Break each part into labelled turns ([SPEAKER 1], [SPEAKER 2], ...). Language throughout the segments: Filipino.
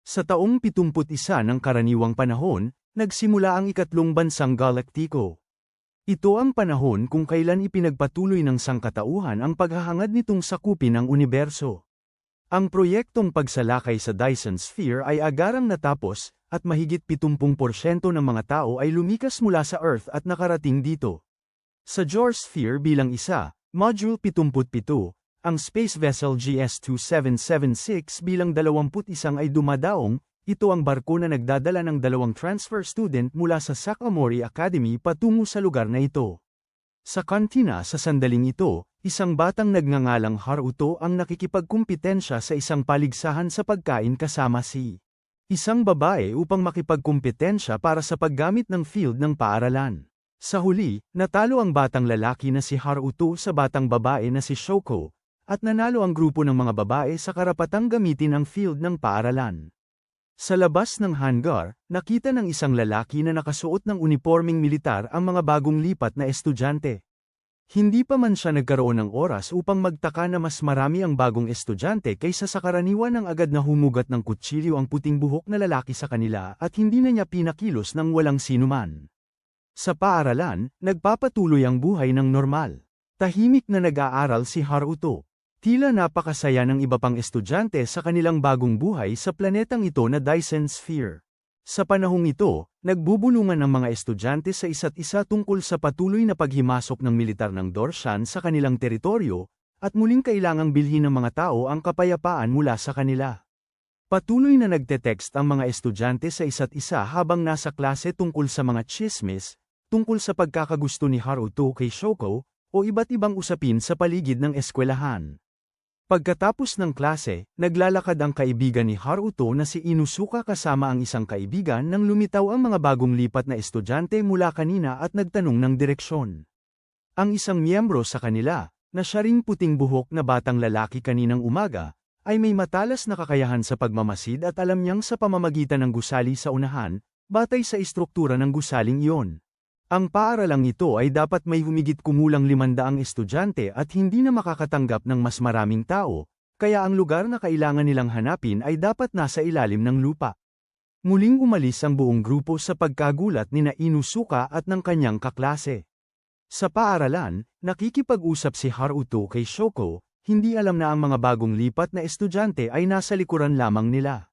[SPEAKER 1] Sa taong 71 ng karaniwang panahon, nagsimula ang ikatlong bansang galaktiko. Ito ang panahon kung kailan ipinagpatuloy ng sangkatauhan ang paghahangad nitong sakupin ang universo. Ang proyektong pagsalakay sa Dyson Sphere ay agarang natapos, at mahigit 70% ng mga tao ay lumikas mula sa Earth at nakarating dito. Sa George Sphere bilang isa, Module 77, ang space vessel GS-2776 bilang 21 ay dumadaong. Ito ang barko na nagdadala ng 2 transfer student mula sa Sakamori Academy patungo sa lugar na ito. Sa kantina sa sandaling ito, isang batang nagngangalang Haruto ang nakikipagkumpetensya sa isang paligsahan sa pagkain kasama si isang babae upang makipagkumpetensya para sa paggamit ng field ng paaralan. Sa huli, natalo ang batang lalaki na si Haruto sa batang babae na si Shoko, at nanalo ang grupo ng mga babae sa karapatang gamitin ang field ng paaralan. Sa labas ng hangar, nakita ng isang lalaki na nakasuot ng unipormeng militar ang mga bagong lipat na estudyante. Hindi pa man siya nagkaroon ng oras upang magtaka na mas marami ang bagong estudyante kaysa sa karaniwan ng agad na humugat ng kutsilyo ang puting buhok na lalaki sa kanila at hindi na niya pinakilos ng walang sinuman. Sa paaralan, nagpapatuloy ang buhay ng normal. Tahimik na nag-aaral si Haruto. Tila napakasaya ng iba pang estudyante sa kanilang bagong buhay sa planetang ito na Dyson Sphere. Sa panahong ito, nagbubulungan ang mga estudyante sa isa't isa tungkol sa patuloy na paghimasok ng militar ng Dorshan sa kanilang teritoryo, at muling kailangang bilhin ng mga tao ang kapayapaan mula sa kanila. Patuloy na nagte-text ang mga estudyante sa isa't isa habang nasa klase tungkol sa mga tsismis, tungkol sa pagkakagusto ni Haruto kay Shoko, o iba't ibang usapin sa paligid ng eskwelahan. Pagkatapos ng klase, naglalakad ang kaibigan ni Haruto na si Inusuka kasama ang isang kaibigan nang lumitaw ang mga bagong lipat na estudyante mula kanina at nagtanong ng direksyon. Ang isang miyembro sa kanila, na siya ring puting buhok na batang lalaki kaninang umaga, ay may matalas na kakayahan sa pagmamasid at alam niyang sa pamamagitan ng gusali sa unahan, batay sa istruktura ng gusaling iyon. Ang paaralang ito ay dapat may humigit kumulang 500 estudyante at hindi na makakatanggap ng mas maraming tao, kaya ang lugar na kailangan nilang hanapin ay dapat nasa ilalim ng lupa. Muling umalis ang buong grupo sa pagkagulat ni Inusuka at ng kanyang kaklase. Sa paaralan, nakikipag-usap si Haruto kay Shoko, hindi alam na ang mga bagong lipat na estudyante ay nasa likuran lamang nila.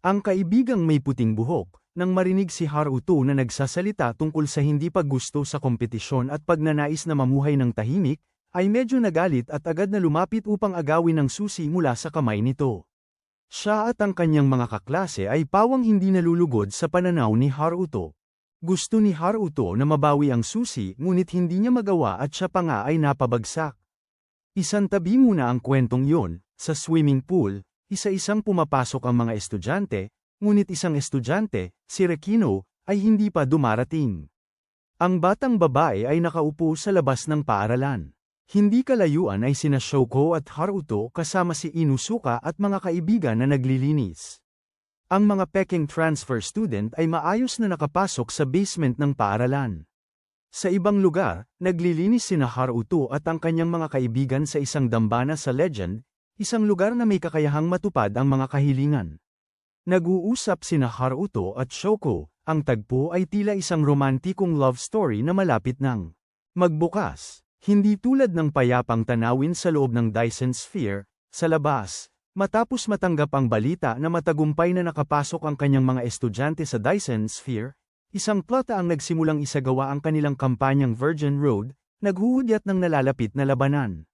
[SPEAKER 1] Ang kaibigang may puting buhok, nang marinig si Haruto na nagsasalita tungkol sa hindi paggusto sa kompetisyon at pagnanais na mamuhay ng tahimik, ay medyo nagalit at agad na lumapit upang agawin ng susi mula sa kamay nito. Siya at ang kanyang mga kaklase ay pawang hindi nalulugod sa pananaw ni Haruto. Gusto ni Haruto na mabawi ang susi ngunit hindi niya magawa at siya pa nga ay napabagsak. Isantabi muna ang kwentong yon, sa swimming pool, isa-isang pumapasok ang mga estudyante, ngunit isang estudyante, si Rekino, ay hindi pa dumarating. Ang batang babae ay nakaupo sa labas ng paaralan. Hindi kalayuan ay sina Shoko at Haruto kasama si Inusuka at mga kaibigan na naglilinis. Ang mga peking transfer student ay maayos na nakapasok sa basement ng paaralan. Sa ibang lugar, naglilinis sina Haruto at ang kanyang mga kaibigan sa isang dambana sa Legend, isang lugar na may kakayahang matupad ang mga kahilingan. Nag-uusap sina Haruto at Shoko, ang tagpo ay tila isang romantikong love story na malapit nang magbukas. Hindi tulad ng payapang tanawin sa loob ng Dyson Sphere, sa labas, matapos matanggap ang balita na matagumpay na nakapasok ang kanyang mga estudyante sa Dyson Sphere, isang plota ang nagsimulang isagawa ang kanilang kampanyang Virgin Road, naghuhudyat ng nalalapit na labanan.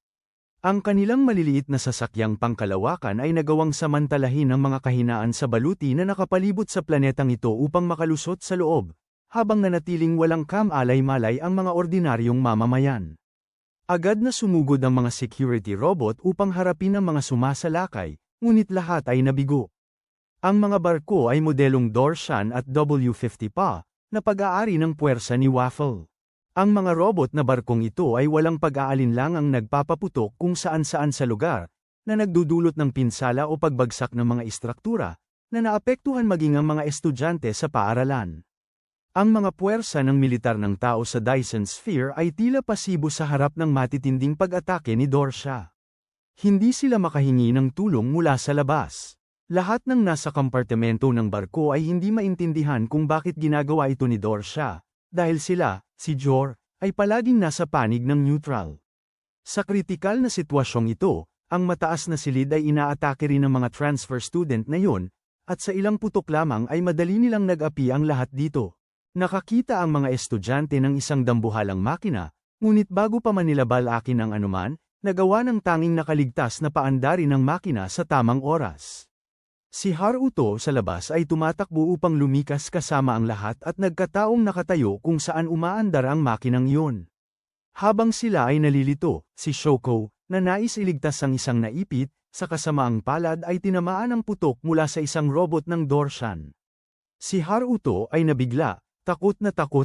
[SPEAKER 1] Ang kanilang maliliit na sasakyang pangkalawakan ay nagawang samantalahin ang mga kahinaan sa baluti na nakapalibot sa planetang ito upang makalusot sa loob, habang nanatiling walang kam-alay-malay ang mga ordinaryong mamamayan. Agad na sumugod ang mga security robot upang harapin ang mga sumasalakay, ngunit lahat ay nabigo. Ang mga barko ay modelong Dorshan at W50 pa, na pag-aari ng puwersa ni Waffle. Ang mga robot na barkong ito ay walang pag-aalinlangang nagpapaputok kung saan-saan sa lugar, na nagdudulot ng pinsala o pagbagsak ng mga istruktura, na naapektuhan maging ang mga estudyante sa paaralan. Ang mga puwersa ng militar ng tao sa Dyson Sphere ay tila pasibo sa harap ng matitinding pag-atake ni Dorsha. Hindi sila makahingi ng tulong mula sa labas. Lahat ng nasa kompartimento ng barko ay hindi maintindihan kung bakit ginagawa ito ni Dorsha, dahil sila, si Jor, ay palaging nasa panig ng neutral. Sa kritikal na sitwasyong ito, ang mataas na silid ay inaatake rin ng mga transfer student na yun, at sa ilang putok lamang ay madali nilang nag-api ang lahat dito. Nakakita ang mga estudyante ng isang dambuhalang makina, ngunit bago pa man nila balakin ang anuman, nagawa ng tanging nakaligtas na paandari ng makina sa tamang oras. Si Haruto sa labas ay tumatakbo upang lumikas kasama ang lahat at nagkataong nakatayo kung saan umaandar ang makinang iyon. Habang sila ay nalilito, si Shoko, na nais iligtas ang isang naipit, sa kasamaang palad ay tinamaan ng putok mula sa isang robot ng Dorshan. Si Haruto ay nabigla, takot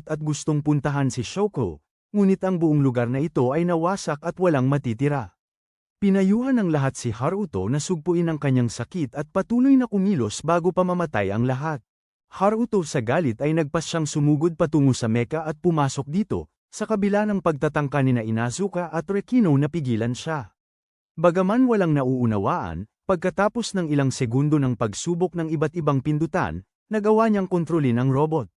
[SPEAKER 1] at gustong puntahan si Shoko, ngunit ang buong lugar na ito ay nawasak at walang matitira. Pinayuhan ng lahat si Haruto na sugpuin ang kanyang sakit at patuloy na kumilos bago pa mamatay ang lahat. Haruto sa galit ay nagpas siyang sumugod patungo sa mecha at pumasok dito, sa kabila ng pagtatangka ni Inazuka at Rekino na pigilan siya. Bagaman walang nauunawaan, pagkatapos ng ilang segundo ng pagsubok ng iba't ibang pindutan, nagawa niyang kontrolin ang robot.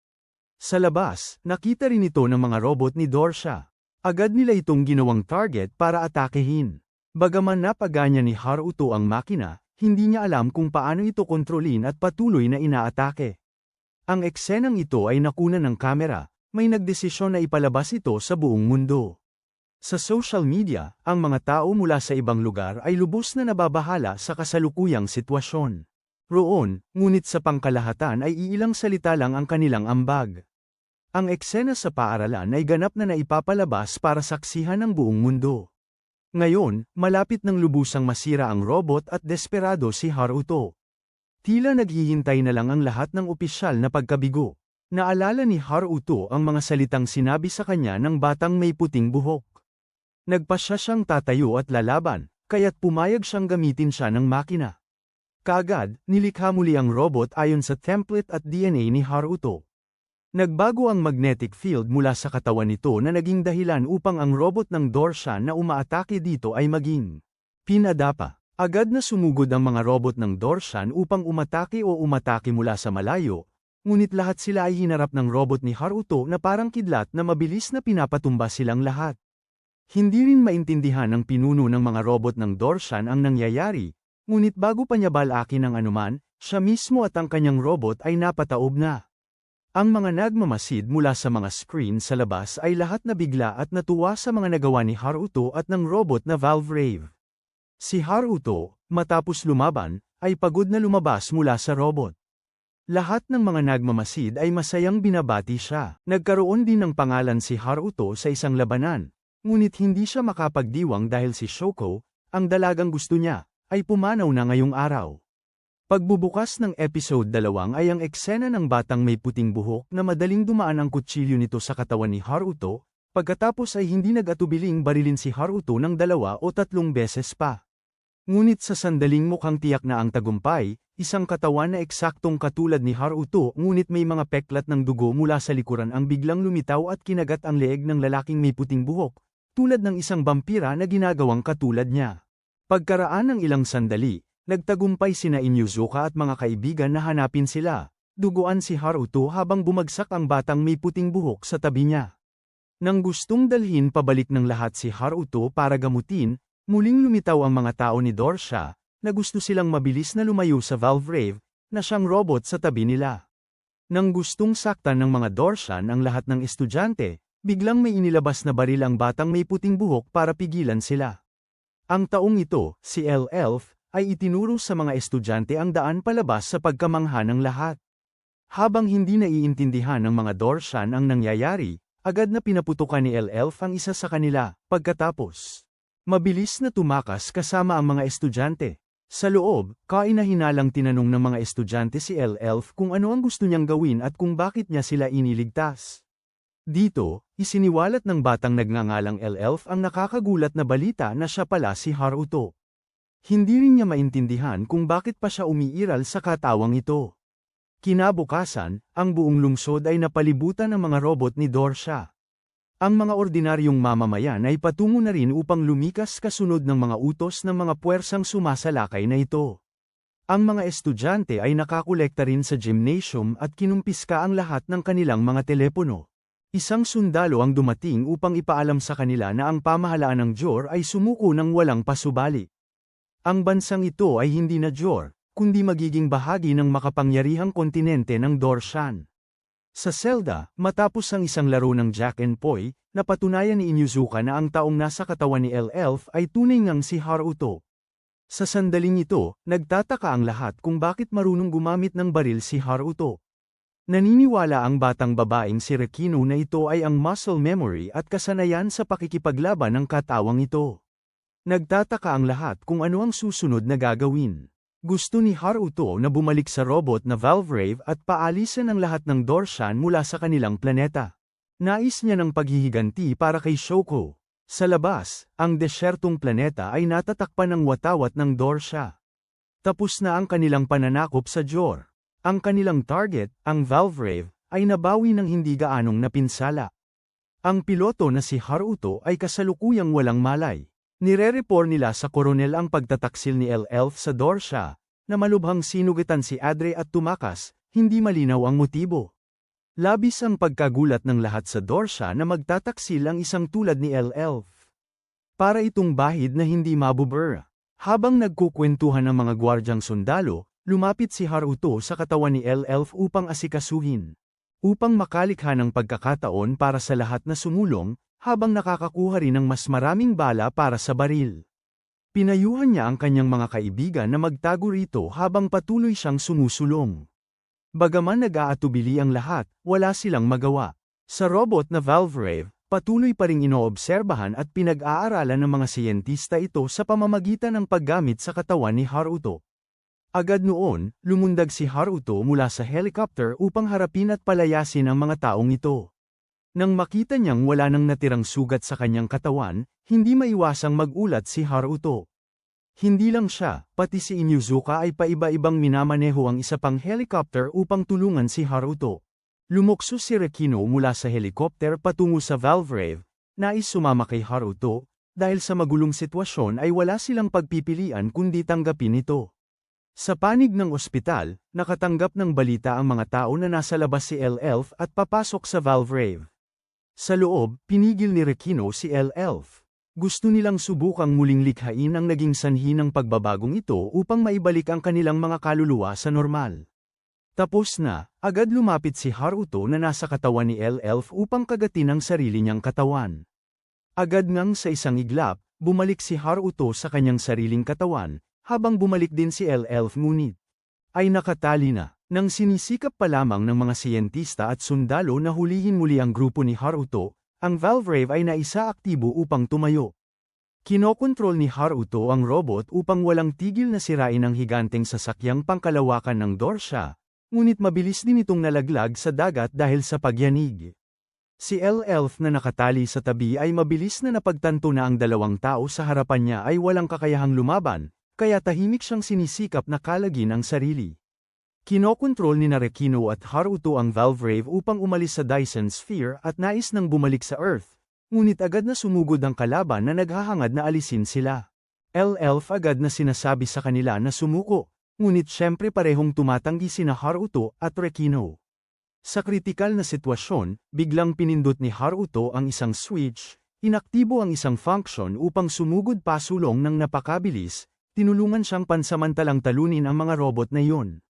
[SPEAKER 1] Sa labas, nakita rin ito ng mga robot ni Dorsha. Agad nila itong ginawang target para atakehin. Bagaman napaganya ni Haruto ang makina, hindi niya alam kung paano ito kontrolin at patuloy na inaatake. Ang eksenang ito ay nakunan ng kamera, may nagdesisyon na ipalabas ito sa buong mundo. Sa social media, ang mga tao mula sa ibang lugar ay lubos na nababahala sa kasalukuyang sitwasyon. Roon, ngunit sa pangkalahatan ay iilang salita lang ang kanilang ambag. Ang eksena sa paaralan ay ganap na naipapalabas para saksihan ng buong mundo. Ngayon, malapit ng lubusang masira ang robot at desperado si Haruto. Tila naghihintay na lang ang lahat ng opisyal na pagkabigo. Naalala ni Haruto ang mga salitang sinabi sa kanya ng batang may puting buhok. Nagpasya siyang tatayo at lalaban, kaya't pumayag siyang gamitin siya ng makina. Kaagad, nilikha muli ang robot ayon sa template at DNA ni Haruto. Nagbago ang magnetic field mula sa katawan nito na naging dahilan upang ang robot ng Dorshan na umaatake dito ay maging pinadapa. Agad na sumugod ang mga robot ng Dorshan upang umatake mula sa malayo, ngunit lahat sila ay hinarap ng robot ni Haruto na parang kidlat na mabilis na pinapatumba silang lahat. Hindi rin maintindihan ng pinuno ng mga robot ng Dorshan ang nangyayari, ngunit bago pa niya balakin ang anuman, siya mismo at ang kanyang robot ay napataob na. Ang mga nagmamasid mula sa mga screen sa labas ay lahat nabigla at natuwa sa mga nagawa ni Haruto at ng robot na Valve Rave. Si Haruto, matapos lumaban, ay pagod na lumabas mula sa robot. Lahat ng mga nagmamasid ay masayang binabati siya. Nagkaroon din ng pangalan si Haruto sa isang labanan, ngunit hindi siya makapagdiwang dahil si Shoko, ang dalagang gusto niya, ay pumanaw na ngayong araw. Pagbubukas ng episode 2 ay ang eksena ng batang may puting buhok na madaling dumaan ang kutsilyo nito sa katawan ni Haruto, pagkatapos ay hindi nag-atubiling barilin si Haruto ng 2 o 3 beses pa. Ngunit sa sandaling mukhang tiyak na ang tagumpay, isang katawan na eksaktong katulad ni Haruto ngunit may mga peklat ng dugo mula sa likuran ang biglang lumitaw at kinagat ang leeg ng lalaking may puting buhok, tulad ng isang vampira na ginagawang katulad niya. Pagkaraan ng ilang sandali, nagtagumpay sina Inuzuka at mga kaibigan na hanapin sila. Duguan si Haruto habang bumagsak ang batang may puting buhok sa tabi niya. Nang gustong dalhin pabalik ng lahat si Haruto para gamutin, muling lumitaw ang mga tao ni Dorsha, na gusto silang mabilis na lumayo sa Valve Rave, na siyang robot sa tabi nila. Nang gustong saktan ng mga Dorshan ang lahat ng estudyante, biglang may inilabas na baril ang batang may puting buhok para pigilan sila. Ang taong ito, si L-Elf, ay itinuro sa mga estudyante ang daan palabas sa pagkamangha ng lahat. Habang hindi naiintindihan ng mga Dorshan ang nangyayari, agad na pinaputukan ni L-Elf ang isa sa kanila, pagkatapos. Mabilis na tumakas kasama ang mga estudyante. Sa loob, kaina-hinalang tinanong ng mga estudyante si L-Elf kung ano ang gusto niyang gawin at kung bakit niya sila iniligtas. Dito, isiniwalat ng batang nagngangalang L-Elf ang nakakagulat na balita na siya pala si Haruto. Hindi rin niya maintindihan kung bakit pa siya umiiral sa katawang ito. Kinabukasan, ang buong lungsod ay napalibutan ng mga robot ni Dorsha. Ang mga ordinaryong mamamayan ay patungo na rin upang lumikas kasunod ng mga utos ng mga puwersang sumasalakay na ito. Ang mga estudyante ay nakakolekta rin sa gymnasium at kinumpiska ang lahat ng kanilang mga telepono. Isang sundalo ang dumating upang ipaalam sa kanila na ang pamahalaan ng Jor ay sumuko ng walang pasubali. Ang bansang ito ay hindi na Jor, kundi magiging bahagi ng makapangyarihang kontinente ng Dorshan. Sa Zelda, matapos ang isang laro ng Jack and Poy, napatunayan ni Inuzuka na ang taong nasa katawan ni Elf ay tunay ngang si Haruto. Sa sandaling ito, nagtataka ang lahat kung bakit marunong gumamit ng baril si Haruto. Naniniwala ang batang babaeng si Rekino na ito ay ang muscle memory at kasanayan sa pakikipaglaban ng katawang ito. Nagtataka ang lahat kung ano ang susunod na gagawin. Gusto ni Haruto na bumalik sa robot na Valvrave at paalisin ang lahat ng Dorshan mula sa kanilang planeta. Nais niya ng paghihiganti para kay Shoko. Sa labas, ang desyertong planeta ay natatakpan ng watawat ng Dorsha. Tapos na ang kanilang pananakop sa Jor. Ang kanilang target, ang Valvrave, ay nabawi ng hindi gaanong napinsala. Ang piloto na si Haruto ay kasalukuyang walang malay. Nire-report nila sa koronel ang pagtataksil ni Elf sa Dorsha, na malubhang sinugitan si Adre at tumakas, hindi malinaw ang motibo. Labis ang pagkagulat ng lahat sa Dorsha na magtataksil ang isang tulad ni Elf. Para itong bahid na hindi mabubura. Habang nagkukwentuhan ang mga gwardyang sundalo, lumapit si Haruto sa katawan ni Elf upang asikasuhin. Upang makalikha ng pagkakataon para sa lahat na sumulong, habang nakakakuha rin ng mas maraming bala para sa baril. Pinayuhan niya ang kanyang mga kaibigan na magtago rito habang patuloy siyang sumusulong. Bagaman nag-aatubili ang lahat, wala silang magawa. Sa robot na Valvrave, patuloy pa ring inoobserbahan at pinag-aaralan ng mga siyentista ito sa pamamagitan ng paggamit sa katawan ni Haruto. Agad noon, lumundag si Haruto mula sa helicopter upang harapin at palayasin ang mga taong ito. Nang makita niyang wala nang natirang sugat sa kanyang katawan, hindi maiwasang magulat si Haruto. Hindi lang siya, pati si Inuzuka ay paiba-ibang minamaneho ang isa pang helicopter upang tulungan si Haruto. Lumukso si Rekino mula sa helicopter patungo sa Valvrave, nais sumama kay Haruto, dahil sa magulong sitwasyon ay wala silang pagpipilian kundi tanggapin ito. Sa panig ng ospital, nakatanggap ng balita ang mga tao na nasa labas si Elf at papasok sa Valvrave. Sa loob, pinigil ni Rekino si Elf. Gusto nilang subukang muling likhain ang naging sanhi ng pagbabagong ito upang maibalik ang kanilang mga kaluluwa sa normal. Tapos na, agad lumapit si Haruto na nasa katawan ni Elf upang kagatin ang sarili niyang katawan. Agad ngang sa isang iglap, bumalik si Haruto sa kanyang sariling katawan, habang bumalik din si Elf ngunit ay nakatali na. Nang sinisikap pa lamang ng mga siyentista at sundalo na hulihin muli ang grupo ni Haruto, ang Valvrave ay naisaaktibo upang tumayo. Kinokontrol ni Haruto ang robot upang walang tigil na sirain ang higanteng sasakyang pangkalawakan ng Dorsha, ngunit mabilis din itong nalaglag sa dagat dahil sa pagyanig. Si Elf na nakatali sa tabi ay mabilis na napagtanto na ang dalawang tao sa harapan niya ay walang kakayahang lumaban, kaya tahimik siyang sinisikap na kalagin ang sarili. Kinokontrol ni Rekino at Haruto ang Valvrave upang umalis sa Dyson Sphere at nais nang bumalik sa Earth, ngunit agad na sumugod ang kalaban na naghahangad na alisin sila. Elf agad na sinasabi sa kanila na sumuko, ngunit syempre parehong tumatanggi sina Haruto at Rekino. Sa kritikal na sitwasyon, biglang pinindot ni Haruto ang isang switch, inaktibo ang isang function upang sumugod pasulong ng napakabilis, tinulungan siyang pansamantalang talunin ang mga robot na iyon.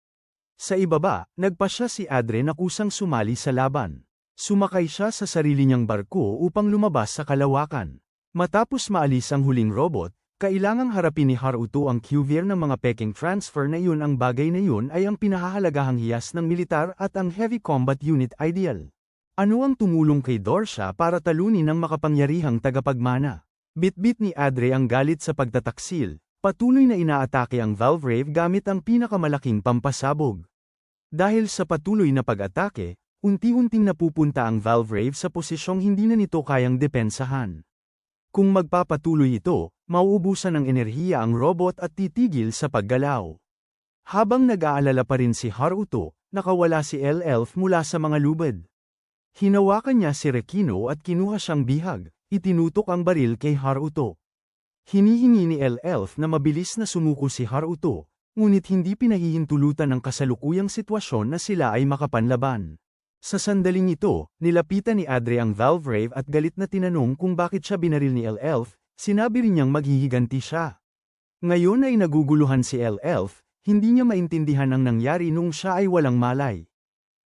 [SPEAKER 1] Sa ibaba, nagpasya si Adre na kusang sumali sa laban. Sumakay siya sa sarili niyang barko upang lumabas sa kalawakan. Matapos maalis ang huling robot, kailangang harapin ni Haruto ang QVR ng mga peking transfer na iyon. Ang bagay na iyon ay ang pinahahalagahang hiyas ng militar at ang heavy combat unit ideal. Ano ang tumulong kay Dorsha para talunin ang makapangyarihang tagapagmana? Bitbit ni Adre ang galit sa pagtataksil. Patuloy na inaatake ang Valvrave gamit ang pinakamalaking pampasabog. Dahil sa patuloy na pag-atake, unti-unting napupunta ang Valvrave sa posisyong hindi na nito kayang depensahan. Kung magpapatuloy ito, mauubusan ng enerhiya ang robot at titigil sa paggalaw. Habang nag-aalala pa rin si Haruto, nakawala si Elf mula sa mga lubid. Hinawakan niya si Rekino at kinuha siyang bihag, itinutok ang baril kay Haruto. Hinihingi ni Elf na mabilis na sumuko si Haruto, ngunit hindi pinahihintulutan ng kasalukuyang sitwasyon na sila ay makapanlaban. Sa sandaling ito, nilapitan ni Adre ang Valvrave at galit na tinanong kung bakit siya binaril ni Elf, sinabi rin niyang maghihiganti siya. Ngayon ay naguguluhan si Elf, hindi niya maintindihan ang nangyari nung siya ay walang malay.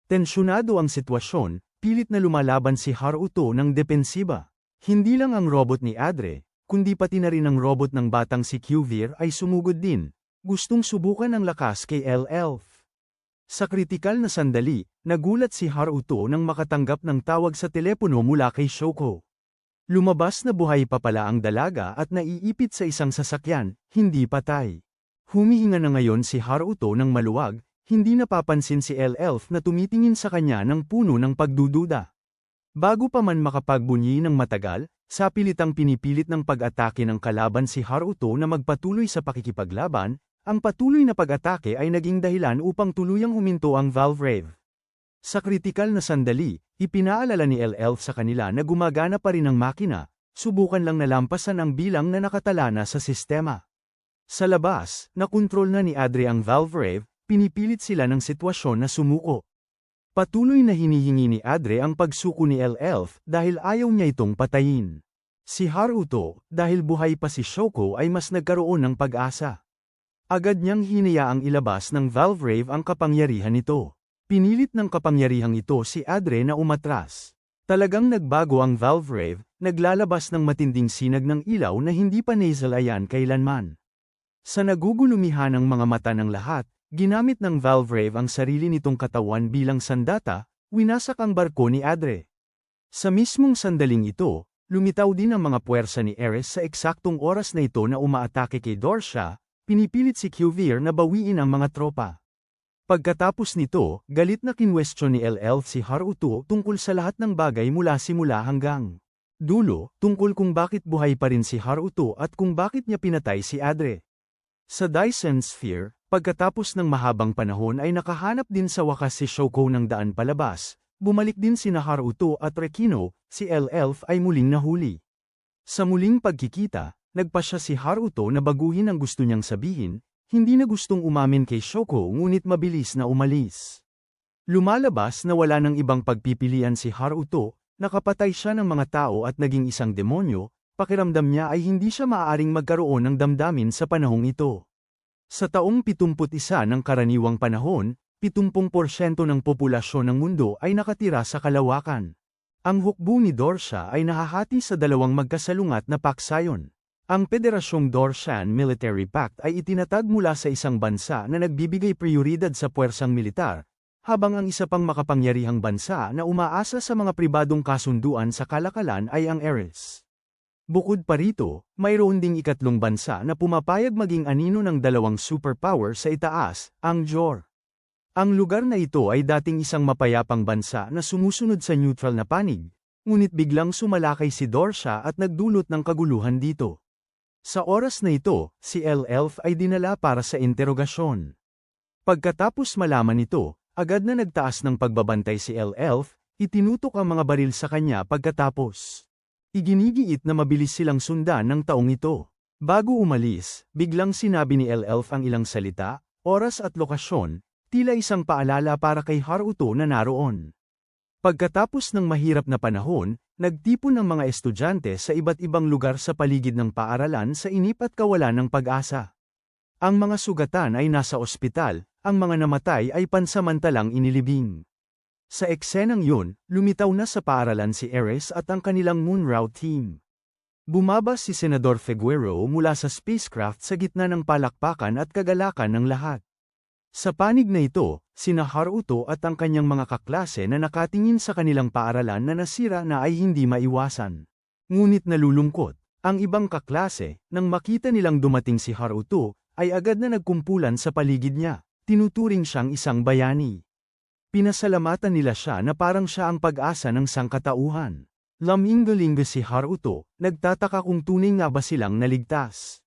[SPEAKER 1] Tensyonado ang sitwasyon, pilit na lumalaban si Haruto ng depensiba. Hindi lang ang robot ni Adre, kundi pati na rin ang robot ng batang si Qvir ay sumugod din, gustong subukan ang lakas kay Elf. Sa kritikal na sandali, nagulat si Haruto nang makatanggap ng tawag sa telepono mula kay Shoko. Lumabas na buhay pa pala ang dalaga at naiipit sa isang sasakyan, hindi patay. Humihinga na ngayon si Haruto ng maluwag, hindi napapansin si Elf na tumitingin sa kanya ng puno ng pagdududa. Bago pa man makapagbunyi ng matagal, sapilitang pinipilit ng pag-atake ng kalaban si Haruto na magpatuloy sa pakikipaglaban, ang patuloy na pag-atake ay naging dahilan upang tuluyang huminto ang Valvrave. Sa kritikal na sandali, ipinaalala ni Elf sa kanila na gumagana pa rin ang makina, subukan lang nalampasan ang bilang na nakatala na sa sistema. Sa labas, nakontrol na ni Adre ang Valvrave, pinipilit sila ng sitwasyon na sumuko. Patuloy na hinihingi ni Adre ang pagsuko ni Elf dahil ayaw niya itong patayin. Si Haruto, dahil buhay pa si Shoko ay mas nagkaroon ng pag-asa. Agad niyang hinayaang ilabas ng Valvrave ang kapangyarihan nito. Pinilit ng kapangyarihang ito si Adre na umatras. Talagang nagbago ang Valvrave, naglalabas ng matinding sinag ng ilaw na hindi pa nasalayan kailanman. Sa nagugulumihan ang mga mata ng lahat, ginamit ng Valvrave ang sarili nitong katawan bilang sandata, winasak ang barko ni Adre. Sa mismong sandaling ito, lumitaw din ang mga puwersa ni Ares sa eksaktong oras na ito na umaatake kay Dorsha, pinipilit si Qvir na bawiin ang mga tropa. Pagkatapos nito, galit na kinwestiyon ni Elf si Haruto tungkol sa lahat ng bagay mula simula hanggang dulo, tungkol kung bakit buhay pa rin si Haruto at kung bakit niya pinatay si Adre. Sa Dyson Sphere, pagkatapos ng mahabang panahon ay nakahanap din sa wakas si Shoko ng daan palabas, bumalik din sina Haruto at Rekino, si Elf ay muling nahuli. Sa muling pagkikita, nagpasya si Haruto na baguhin ang gusto niyang sabihin, hindi na gustong umamin kay Shoko ngunit mabilis na umalis. Lumalabas na wala ng ibang pagpipilian si Haruto, nakapatay siya ng mga tao at naging isang demonyo, pakiramdam niya ay hindi siya maaaring magkaroon ng damdamin sa panahong ito. Sa taong 71 ng karaniwang panahon, 70% ng populasyon ng mundo ay nakatira sa kalawakan. Ang hukbo ni Dorsha ay nahahati sa dalawang magkasalungat na paksayon. Ang Pederasyong Dorshan Military Pact ay itinatag mula sa isang bansa na nagbibigay prioridad sa puwersang militar, habang ang isa pang makapangyarihang bansa na umaasa sa mga pribadong kasunduan sa kalakalan ay ang Ares. Bukod pa rito, mayroon ding ikatlong bansa na pumapayag maging anino ng dalawang superpower sa itaas, ang Jor. Ang lugar na ito ay dating isang mapayapang bansa na sumusunod sa neutral na panig, ngunit biglang sumalakay si Dorsha at nagdulot ng kaguluhan dito. Sa oras na ito, si Elf ay dinala para sa interogasyon. Pagkatapos malaman ito, agad na nagtaas ng pagbabantay si Elf, itinutok ang mga baril sa kanya pagkatapos. Iginigiit na mabilis silang sundan ng taong ito. Bago umalis, biglang sinabi ni Elf ang ilang salita, oras at lokasyon, tila isang paalala para kay Haruto na naroon. Pagkatapos ng mahirap na panahon, nagtipon ng mga estudyante sa iba't ibang lugar sa paligid ng paaralan sa inip at kawalan ng pag-asa. Ang mga sugatan ay nasa ospital, ang mga namatay ay pansamantalang inilibing. Sa eksenang yun, lumitaw na sa paaralan si Ares at ang kanilang Moonroute team. Bumaba si Senador Figueroa mula sa spacecraft sa gitna ng palakpakan at kagalakan ng lahat. Sa panig na ito, sina Haruto at ang kanyang mga kaklase na nakatingin sa kanilang paaralan na nasira na ay hindi maiwasan. Ngunit nalulungkot, ang ibang kaklase, nang makita nilang dumating si Haruto, ay agad na nagkumpulan sa paligid niya, tinuturing siyang isang bayani. Pinasalamatan nila siya na parang siya ang pag-asa ng sangkatauhan. Laminggo-linggo si Haruto, nagtataka kung tunay nga ba silang naligtas.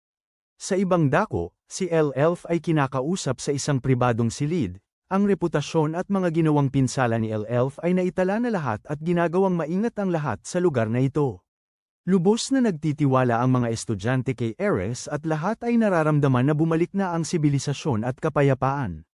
[SPEAKER 1] Sa ibang dako, si Elf ay kinakausap sa isang pribadong silid, ang reputasyon at mga ginawang pinsala ni Elf ay naitala na lahat at ginagawang maingat ang lahat sa lugar na ito. Lubos na nagtitiwala ang mga estudyante kay Ares at lahat ay nararamdaman na bumalik na ang sibilisasyon at kapayapaan.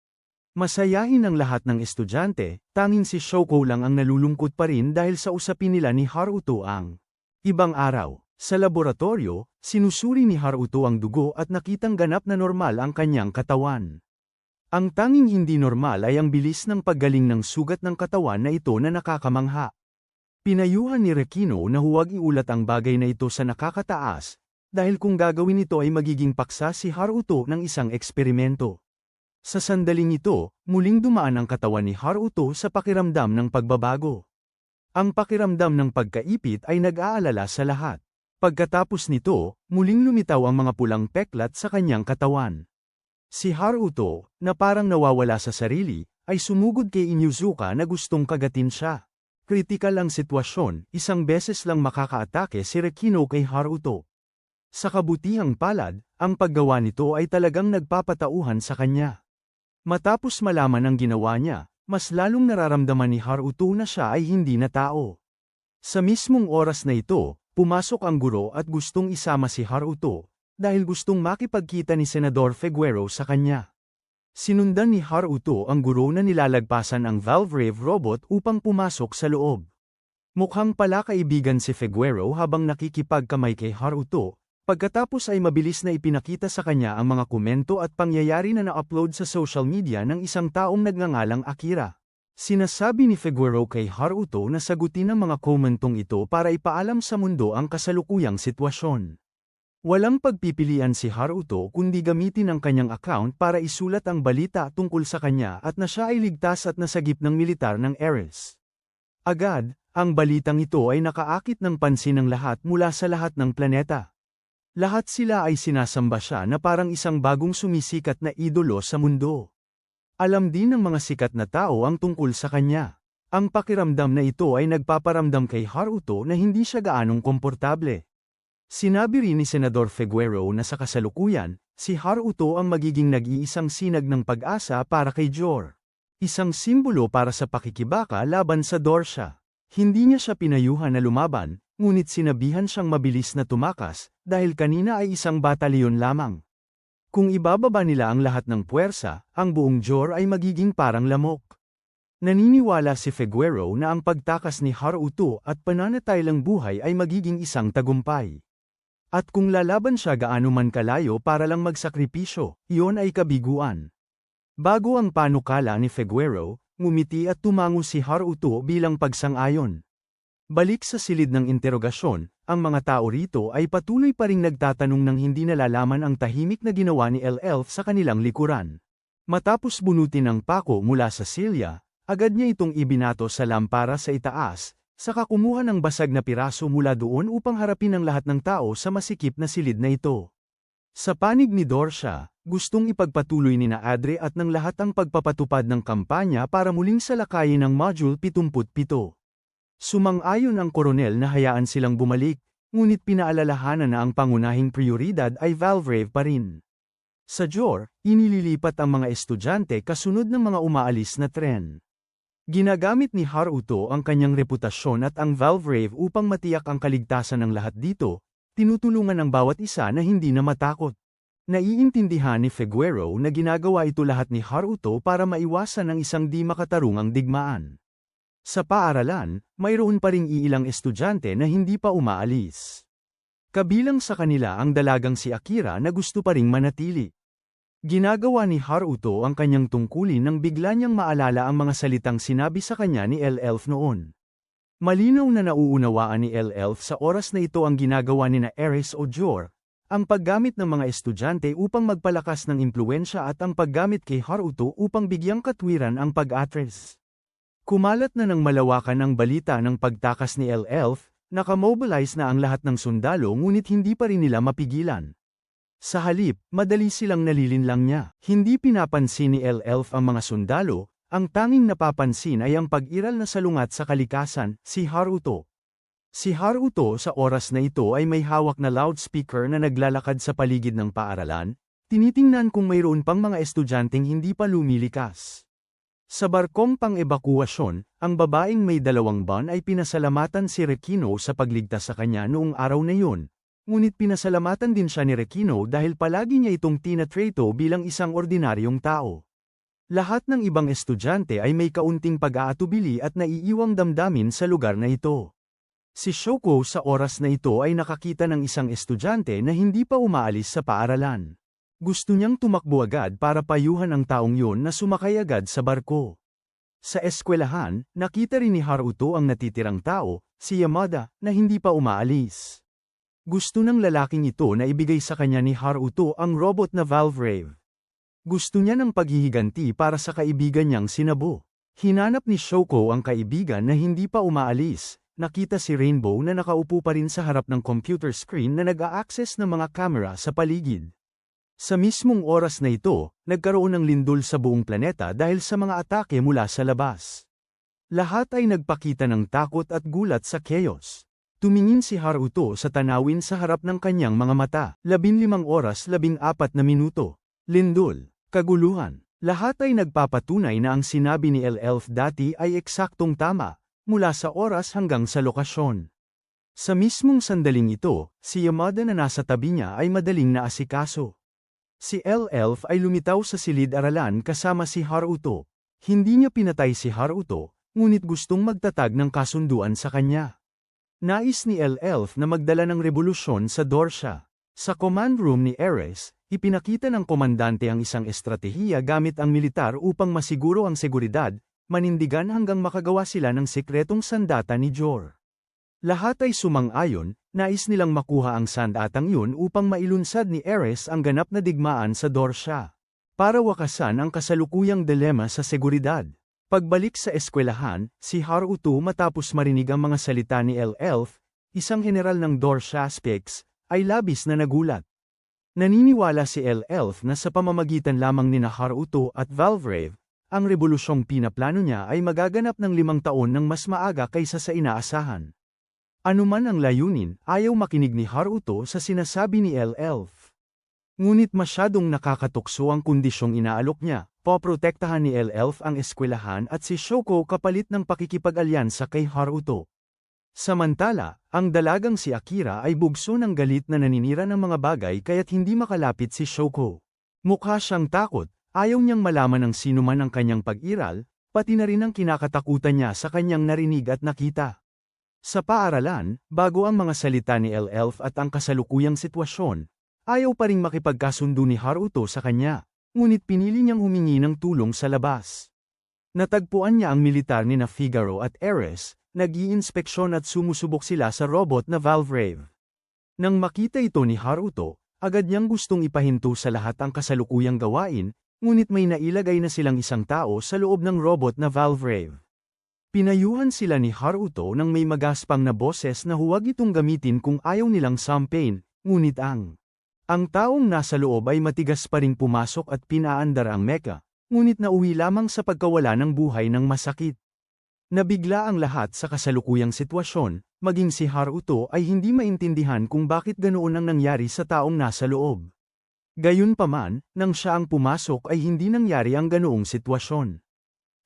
[SPEAKER 1] Masayahin ang lahat ng estudyante, tanging si Shoko lang ang nalulungkot pa rin dahil sa usapin nila ni Haruto ang ibang araw. Sa laboratorio, sinusuri ni Haruto ang dugo at nakitang ganap na normal ang kanyang katawan. Ang tanging hindi normal ay ang bilis ng paggaling ng sugat ng katawan na ito na nakakamangha. Pinayuhan ni Rekino na huwag iulat ang bagay na ito sa nakakataas, dahil kung gagawin ito ay magiging paksa si Haruto ng isang eksperimento. Sa sandaling ito, muling dumaan ang katawan ni Haruto sa pakiramdam ng pagbabago. Ang pakiramdam ng pagkaipit ay nag-aalala sa lahat. Pagkatapos nito, muling lumitaw ang mga pulang peklat sa kanyang katawan. Si Haruto, na parang nawawala sa sarili, ay sumugod kay Inuzuka na gustong kagatin siya. Kritikal ang sitwasyon, isang beses lang makakaatake si Rekino kay Haruto. Sa kabutihang palad, ang paggawa nito ay talagang nagpapatauhan sa kanya. Matapos malaman ang ginawa niya, mas lalong nararamdaman ni Haruto na siya ay hindi na tao. Sa mismong oras na ito, pumasok ang guro at gustong isama si Haruto, dahil gustong makipagkita ni Senador Figueroa sa kanya. Sinundan ni Haruto ang guro na nilalagpasan ang Valvrave robot upang pumasok sa loob. Mukhang pala kaibigan si Figueroa habang nakikipagkamay kay Haruto, pagkatapos ay mabilis na ipinakita sa kanya ang mga komento at pangyayari na na-upload sa social media ng isang taong nagngangalang Akira. Sinasabi ni Figueroa kay Haruto na sagutin ang mga komentong ito para ipaalam sa mundo ang kasalukuyang sitwasyon. Walang pagpipilian si Haruto kundi gamitin ang kanyang account para isulat ang balita tungkol sa kanya at na siya ay ligtas at nasagip ng militar ng Ares. Agad, ang balitang ito ay nakaakit ng pansin ng lahat mula sa lahat ng planeta. Lahat sila ay sinasamba siya na parang isang bagong sumisikat na idolo sa mundo. Alam din ng mga sikat na tao ang tungkol sa kanya. Ang pakiramdam na ito ay nagpaparamdam kay Haruto na hindi siya gaanong komportable. Sinabi rin ni Senador Figueroa na sa kasalukuyan, si Haruto ang magiging nag-iisang sinag ng pag-asa para kay Jor. Isang simbolo para sa pakikibaka laban sa Dorsha. Hindi niya siya pinayuhan na lumaban, ngunit sinabihan siyang mabilis na tumakas, dahil kanina ay isang batalyon lamang. Kung ibababa nila ang lahat ng puwersa, ang buong Jor ay magiging parang lamok. Naniniwala si Figueroa na ang pagtakas ni Haruto at pananatilang buhay ay magiging isang tagumpay. At kung lalaban siya gaano man kalayo para lang magsakripisyo, iyon ay kabiguan. Bago ang panukala ni Figueroa, ngumiti at tumango si Haruto bilang pagsang-ayon. Balik sa silid ng interogasyon, ang mga tao rito ay patuloy pa ring nagtatanong ng hindi nalalaman ang tahimik na ginawa ni Elf sa kanilang likuran. Matapos bunutin ang pako mula sa silya, agad niya itong ibinato sa lampara sa itaas, saka kumuha ng basag na piraso mula doon upang harapin ang lahat ng tao sa masikip na silid na ito. Sa panig ni Dorsha, gustong ipagpatuloy ni na Adre at ng lahat ang pagpapatupad ng kampanya para muling salakayin ang Module 77. Sumang-ayon ang koronel na hayaan silang bumalik, ngunit pinaalalahanan na ang pangunahing prioridad ay Valvrave pa rin. Sa Jor, inililipat ang mga estudyante kasunod ng mga umaalis na tren. Ginagamit ni Haruto ang kanyang reputasyon at ang Valvrave upang matiyak ang kaligtasan ng lahat dito, tinutulungan ang bawat isa na hindi na matakot. Naiintindihan ni Figueroa na ginagawa ito lahat ni Haruto para maiwasan ang isang di makatarungang digmaan. Sa paaralan, mayroon pa ring iilang estudyante na hindi pa umaalis. Kabilang sa kanila ang dalagang si Akira na gusto pa ring manatili. Ginagawa ni Haruto ang kanyang tungkulin nang bigla niyang maalala ang mga salitang sinabi sa kanya ni Elf noon. Malinaw na nauunawaan ni Elf sa oras na ito ang ginagawa ni na Ares o Jor, ang paggamit ng mga estudyante upang magpalakas ng impluwensya at ang paggamit kay Haruto upang bigyang katwiran ang pag-atres. Kumalat na ng malawakan ang balita ng pagtakas ni Elf, nakamobilize na ang lahat ng sundalo ngunit hindi pa rin nila mapigilan. Sa halip, madali silang nalilinlang niya. Hindi pinapansin ni Elf ang mga sundalo, ang tanging napapansin ay ang pag-iral na salungat sa kalikasan, si Haruto. Si Haruto sa oras na ito ay may hawak na loudspeaker na naglalakad sa paligid ng paaralan, tinitingnan kung mayroon pang mga estudyanteng hindi pa lumilikas. Sa barkong pang-ebakuasyon, ang babaeng may 2 buwan ay pinasalamatan si Requino sa pagligtas sa kanya noong araw na yun. Ngunit pinasalamatan din siya ni Requino dahil palagi niya itong tinatreto bilang isang ordinaryong tao. Lahat ng ibang estudyante ay may kaunting pag-aatubili at naiiwang damdamin sa lugar na ito. Si Shoko sa oras na ito ay nakakita ng isang estudyante na hindi pa umaalis sa paaralan. Gusto niyang tumakbo agad para payuhan ang taong yun na sumakay agad sa barko. Sa eskwelahan, nakita rin ni Haruto ang natitirang tao, si Yamada, na hindi pa umaalis. Gusto ng lalaking ito na ibigay sa kanya ni Haruto ang robot na Valvrave. Gusto niya ng paghihiganti para sa kaibigan niyang si Nabo. Hinanap ni Shoko ang kaibigan na hindi pa umaalis. Nakita si Rainbow na nakaupo pa rin sa harap ng computer screen na nag-a-access ng mga kamera sa paligid. Sa mismong oras na ito, nagkaroon ng lindol sa buong planeta dahil sa mga atake mula sa labas. Lahat ay nagpakita ng takot at gulat sa chaos. Tumingin si Haruto sa tanawin sa harap ng kanyang mga mata. 15 oras 14 na minuto. Lindol, kaguluhan. Lahat ay nagpapatunay na ang sinabi ni Elf dati ay eksaktong tama, mula sa oras hanggang sa lokasyon. Sa mismong sandaling ito, si Yamada na nasa tabi niya ay madaling naasikaso. Si Elf ay lumitaw sa silid-aralan kasama si Haruto. Hindi niya pinatay si Haruto, ngunit gustong magtatag ng kasunduan sa kanya. Nais ni Elf na magdala ng revolusyon sa Dorsha. Sa command room ni Ares, ipinakita ng komandante ang isang estratehiya gamit ang militar upang masiguro ang seguridad, manindigan hanggang makagawa sila ng sekretong sandata ni Jor. Lahat ay sumang-ayon, nais nilang makuha ang sandatang yun upang mailunsad ni Ares ang ganap na digmaan sa Dorsha. Para wakasan ang kasalukuyang dilema sa seguridad. Pagbalik sa eskwelahan, si Haruto matapos marinig ang mga salita ni Elf, isang general ng Dorsha Specs, ay labis na nagulat. Naniniwala si Elf na sa pamamagitan lamang ni Haruto at Valvrave, ang revolusyong pinaplano niya ay magaganap ng 5 taon ng mas maaga kaysa sa inaasahan. Anuman ang layunin, ayaw makinig ni Haruto sa sinasabi ni Elf. Ngunit masyadong nakakatukso ang kondisyong inaalok niya, poprotektahan ni Elf ang eskwelahan at si Shoko kapalit ng pakikipag-alyansa kay Haruto. Samantala, ang dalagang si Akira ay bugso ng galit na naninira ng mga bagay kaya't hindi makalapit si Shoko. Mukha siyang takot, ayaw niyang malaman ng sino man ang kanyang pag-iral, pati na rin ang kinakatakutan niya sa kanyang narinig at nakita. Sa paaralan, bago ang mga salita ni Elf at ang kasalukuyang sitwasyon, ayaw pa ring makipagkasundo ni Haruto sa kanya, ngunit pinili niyang humingi ng tulong sa labas. Natagpuan niya ang militar ni Figaro at Ares, nag-iinspeksyon at sumusubok sila sa robot na Valvrave. Nang makita ito ni Haruto, agad niyang gustong ipahinto sa lahat ang kasalukuyang gawain, ngunit may nailagay na silang isang tao sa loob ng robot na Valvrave. Pinayuhan sila ni Haruto nang may magaspang na boses na huwag itong gamitin kung ayaw nilang sampain, ngunit ang taong nasa loob ay matigas pa ring pumasok at pinaandar ang mecha, ngunit nauwi lamang sa pagkawala ng buhay ng masakit. Nabigla ang lahat sa kasalukuyang sitwasyon, maging si Haruto ay hindi maintindihan kung bakit ganoon ang nangyari sa taong nasa loob. Gayunpaman, nang siya ang pumasok ay hindi nangyari ang ganoong sitwasyon.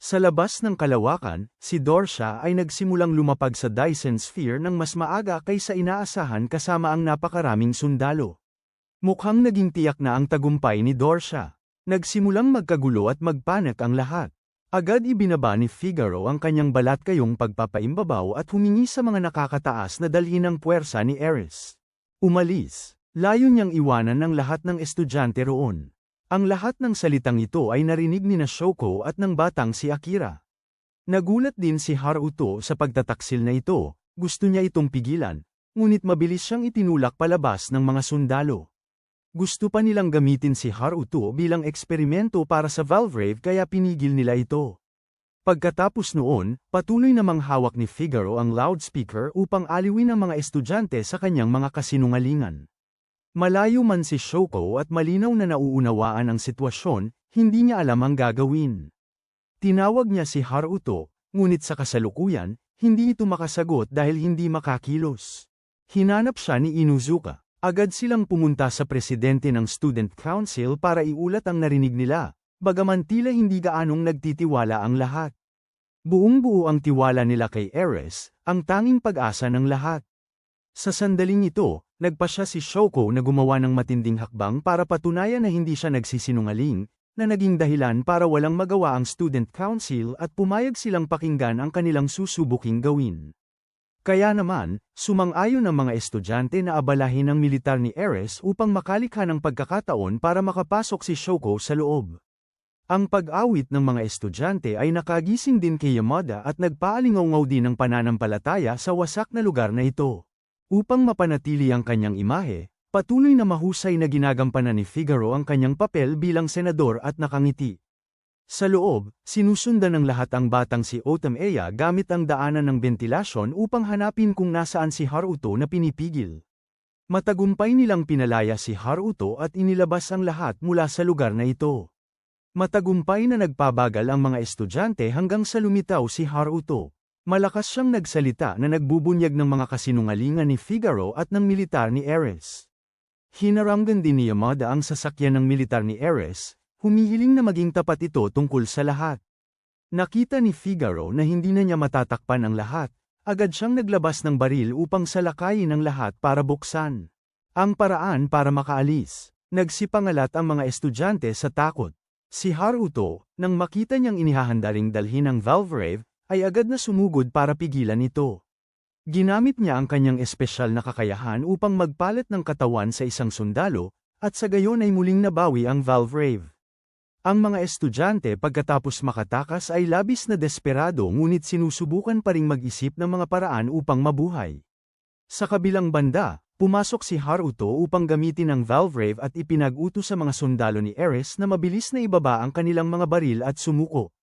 [SPEAKER 1] Sa labas ng kalawakan, si Dorsha ay nagsimulang lumapag sa Dyson Sphere ng mas maaga kaysa inaasahan kasama ang napakaraming sundalo. Mukhang naging tiyak na ang tagumpay ni Dorsha. Nagsimulang magkagulo at magpanik ang lahat. Agad ibinaba ni Figaro ang kanyang balat kayong pagpapaimbabaw at humingi sa mga nakakataas na dalhin ang puwersa ni Ares. Umalis. Layo niyang iwanan ng lahat ng estudyante roon. Ang lahat ng salitang ito ay narinig ni Shoko at ng batang si Akira. Nagulat din si Haruto sa pagtataksil na ito, gusto niya itong pigilan, ngunit mabilis siyang itinulak palabas ng mga sundalo. Gusto pa nilang gamitin si Haruto bilang eksperimento para sa Valvrave kaya pinigil nila ito. Pagkatapos noon, patuloy namang hawak ni Figaro ang loudspeaker upang aliwin ang mga estudyante sa kanyang mga kasinungalingan. Malayo man si Shoko at malinaw na nauunawaan ang sitwasyon, hindi niya alam ang gagawin. Tinawag niya si Haruto, ngunit sa kasalukuyan, hindi ito makasagot dahil hindi makakilos. Hinanap siya ni Inuzuka. Agad silang pumunta sa presidente ng Student Council para iulat ang narinig nila, bagaman tila hindi gaanong nagtitiwala ang lahat. Buong-buo ang tiwala nila kay Ares, ang tanging pag-asa ng lahat. Sa sandaling ito, nagpasya si Shoko na gumawa ng matinding hakbang para patunayan na hindi siya nagsisinungaling, na naging dahilan para walang magawa ang Student Council at pumayag silang pakinggan ang kanilang susubuking gawin. Kaya naman, sumang-ayon ang mga estudyante na abalahin ang militar ni Ares upang makalikha ng pagkakataon para makapasok si Shoko sa loob. Ang pag-awit ng mga estudyante ay nakagising din kay Yamada at nagpaalingaw-ngaw din ng pananampalataya sa wasak na lugar na ito. Upang mapanatili ang kanyang imahe, patuloy na mahusay na ginagampanan ni Figaro ang kanyang papel bilang senador at nakangiti. Sa loob, sinusundan ng lahat ang batang si Otomeya gamit ang daanan ng bentilasyon upang hanapin kung nasaan si Haruto na pinipigil. Matagumpay nilang pinalaya si Haruto at inilabas ang lahat mula sa lugar na ito. Matagumpay na nagpabagal ang mga estudyante hanggang sa lumitaw si Haruto. Malakas siyang nagsalita na nagbubunyag ng mga kasinungalingan ni Figaro at ng militar ni Ares. Hinaranggan din ni Yamada ang sasakyan ng militar ni Ares, humihiling na maging tapat ito tungkol sa lahat. Nakita ni Figaro na hindi na niya matatakpan ang lahat, agad siyang naglabas ng baril upang salakayin ang lahat para buksan ang paraan para makaalis. Nagsipangalat ang mga estudyante sa takot. Si Haruto, nang makita niyang inihahandaring dalhin ang Valvrave, ay agad na sumugod para pigilan ito. Ginamit niya ang kanyang espesyal na kakayahan upang magpalit ng katawan sa isang sundalo, at sa gayon ay muling nabawi ang Valvrave. Ang mga estudyante pagkatapos makatakas ay labis na desperado ngunit sinusubukan pa ring mag-isip ng mga paraan upang mabuhay. Sa kabilang banda, pumasok si Haruto upang gamitin ang Valvrave at ipinag-utos sa mga sundalo ni Ares na mabilis na ibaba ang kanilang mga baril at sumuko.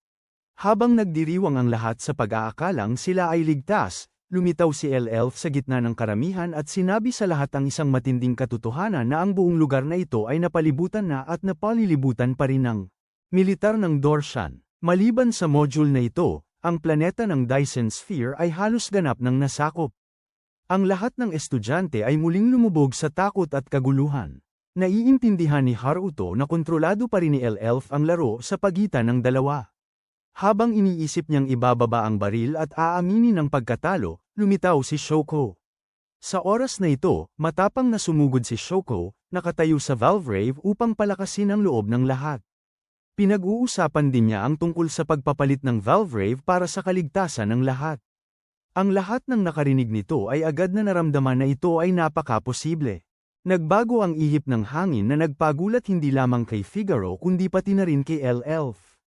[SPEAKER 1] Habang nagdiriwang ang lahat sa pag-aakalang sila ay ligtas, lumitaw si Elf sa gitna ng karamihan at sinabi sa lahat ang isang matinding katotohanan na ang buong lugar na ito ay napalibutan na at napalilibutan pa rin ng militar ng Dorshan. Maliban sa module na ito, ang planeta ng Dyson Sphere ay halos ganap ng nasakop. Ang lahat ng estudyante ay muling lumubog sa takot at kaguluhan. Naiintindihan ni Haruto na kontrolado pa rin ni Elf ang laro sa pagitan ng dalawa. Habang iniisip niyang ibababa ang baril at aaminin ang pagkatalo, lumitaw si Shoko. Sa oras na ito, matapang na sumugod si Shoko, nakatayo sa Valvrave upang palakasin ang loob ng lahat. Pinag-uusapan din niya ang tungkol sa pagpapalit ng Valvrave para sa kaligtasan ng lahat. Ang lahat ng nakarinig nito ay agad na naramdaman na ito ay napaka-posible. Nagbago ang ihip ng hangin na nagpagulat hindi lamang kay Figaro kundi pati na rin kay Elf.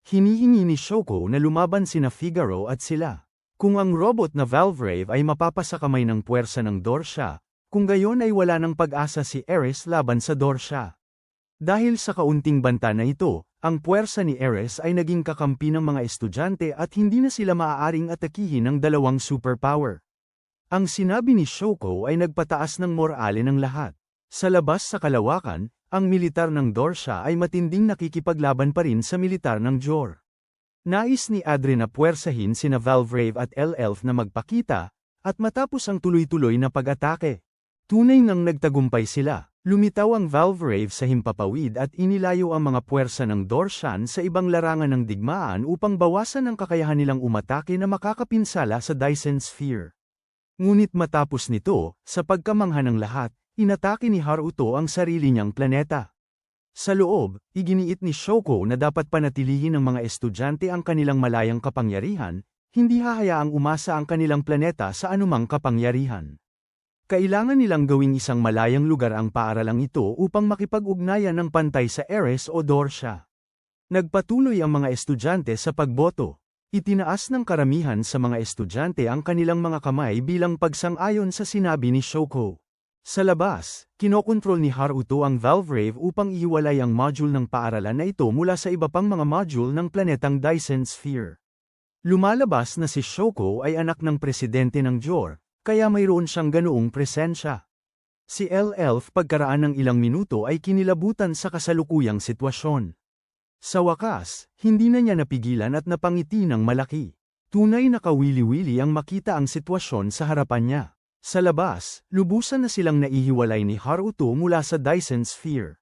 [SPEAKER 1] Hinihingi ni Shoko na lumaban sina Figaro at sila. Kung ang robot na Valvrave ay mapapasakamay ng puwersa ng Dorsha, kung gayon ay wala ng pag-asa si Ares laban sa Dorsha. Dahil sa kaunting banta na ito, ang puwersa ni Ares ay naging kakampi ng mga estudyante at hindi na sila maaaring atakihin ng dalawang superpower. Ang sinabi ni Shoko ay nagpataas ng morale ng lahat. Sa labas sa kalawakan, ang militar ng Dorsha ay matinding nakikipaglaban pa rin sa militar ng Jor. Nais ni Adre na puwersahin sina Valvrave at Elf na magpakita, at matapos ang tuloy-tuloy na pag-atake. Tunay ngang nagtagumpay sila, lumitaw ang Valvrave sa himpapawid at inilayo ang mga puwersa ng Dorshan sa ibang larangan ng digmaan upang bawasan ang kakayahan nilang umatake na makakapinsala sa Dyson Sphere. Ngunit matapos nito, sa pagkamangha ng lahat, inatake ni Haruto ang sarili niyang planeta. Sa loob, iginiit ni Shoko na dapat panatilihin ng mga estudyante ang kanilang malayang kapangyarihan, hindi hahayaang umasa ang kanilang planeta sa anumang kapangyarihan. Kailangan nilang gawing isang malayang lugar ang paaralang ito upang makipag-ugnayan ng pantay sa Ares o Dorsha. Nagpatuloy ang mga estudyante sa pagboto. Itinaas ng karamihan sa mga estudyante ang kanilang mga kamay bilang pagsang-ayon sa sinabi ni Shoko. Sa labas, kinokontrol ni Haruto ang Valvrave upang ihiwalay ang module ng paaralan na ito mula sa iba pang mga module ng planetang Dyson Sphere. Lumalabas na si Shoko ay anak ng presidente ng Jor, kaya mayroon siyang ganoong presensya. Si Elf pagkaraan ng ilang minuto ay kinilabutan sa kasalukuyang sitwasyon. Sa wakas, hindi na niya napigilan at napangiti ng malaki. Tunay na kawili-wili ang makita ang sitwasyon sa harapan niya. Sa labas, lubusan na silang naihiwalay ni Haruto mula sa Dyson Sphere.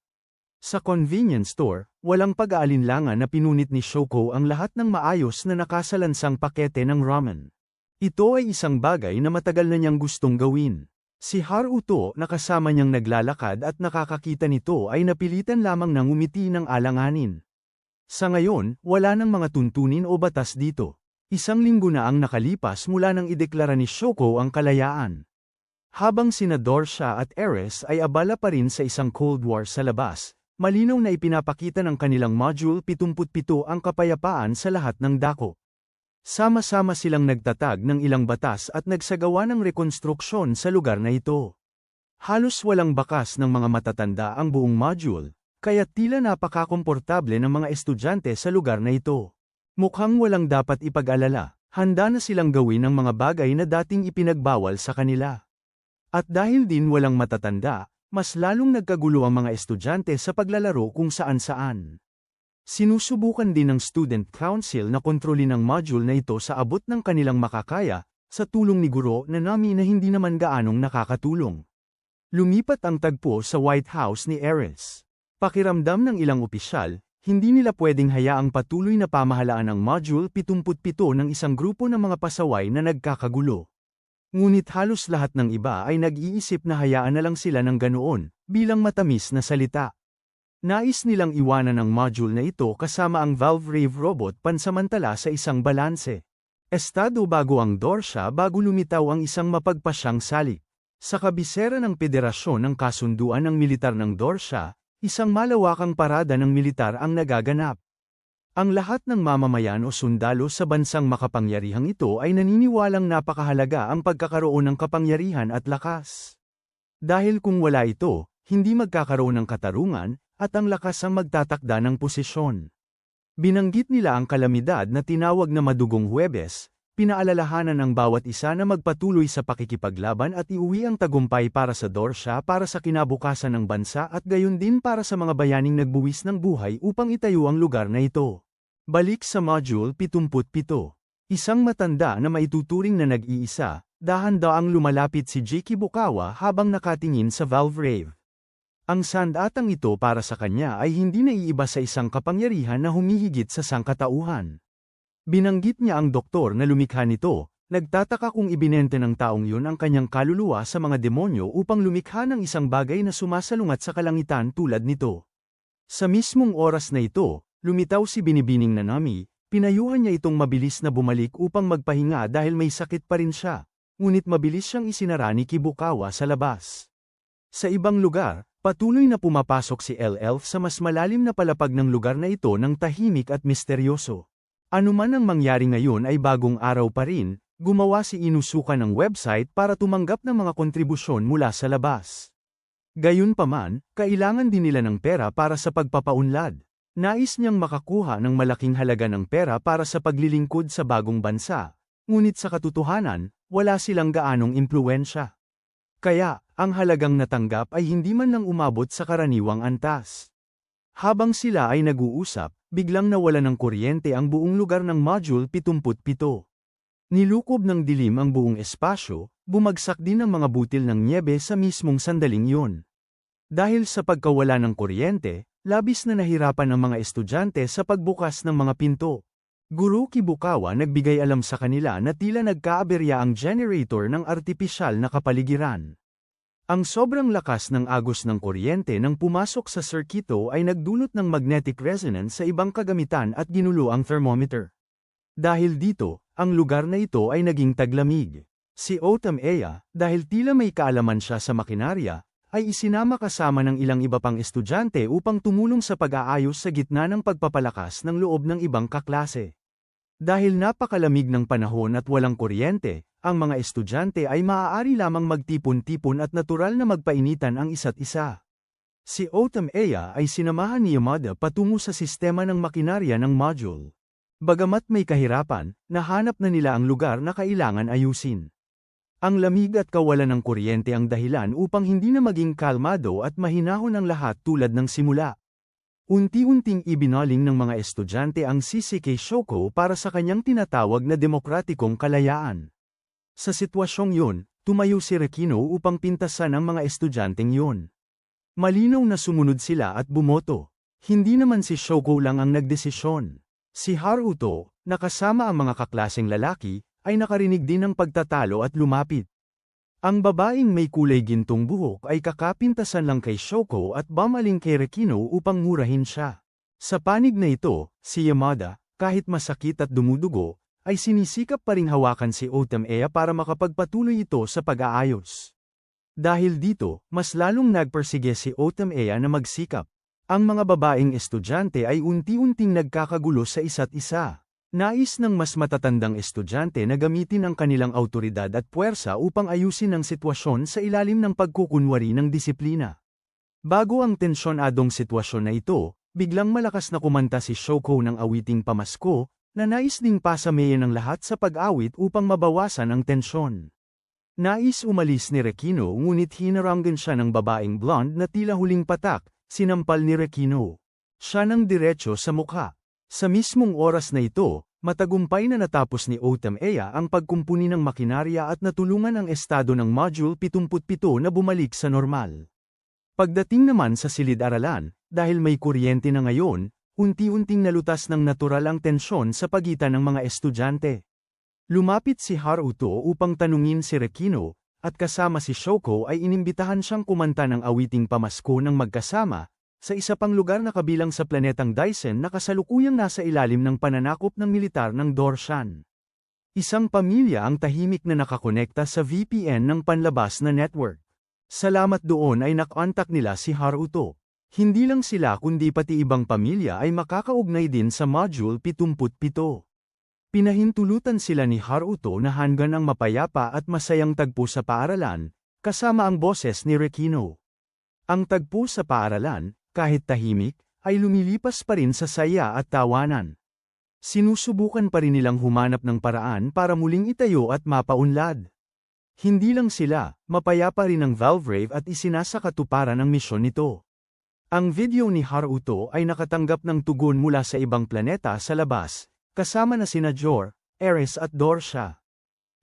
[SPEAKER 1] Sa convenience store, walang pag-aalinlangan na pinunit ni Shoko ang lahat ng maayos na nakasalansang pakete ng ramen. Ito ay isang bagay na matagal na niyang gustong gawin. Si Haruto na kasama niyang naglalakad at nakakakita nito ay napilitan lamang ng umiti ng alanganin. Sa ngayon, wala nang mga tuntunin o batas dito. Isang linggo na ang nakalipas mula nang ideklara ni Shoko ang kalayaan. Habang sina Dorsha at Ares ay abala pa rin sa isang Cold War sa labas, malinaw na ipinapakita ng kanilang Module 77 ang kapayapaan sa lahat ng dako. Sama-sama silang nagtatag ng ilang batas at nagsagawa ng rekonstruksyon sa lugar na ito. Halos walang bakas ng mga matatanda ang buong module, kaya tila napakakomportable ng mga estudyante sa lugar na ito. Mukhang walang dapat ipag-alala, handa na silang gawin ang mga bagay na dating ipinagbawal sa kanila. At dahil din walang matatanda, mas lalong nagkagulo ang mga estudyante sa paglalaro kung saan-saan. Sinusubukan din ng Student Council na kontrolin ang module na ito sa abot ng kanilang makakaya, sa tulong ni Guro na Nami na hindi naman gaanong nakakatulong. Lumipat ang tagpo sa White House ni Ares. Pakiramdam ng ilang opisyal, hindi nila pwedeng hayaang patuloy na pamahalaan ang Module 77 ng isang grupo ng mga pasaway na nagkakagulo. Ngunit halos lahat ng iba ay nag-iisip na hayaan na lang sila ng ganoon, bilang matamis na salita. Nais nilang iwanan ang module na ito kasama ang Valve Rave Robot pansamantala sa isang balanse. Estado bago ang Dorsha bago lumitaw ang isang mapagpasyang salik. Sa kabisera ng Pederasyon ng Kasunduan ng Militar ng Dorsha, isang malawakang parada ng militar ang nagaganap. Ang lahat ng mamamayan o sundalo sa bansang makapangyarihang ito ay naniniwalang napakahalaga ang pagkakaroon ng kapangyarihan at lakas. Dahil kung wala ito, hindi magkakaroon ng katarungan, at ang lakas ang magtatakda ng posisyon. Binanggit nila ang kalamidad na tinawag na Madugong Huwebes, pinaalalahanan ang bawat isa na magpatuloy sa pakikipaglaban at iuwi ang tagumpay para sa Dorsha para sa kinabukasan ng bansa at gayon din para sa mga bayaning nagbuwis ng buhay upang itayo ang lugar na ito. Balik sa Module 77. Isang matanda na maituturing na nag-iisa, dahan-daang lumalapit si Jiki Bukawa habang nakatingin sa Valve Rave. Ang sandatang ito para sa kanya ay hindi naiiba sa isang kapangyarihan na humihigit sa sangkatauhan. Binanggit niya ang doktor na lumikha nito, nagtataka kung ibinente ng taong yun ang kanyang kaluluwa sa mga demonyo upang lumikha ng isang bagay na sumasalungat sa kalangitan tulad nito. Sa mismong oras na ito, lumitaw si Binibining Nanami, pinayuhan niya itong mabilis na bumalik upang magpahinga dahil may sakit pa rin siya, ngunit mabilis siyang isinara ni Kibukawa sa labas. Sa ibang lugar, patuloy na pumapasok si Elf sa mas malalim na palapag ng lugar na ito ng tahimik at misteryoso. Ano man ang mangyari ngayon ay bagong araw pa rin, gumawa si Inusuka ng website para tumanggap ng mga kontribusyon mula sa labas. Gayunpaman, kailangan din nila ng pera para sa pagpapaunlad. Nais niyang makakuha ng malaking halaga ng pera para sa paglilingkod sa bagong bansa, ngunit sa katotohanan, wala silang gaanong impluwensya. Kaya, ang halagang natanggap ay hindi man lang umabot sa karaniwang antas. Habang sila ay nag-uusap, biglang nawala ng kuryente ang buong lugar ng Module 77. Nilukob ng dilim ang buong espasyo, bumagsak din ang mga butil ng nyebe sa mismong sandaling yun. Dahil sa pagkawala ng kuryente, labis na nahirapan ang mga estudyante sa pagbukas ng mga pinto. Guro Kibukawa nagbigay alam sa kanila na tila nagkaaberya ang generator ng artipisyal na kapaligiran. Ang sobrang lakas ng agos ng kuryente nang pumasok sa sirkito ay nagdulot ng magnetic resonance sa ibang kagamitan at ginulo ang thermometer. Dahil dito, ang lugar na ito ay naging taglamig. Si Otam-Eya, dahil tila may kaalaman siya sa makinarya, ay isinama kasama ng ilang iba pang estudyante upang tumulong sa pag-aayos sa gitna ng pagpapalakas ng loob ng ibang kaklase. Dahil napakalamig ng panahon at walang kuryente, ang mga estudyante ay maaari lamang magtipon-tipon at natural na magpainitan ang isa't isa. Si Otam-Eya ay sinamahan ni Yamada patungo sa sistema ng makinarya ng module. Bagamat may kahirapan, nahanap na nila ang lugar na kailangan ayusin. Ang lamig at kawalan ng kuryente ang dahilan upang hindi na maging kalmado at mahinahon ang lahat tulad ng simula. Unti-unting ibinaling ng mga estudyante ang sisi kay Shoko para sa kanyang tinatawag na demokratikong kalayaan. Sa sitwasyong yun, tumayo si Rekino upang pintasan ang mga estudyanteng yun. Malinaw na sumunod sila at bumoto. Hindi naman si Shoko lang ang nagdesisyon. Si Haruto, na kasama ang mga kaklaseng lalaki, ay nakarinig din ng pagtatalo at lumapit. Ang babaeng may kulay gintong buhok ay kakapintasan lang kay Shoko at bamaling kay Rekino upang murahin siya. Sa panig na ito, si Yamada, kahit masakit at dumudugo, ay sinisikap pa ring hawakan si Otome para makapagpatuloy ito sa pag-aayos. Dahil dito, mas lalong nagpersige si Otome na magsikap. Ang mga babaeng estudyante ay unti-unting nagkakagulo sa isa't isa. Nais ng mas matatandang estudyante na gamitin ang kanilang awtoridad at puwersa upang ayusin ang sitwasyon sa ilalim ng pagkukunwari ng disiplina. Bago ang tensyonadong sitwasyon na ito, biglang malakas na kumanta si Shoko ng awiting pamasko, na nais ding pasamehin ang lahat sa pag-awit upang mabawasan ang tensyon. Nais umalis ni Rekino ngunit hinaranggan siya ng babaeng blonde na tila huling patak, sinampal ni Rekino. Siya nang diretso sa mukha. Sa mismong oras na ito, matagumpay na natapos ni Otome ang pagkumpuni ng makinarya at natulungan ang estado ng Module 77 na bumalik sa normal. Pagdating naman sa silid-aralan, dahil may kuryente na ngayon, unti-unting nalutas ng natural ang tensyon sa pagitan ng mga estudyante. Lumapit si Haruto upang tanungin si Rekino, at kasama si Shoko ay inimbitahan siyang kumanta ng awiting pamasko ng magkasama, sa isa pang lugar na kabilang sa planetang Daisen na kasalukuyang nasa ilalim ng pananakop ng militar ng Dorshan. Isang pamilya ang tahimik na nakakonekta sa VPN ng panlabas na network. Salamat doon ay nakontak nila si Haruto. Hindi lang sila kundi pati ibang pamilya ay makakaugnay din sa Module 77. Pinahintulutan sila ni Haruto na hanggan ang mapayapa at masayang tagpo sa paaralan, kasama ang boses ni Rekino. Ang tagpo sa paaralan, kahit tahimik, ay lumilipas pa rin sa saya at tawanan. Sinusubukan pa rin nilang humanap ng paraan para muling itayo at mapaunlad. Hindi lang sila, mapayapa rin ang Valvrave at isinasakatuparan ang misyon nito. Ang video ni Haruto ay nakatanggap ng tugon mula sa ibang planeta sa labas, kasama na sina Jor, Ares at Dorsha.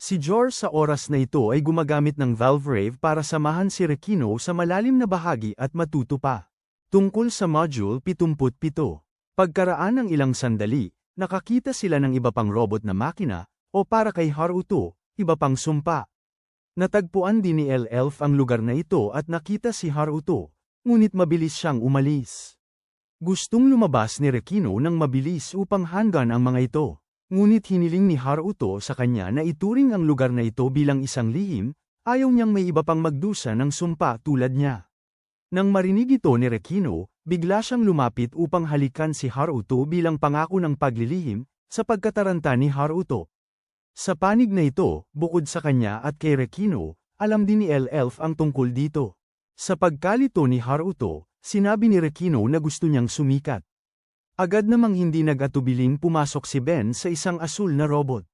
[SPEAKER 1] Si Jor sa oras na ito ay gumagamit ng Valvrave para samahan si Rekino sa malalim na bahagi at matuto pa. Tungkol sa Module 77. Pagkaraan ng ilang sandali, nakakita sila ng iba pang robot na makina, o para kay Haruto, iba pang sumpa. Natagpuan din ni Elf ang lugar na ito at nakita si Haruto, ngunit mabilis siyang umalis. Gustong lumabas ni Rekino ng mabilis upang hanggan ang mga ito, ngunit hiniling ni Haruto sa kanya na ituring ang lugar na ito bilang isang lihim, ayaw niyang may iba pang magdusa ng sumpa tulad niya. Nang marinig ito ni Rekino, bigla siyang lumapit upang halikan si Haruto bilang pangako ng paglilihim, sa pagkataranta ni Haruto. Sa panig na ito, bukod sa kanya at kay Rekino, alam din ni Elf ang tungkol dito. Sa pagkalito ni Haruto, sinabi ni Rekino na gusto niyang sumikat. Agad namang hindi nag-atubiling pumasok si Ben sa isang asul na robot.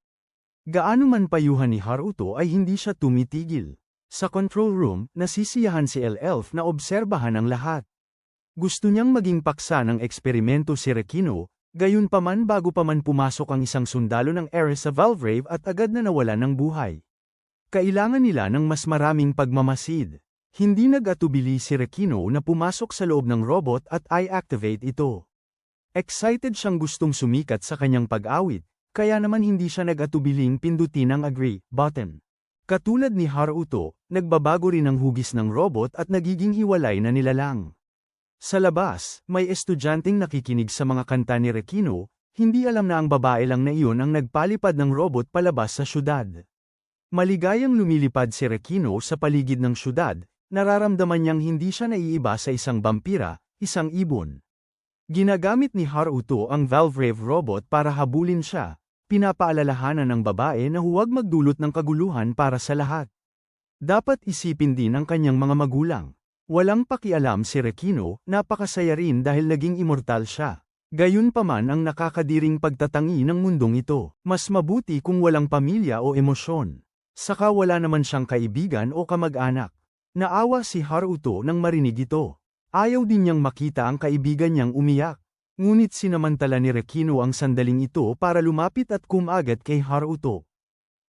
[SPEAKER 1] Gaano man payuhan ni Haruto ay hindi siya tumitigil. Sa control room, nasisiyahan si Elf na obserbahan ang lahat. Gusto niyang maging paksa ng eksperimento si Rekino, gayunpaman bago pa man pumasok ang isang sundalo ng Ares sa Valvrave at agad na nawala ng buhay. Kailangan nila ng mas maraming pagmamasid. Hindi nag-atubili si Rekino na pumasok sa loob ng robot at i-activate ito. Excited siyang gustong sumikat sa kanyang pag-awit, kaya naman hindi siya nag-atubiling pindutin ang agree button. Katulad ni Haruto, nagbabago rin ang hugis ng robot at nagiging hiwalay na nilalang. Sa labas, may estudyanteng nakikinig sa mga kanta ni Rekino, hindi alam na ang babae lang na iyon ang nagpalipad ng robot palabas sa syudad. Maligayang lumilipad si Rekino sa paligid ng syudad, nararamdaman niyang hindi siya naiiba sa isang vampira, isang ibon. Ginagamit ni Haruto ang Valvrave robot para habulin siya. Pinapaalalahanan ng babae na huwag magdulot ng kaguluhan para sa lahat. Dapat isipin din ang kanyang mga magulang. Walang pakialam si Rekino, napakasaya rin dahil naging immortal siya. Gayunpaman ang nakakadiring pagtatangi ng mundong ito, mas mabuti kung walang pamilya o emosyon. Saka wala naman siyang kaibigan o kamag-anak. Naawa si Haruto nang marinig ito. Ayaw din niyang makita ang kaibigan niyang umiyak. Ngunit sinamantala ni Rekino ang sandaling ito para lumapit at kumagat kay Haruto.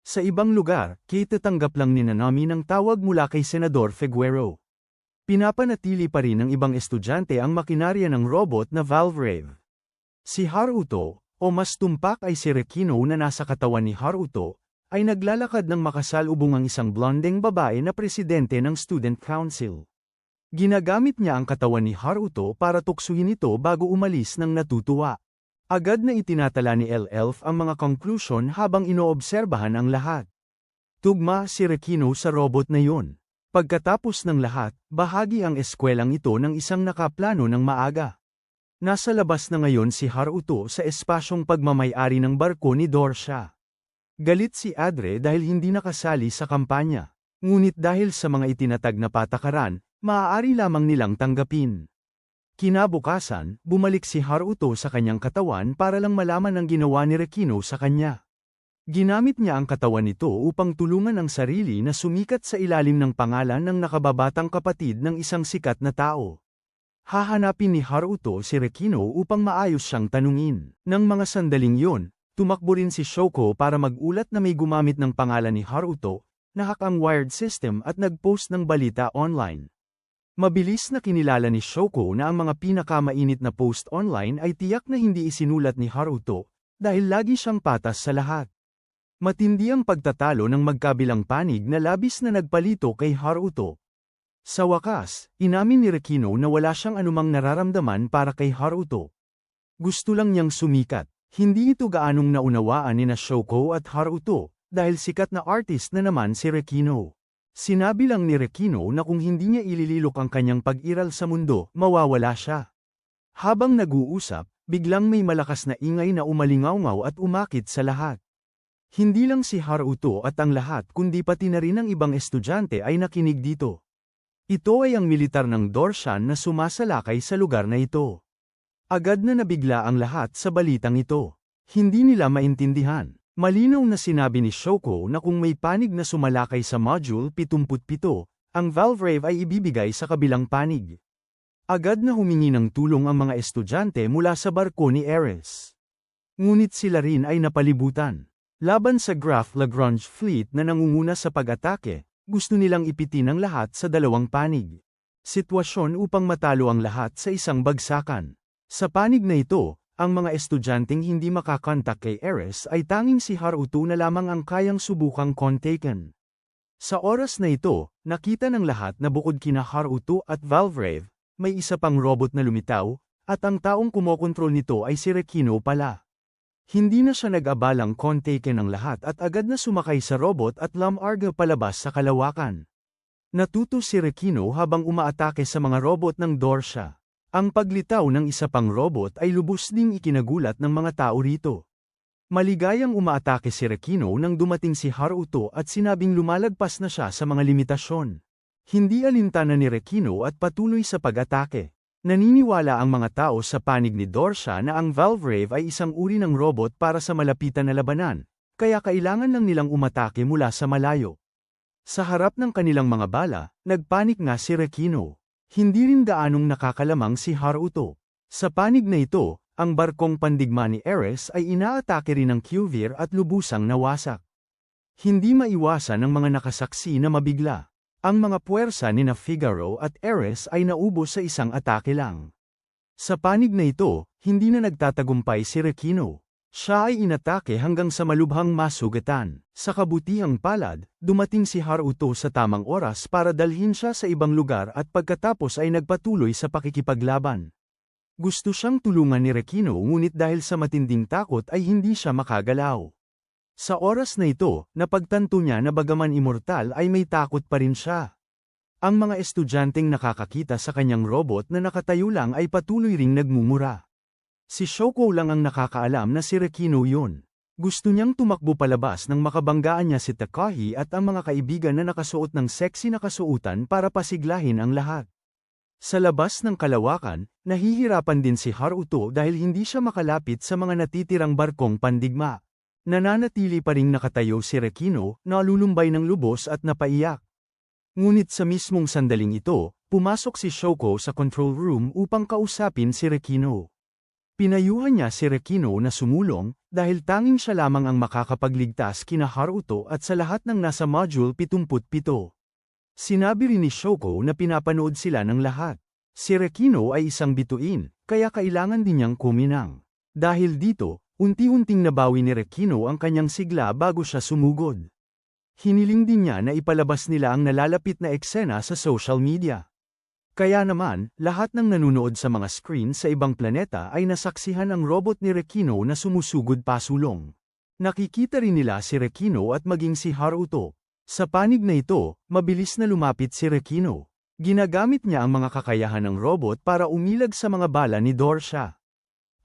[SPEAKER 1] Sa ibang lugar, kay tatanggap lang ni Nanami ng tawag mula kay Senador Figuero. Pinapanatili pa rin ng ibang estudyante ang makinarya ng robot na Valvrave. Si Haruto, o mas tumpak ay si Rekino na nasa katawan ni Haruto, ay naglalakad ng makasalubong ang isang blondeng babae na presidente ng Student Council. Ginagamit niya ang katawan ni Haruto para tuksuhin ito bago umalis ng natutuwa. Agad na itinatala ni Elf ang mga conclusion habang inoobserbahan ang lahat. Tugma si Rekino sa robot na yun. Pagkatapos ng lahat, bahagi ang eskwelang ito ng isang nakaplano ng maaga. Nasa labas na ngayon si Haruto sa espasyong pagmamay-ari ng barko ni Dorsha. Galit si Adre dahil hindi nakasali sa kampanya. Ngunit dahil sa mga itinatag na patakaran, maaari lamang nilang tanggapin. Kinabukasan, bumalik si Haruto sa kanyang katawan para lang malaman ang ginawa ni Rekino sa kanya. Ginamit niya ang katawan nito upang tulungan ang sarili na sumikat sa ilalim ng pangalan ng nakababatang kapatid ng isang sikat na tao. Hahanapin ni Haruto si Rekino upang maayos siyang tanungin. Nang mga sandaling yun, tumakbo rin si Shoko para magulat na may gumamit ng pangalan ni Haruto, nahak ang wired system at nag-post ng balita online. Mabilis na kinilala ni Shoko na ang mga pinakamainit na post online ay tiyak na hindi isinulat ni Haruto, dahil lagi siyang patas sa lahat. Matindi ang pagtatalo ng magkabilang panig na labis na nagpalito kay Haruto. Sa wakas, inamin ni Rekino na wala siyang anumang nararamdaman para kay Haruto. Gusto lang niyang sumikat. Hindi ito gaanong naunawaan ni Shoko at Haruto, dahil sikat na artist na naman si Rekino. Sinabi lang ni Rekino na kung hindi niya ilililok ang kanyang pag-iral sa mundo, mawawala siya. Habang nag-uusap, biglang may malakas na ingay na umalingawngaw at umakit sa lahat. Hindi lang si Haruto at ang lahat kundi pati na rin ang ibang estudyante ay nakinig dito. Ito ay ang militar ng Dorshan na sumasalakay sa lugar na ito. Agad na nabigla ang lahat sa balitang ito. Hindi nila maintindihan. Malinaw na sinabi ni Shoko na kung may panig na sumalakay sa Module 77, ang Valvrave ay ibibigay sa kabilang panig. Agad na humingi ng tulong ang mga estudyante mula sa barko ni Ares. Ngunit sila rin ay napalibutan. Laban sa Graf Lagrange Fleet na nangunguna sa pag-atake, gusto nilang ipitin ang lahat sa dalawang panig. Sitwasyon upang matalo ang lahat sa isang bagsakan. Sa panig na ito, ang mga estudyanteng hindi makakontak kay Ares ay tanging si Haruto na lamang ang kayang subukang kontaken. Sa oras na ito, nakita ng lahat na bukod kina Haruto at Valvrave, may isa pang robot na lumitaw, at ang taong kumokontrol nito ay si Rekino pala. Hindi na siya nag-abalang kontaken ang lahat at agad na sumakay sa robot at lumarga palabas sa kalawakan. Natuto si Rekino habang umaatake sa mga robot ng Dorsha. Ang paglitaw ng isa pang robot ay lubos ding ikinagulat ng mga tao rito. Maligayang umaatake si Rekino nang dumating si Haruto at sinabing lumalagpas na siya sa mga limitasyon. Hindi alintana ni Rekino at patuloy sa pag-atake. Naniniwala ang mga tao sa panig ni Dorsha na ang Valvrave ay isang uri ng robot para sa malapitan na labanan, kaya kailangan lang nilang umatake mula sa malayo. Sa harap ng kanilang mga bala, nagpanik nga si Rekino. Hindi rin gaanong nakakalamang si Haruto. Sa panig na ito, ang barkong pandigma ni Ares ay inaatake rin ng Qvir at lubusang nawasak. Hindi maiwasan ng mga nakasaksi na mabigla. Ang mga puwersa ni Figaro at Ares ay naubos sa isang atake lang. Sa panig na ito, hindi na nagtatagumpay si Rekino. Siya ay inatake hanggang sa malubhang masugatan. Sa kabutihang palad, dumating si Haruto sa tamang oras para dalhin siya sa ibang lugar at pagkatapos ay nagpatuloy sa pakikipaglaban. Gusto siyang tulungan ni Rekino ngunit dahil sa matinding takot ay hindi siya makagalaw. Sa oras na ito, napagtanto niya na bagaman immortal ay may takot pa rin siya. Ang mga estudyanteng nakakakita sa kanyang robot na nakatayo lang ay patuloy ring nagmumura. Si Shoko lang ang nakakaalam na si Rekino yun. Gusto niyang tumakbo palabas nang makabanggaan niya si Takahi at ang mga kaibigan na nakasuot ng sexy na kasuotan para pasiglahin ang lahat. Sa labas ng kalawakan, nahihirapan din si Haruto dahil hindi siya makalapit sa mga natitirang barkong pandigma. Nananatili pa ring nakatayo si Rekino, nalulumbay ng lubos at napaiyak. Ngunit sa mismong sandaling ito, pumasok si Shoko sa control room upang kausapin si Rekino. Pinayuhan niya si Rekino na sumulong, dahil tanging siya lamang ang makakapagligtas kina Haruto at sa lahat ng nasa Module 77. Sinabi rin ni Shoko na pinapanood sila ng lahat. Si Rekino ay isang bituin, kaya kailangan din niyang kuminang. Dahil dito, unti-unting nabawi ni Rekino ang kanyang sigla bago siya sumugod. Hiniling din niya na ipalabas nila ang nalalapit na eksena sa social media. Kaya naman, lahat ng nanunood sa mga screen sa ibang planeta ay nasaksihan ang robot ni Rekino na sumusugod pasulong. Nakikita rin nila si Rekino at maging si Haruto. Sa panig na ito, mabilis na lumapit si Rekino. Ginagamit niya ang mga kakayahan ng robot para umilag sa mga bala ni Dorsha.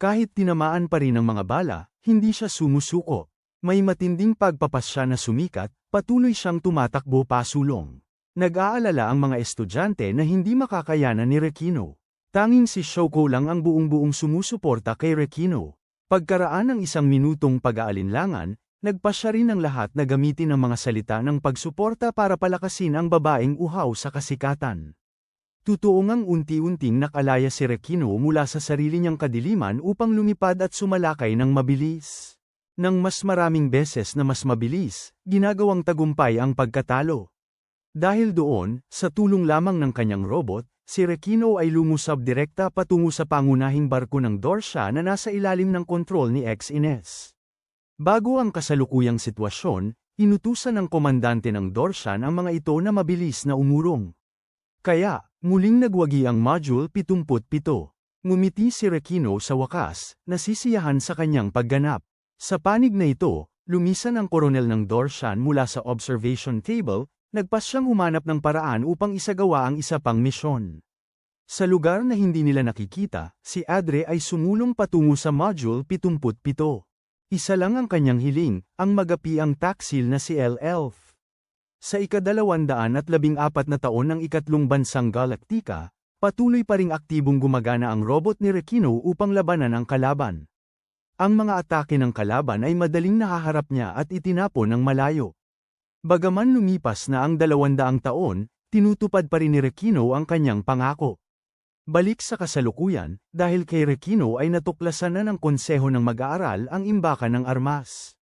[SPEAKER 1] Kahit tinamaan pa rin ang mga bala, hindi siya sumusuko. May matinding pagpapasya na sumikat, patuloy siyang tumatakbo pasulong. Nag-aalala ang mga estudyante na hindi makakayanan ni Rekino. Tanging si Shoko lang ang buong-buong sumusuporta kay Rekino. Pagkaraan ng 1 minutong pag-aalinlangan, nagpasya rin ang lahat na gamitin ang mga salita ng pagsuporta para palakasin ang babaeng uhaw sa kasikatan. Totoo ngang unti-unting nakalaya si Rekino mula sa sarili niyang kadiliman upang lumipad at sumalakay ng mabilis. Nang mas maraming beses na mas mabilis, ginagawang tagumpay ang pagkatalo. Dahil doon, sa tulong lamang ng kanyang robot, si Rekino ay lumusab direkta patungo sa pangunahing barko ng Dorsha na nasa ilalim ng kontrol ni X-Ines. Bago ang kasalukuyang sitwasyon, inutusan ng komandante ng Dorshan ang mga ito na mabilis na umurong. Kaya, muling nagwagi ang Module 77. Ngumiti si Rekino sa wakas, nasisiyahan sa kanyang pagganap. Sa panig na ito, lumisan ang koronel ng Dorshan mula sa observation table, nagpas siyang humanap ng paraan upang isagawa ang isa pang misyon. Sa lugar na hindi nila nakikita, si Adre ay sumulong patungo sa Module 77. Isa lang ang kanyang hiling, ang magapi ang taksil na si L-Elf. Sa ika-214 na taon ng ikatlong bansang Galactica, patuloy pa ring aktibong gumagana ang robot ni Rekino upang labanan ang kalaban. Ang mga atake ng kalaban ay madaling nahaharap niya at itinapon ng malayo. Bagaman lumipas na ang 200 taon, tinutupad pa rin ni Rekino ang kanyang pangako. Balik sa kasalukuyan, dahil kay Rekino ay natuklasan na ng konseho ng mag-aaral ang imbakan ng armas.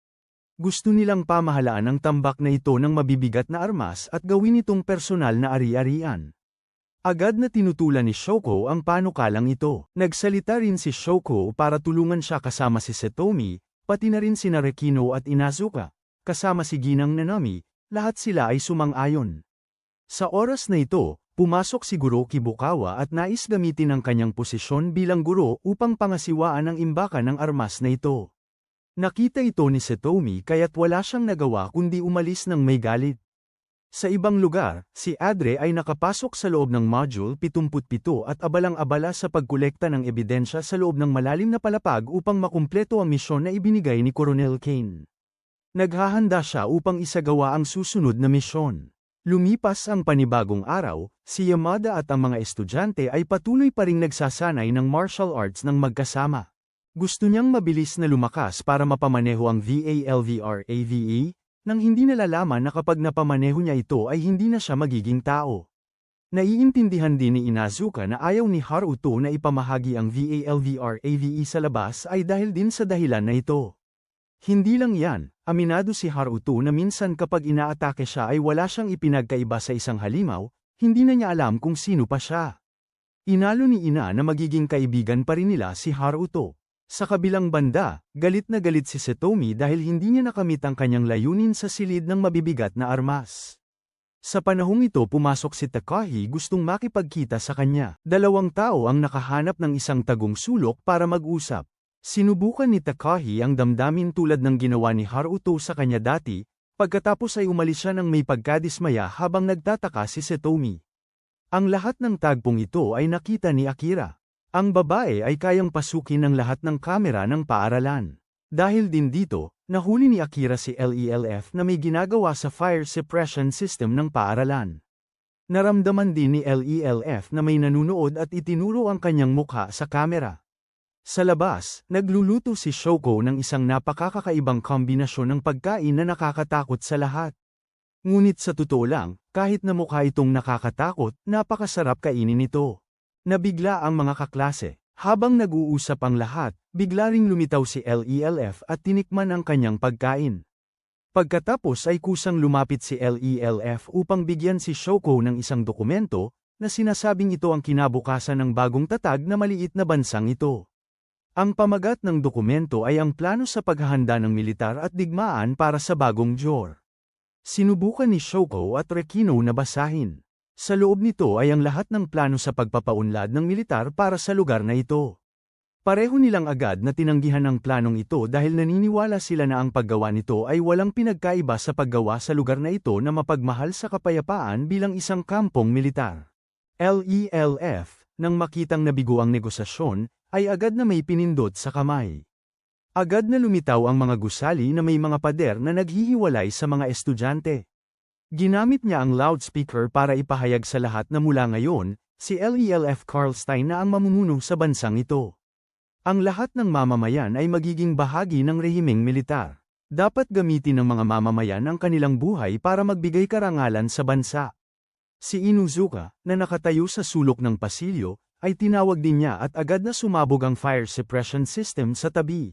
[SPEAKER 1] Gusto nilang pamahalaan ang tambak na ito ng mabibigat na armas at gawin itong personal na ari-arian. Agad na tinutulan ni Shoko ang panukalang ito. Nagsalita rin si Shoko para tulungan siya kasama si Setomi, pati na rin sina Rekino at Inazuka, kasama si Ginang Nanami, lahat sila ay sumang-ayon. Sa oras na ito, pumasok si Guro Kibukawa at nais gamitin ang kanyang posisyon bilang guro upang pangasiwaan ang imbakan ng armas na ito. Nakita ito ni Setomi kaya't wala siyang nagawa kundi umalis ng may galit. Sa ibang lugar, si Adre ay nakapasok sa loob ng Module 77 at abalang-abala sa pagkolekta ng ebidensya sa loob ng malalim na palapag upang makumpleto ang misyon na ibinigay ni Colonel Kane. Naghahanda siya upang isagawa ang susunod na misyon. Lumipas ang panibagong araw, si Yamada at ang mga estudyante ay patuloy pa ring nagsasanay ng martial arts ng magkasama. Gusto niyang mabilis na lumakas para mapamaneho ang VALVRAVE, nang hindi nalalaman na kapag napamaneho niya ito ay hindi na siya magiging tao. Naiintindihan din ni Inazuka na ayaw ni Haruto na ipamahagi ang VALVRAVE sa labas ay dahil din sa dahilan na ito. Hindi lang yan, aminado si Haruto na minsan kapag inaatake siya ay wala siyang ipinagkaiba sa isang halimaw, hindi na niya alam kung sino pa siya. Inalo ni Ina na magiging kaibigan pa rin nila si Haruto. Sa kabilang banda, galit na galit si Setomi dahil hindi niya nakamit ang kanyang layunin sa silid ng mabibigat na armas. Sa panahong ito pumasok si Takahi gustong makipagkita sa kanya. 2 tao ang nakahanap ng isang tagong sulok para mag-usap. Sinubukan ni Takahi ang damdamin tulad ng ginawa ni Haruto sa kanya dati, pagkatapos ay umalis siya ng may pagkadismaya habang nagtataka si Setomi. Ang lahat ng tagpong ito ay nakita ni Akira. Ang babae ay kayang pasukin ng lahat ng kamera ng paaralan. Dahil din dito, nahuli ni Akira si LELF na may ginagawa sa fire suppression system ng paaralan. Naramdaman din ni LELF na may nanunood at itinuro ang kanyang mukha sa kamera. Sa labas, nagluluto si Shoko ng isang napakakakaibang kombinasyon ng pagkain na nakakatakot sa lahat. Ngunit sa totoo lang, kahit na mukha itong nakakatakot, napakasarap kainin ito. Nabigla ang mga kaklase. Habang nag-uusap ang lahat, bigla ring lumitaw si LELF at tinikman ang kanyang pagkain. Pagkatapos ay kusang lumapit si LELF upang bigyan si Shoko ng isang dokumento, na sinasabing ito ang kinabukasan ng bagong tatag na maliit na bansang ito. Ang pamagat ng dokumento ay ang plano sa paghahanda ng militar at digmaan para sa bagong JOR. Sinubukan ni Shoko at Rekino na basahin. Sa loob nito ay ang lahat ng plano sa pagpapaunlad ng militar para sa lugar na ito. Pareho nilang agad na tinanggihan ang planong ito dahil naniniwala sila na ang paggawa nito ay walang pinagkaiba sa paggawa sa lugar na ito na mapagmahal sa kapayapaan bilang isang kampong militar. LELF, nang makitang nabigo ang negosasyon, ay agad na may pinindot sa kamay. Agad na lumitaw ang mga gusali na may mga pader na naghihiwalay sa mga estudyante. Ginamit niya ang loudspeaker para ipahayag sa lahat na mula ngayon, si LELF Karlstein na ang mamumuno sa bansang ito. Ang lahat ng mamamayan ay magiging bahagi ng rehimeng militar. Dapat gamitin ng mga mamamayan ang kanilang buhay para magbigay karangalan sa bansa. Si Inuzuka, na nakatayo sa sulok ng pasilyo, ay tinawag din niya at agad na sumabog ang fire suppression system sa tabi.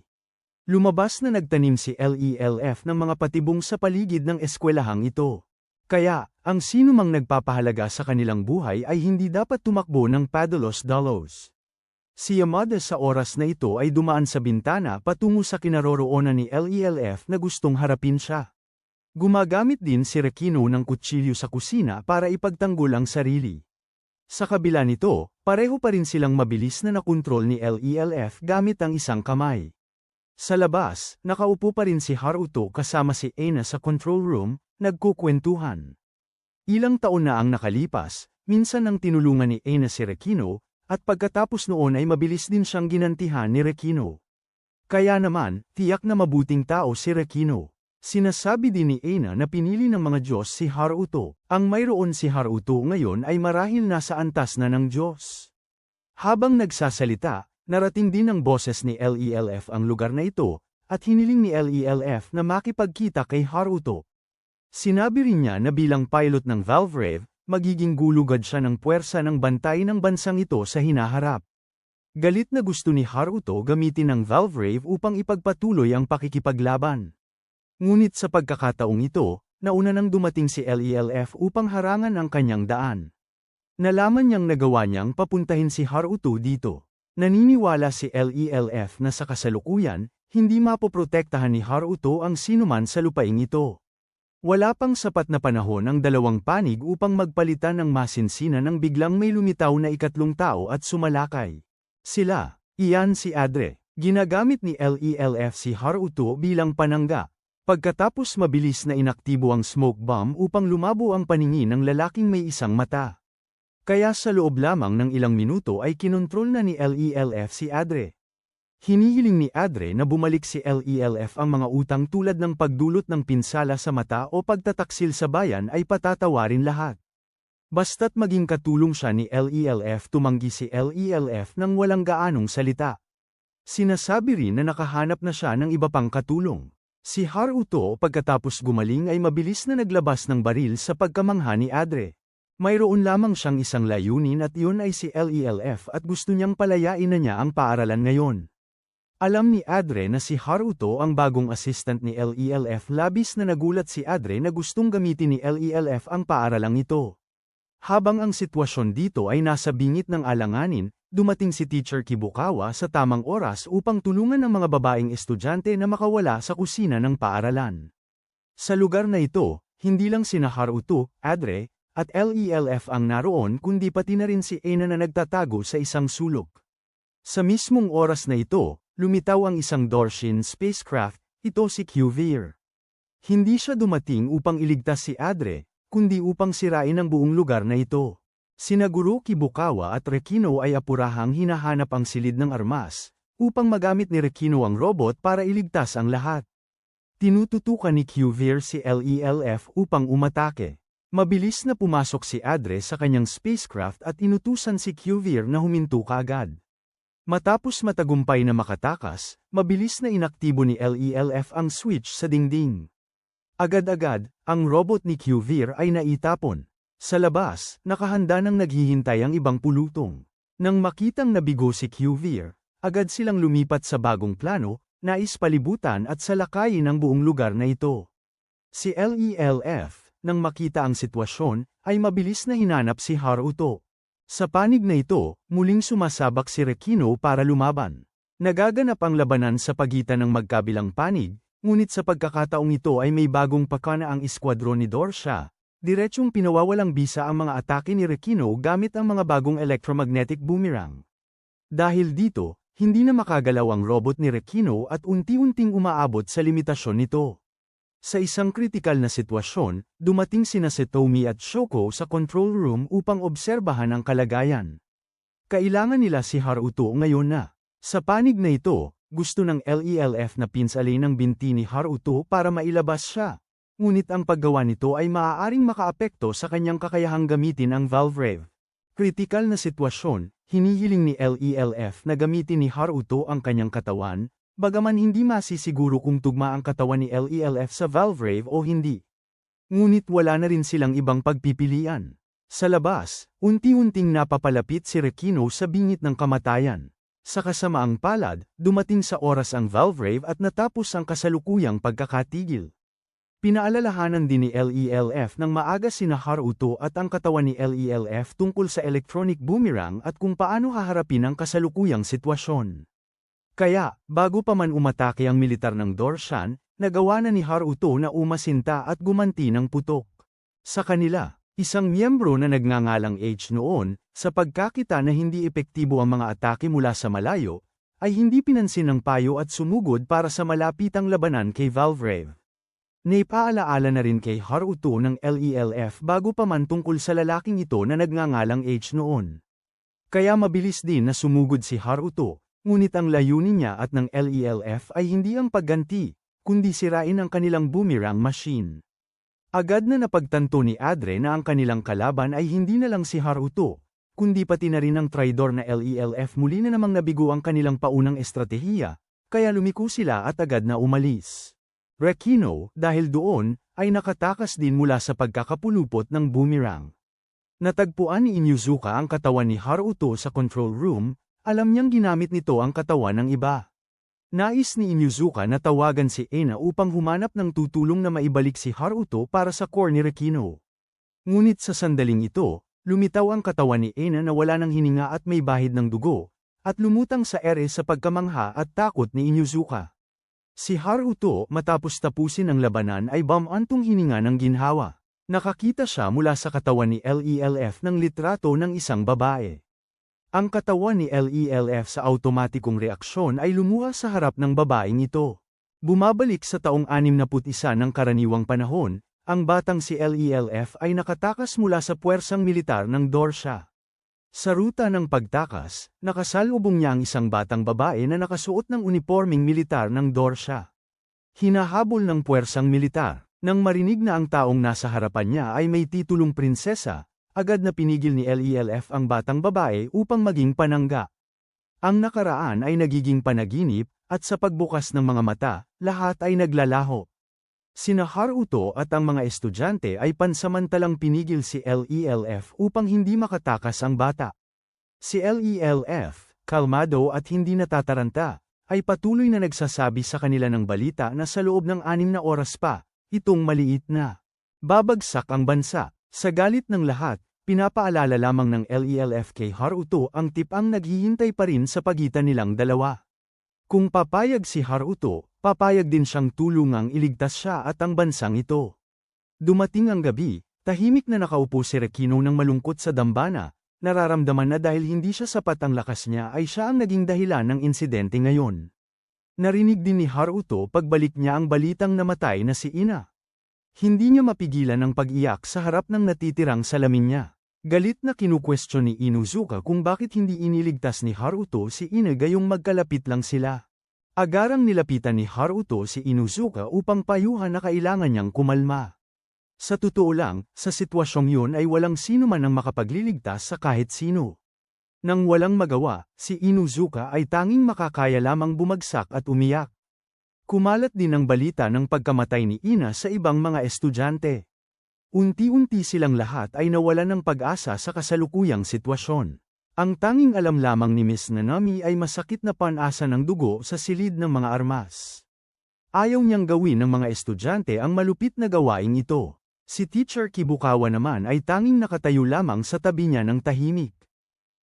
[SPEAKER 1] Lumabas na nagtanim si LELF ng mga patibong sa paligid ng eskwelahang ito. Kaya, ang sinumang nagpapahalaga sa kanilang buhay ay hindi dapat tumakbo ng padalos-dalos. Si Yamada sa oras na ito ay dumaan sa bintana patungo sa kinaroroonan ni LELF na gustong harapin siya. Gumagamit din si Rekino ng kutsilyo sa kusina para ipagtanggol ang sarili. Sa kabila nito, pareho pa rin silang mabilis na nakontrol ni LELF gamit ang isang kamay. Sa labas, nakaupo pa rin si Haruto kasama si Aina sa control room, nagkukwentuhan. Ilang taon na ang nakalipas, minsan nang tinulungan ni Aina si Rekino, at pagkatapos noon ay mabilis din siyang ginantihan ni Rekino. Kaya naman, tiyak na mabuting tao si Rekino. Sinasabi din ni Aina na pinili ng mga Diyos si Haruto. Ang mayroon si Haruto ngayon ay marahil nasa antas na ng Diyos. Habang nagsasalita, narating din ng boses ni LELF ang lugar na ito, at hiniling ni LELF na makipagkita kay Haruto. Sinabi rin niya na bilang pilot ng Valvrave, magiging gulugad siya ng puwersa ng bantay ng bansang ito sa hinaharap. Galit na gusto ni Haruto gamitin ang Valvrave upang ipagpatuloy ang pakikipaglaban. Ngunit sa pagkakataong ito, nauna nang dumating si LELF upang harangan ang kanyang daan. Nalaman niyang nagawa niyang papuntahin si Haruto dito. Naniniwala si LELF na sa kasalukuyan, hindi mapoprotektahan ni Haruto ang sinuman sa lupaing ito. Wala pang sapat na panahon ang dalawang panig upang magpalitan ng masinsinan nang biglang may lumitaw na ikatlong tao at sumalakay. Sila, iyan si Adre. Ginagamit ni LELF si Haruto bilang panangga. Pagkatapos mabilis na inaktibo ang smoke bomb upang lumabo ang paningin ng lalaking may isang mata. Kaya sa loob lamang ng ilang minuto ay kinontrol na ni LELF si Adre. Hinihiling ni Adre na bumalik si LELF ang mga utang tulad ng pagdulot ng pinsala sa mata o pagtataksil sa bayan ay patatawarin lahat. Basta't maging katulong siya ni LELF, tumanggi si LELF nang walang gaanong salita. Sinasabi rin na nakahanap na siya ng iba pang katulong. Si Haruto pagkatapos gumaling ay mabilis na naglabas ng baril sa pagkamangha ni Adre. Mayroon lamang siyang isang layunin at iyon ay si LELF at gusto niyang palayain na niya ang paaralan ngayon. Alam ni Adre na si Haruto ang bagong assistant ni LELF. Labis na nagulat si Adre na gustong gamitin ni LELF ang paaralang ito. Habang ang sitwasyon dito ay nasa bingit ng alanganin, dumating si Teacher Kibukawa sa tamang oras upang tulungan ang mga babaeng estudyante na makawala sa kusina ng paaralan. Sa lugar na ito, hindi lang sina Haruto, Adre, at LELF ang naroon kundi pati na rin si Aina na nagtatago sa isang sulok. Sa mismong oras na ito, lumitaw ang isang Dorshin spacecraft, ito si Qvir. Hindi siya dumating upang iligtas si Adre, kundi upang sirain ang buong lugar na ito. Sina Guro Kibukawa at Rekino ay apurahang hinahanap ang silid ng armas, upang magamit ni Rekino ang robot para iligtas ang lahat. Tinututukan ni Qvir si LELF upang umatake. Mabilis na pumasok si Adre sa kanyang spacecraft at inutusan si Qvir na huminto kaagad. Matapos matagumpay na makatakas, mabilis na inaktibo ni LELF ang switch sa dingding. Agad-agad, ang robot ni Qvir ay naitapon. Sa labas, nakahanda nang naghihintay ang ibang pulutong. Nang makitang nabigo si Qvir, agad silang lumipat sa bagong plano, nais palibutan at salakayin ang buong lugar na ito. Si LELF, nang makita ang sitwasyon, ay mabilis na hinanap si Haruto. Sa panig na ito, muling sumasabak si Rekino para lumaban. Nagaganap ang labanan sa pagitan ng magkabilang panig, ngunit sa pagkakataong ito ay may bagong pakana ang eskwadron ni Dorsha. Diretsyong pinawawalang bisa ang mga atake ni Rekino gamit ang mga bagong electromagnetic boomerang. Dahil dito, hindi na makagalaw ang robot ni Rekino at unti-unting umaabot sa limitasyon nito. Sa isang kritikal na sitwasyon, dumating sina Setomi at Shoko sa control room upang obserbahan ang kalagayan. Kailangan nila si Haruto ngayon na. Sa panig na ito, gusto ng LELF na pinsalin ang binti ni Haruto para mailabas siya. Ngunit ang paggawa nito ay maaaring makaapekto sa kanyang kakayahang gamitin ang Valve Rev. Kritikal na sitwasyon, hinihiling ni LELF na gamitin ni Haruto ang kanyang katawan, bagaman hindi masisiguro kung tugma ang katawan ni LELF sa Valve Rev o hindi. Ngunit wala na rin silang ibang pagpipilian. Sa labas, unti-unting napapalapit si Rekino sa bingit ng kamatayan. Sa kasamaang palad, dumating sa oras ang Valve Rev at natapos ang kasalukuyang pagkakatigil. Pinaalalahanan din ni LELF ng maaga sina Haruto at ang katawan ni LELF tungkol sa electronic boomerang at kung paano haharapin ang kasalukuyang sitwasyon. Kaya, bago pa man umatake ang militar ng Dorshan, nagawa na ni Haruto na umasinta at gumanti ng putok. Sa kanila, isang miyembro na nagngangalang H noon, sa pagkakita na hindi epektibo ang mga atake mula sa malayo, ay hindi pinansin ng payo at sumugod para sa malapitang labanan kay Valve Rev. Naipaalaala na rin kay Haruto ng LELF bago pa man tungkol sa lalaking ito na nagngangalang H noon. Kaya mabilis din na sumugod si Haruto, ngunit ang layunin niya at ng LELF ay hindi ang pagganti, kundi sirain ang kanilang boomerang machine. Agad na napagtanto ni Adre na ang kanilang kalaban ay hindi na lang si Haruto, kundi pati na rin ang traidor na LELF. Muli na namang nabigo ang kanilang paunang estratehiya, kaya lumiko sila at agad na umalis. Rekino, dahil doon, ay nakatakas din mula sa pagkakapulupot ng boomerang. Natagpuan ni Inuzuka ang katawan ni Haruto sa control room, alam niyang ginamit nito ang katawan ng iba. Nais ni Inuzuka na tawagan si Ena upang humanap ng tutulong na maibalik si Haruto para sa core ni Rekino. Ngunit sa sandaling ito, lumitaw ang katawan ni Ena na wala ng hininga at may bahid ng dugo, at lumutang sa ere sa pagkamangha at takot ni Inuzuka. Si Haruto matapos tapusin ang labanan ay bumantong hininga ng ginhawa. Nakakita siya mula sa katawan ni LELF ng litrato ng isang babae. Ang katawan ni LELF sa automatikong reaksyon ay lumuha sa harap ng babaeng ito. Bumabalik sa taong 61 ng karaniwang panahon, ang batang si LELF ay nakatakas mula sa puwersang militar ng Dorsha. Sa ruta ng pagtakas, nakasalubong niya ang isang batang babae na nakasuot ng unipormeng militar ng Dorsha. Hinahabol ng puwersang militar. Nang marinig na ang taong nasa harapan niya ay may titulong prinsesa, agad na pinigil ni LELF ang batang babae upang maging panangga. Ang nakaraan ay nagiging panaginip, at sa pagbukas ng mga mata, lahat ay naglalaho. Sina Haruto at ang mga estudyante ay pansamantalang pinigil si LELF upang hindi makatakas ang bata. Si LELF, kalmado at hindi natataranta, ay patuloy na nagsasabi sa kanila ng balita na sa loob ng 6 na oras pa, itong maliit na babagsak ang bansa. Sa galit ng lahat, pinapaalala lamang ng LELF kay Haruto ang tipang naghihintay pa rin sa pagitan nilang dalawa. Kung papayag si Haruto, papayag din siyang tulungang iligtas siya at ang bansang ito. Dumating ang gabi, tahimik na nakaupo si Rekino ng malungkot sa dambana, nararamdaman na dahil hindi siya sapat ang lakas niya ay siya ang naging dahilan ng insidente ngayon. Narinig din ni Haruto pagbalik niya ang balitang namatay na si Ina. Hindi niya mapigilan ang pag-iyak sa harap ng natitirang salamin niya. Galit na kinukwestiyon ni Inuzuka kung bakit hindi iniligtas ni Haruto si Ina gayong magkalapit lang sila. Agarang nilapitan ni Haruto si Inuzuka upang payuhan na kailangan niyang kumalma. Sa totoo lang, sa sitwasyong yun ay walang sino man ang makapagliligtas sa kahit sino. Nang walang magawa, si Inuzuka ay tanging makakaya lamang bumagsak at umiyak. Kumalat din ang balita ng pagkamatay ni Ina sa ibang mga estudyante. Unti-unti silang lahat ay nawalan ng pag-asa sa kasalukuyang sitwasyon. Ang tanging alam lamang ni Miss Nanami ay masakit na panasa ng dugo sa silid ng mga armas. Ayaw niyang gawin ng mga estudyante ang malupit na gawaing ito. Si Teacher Kibukawa naman ay tanging nakatayo lamang sa tabi niya ng tahimik.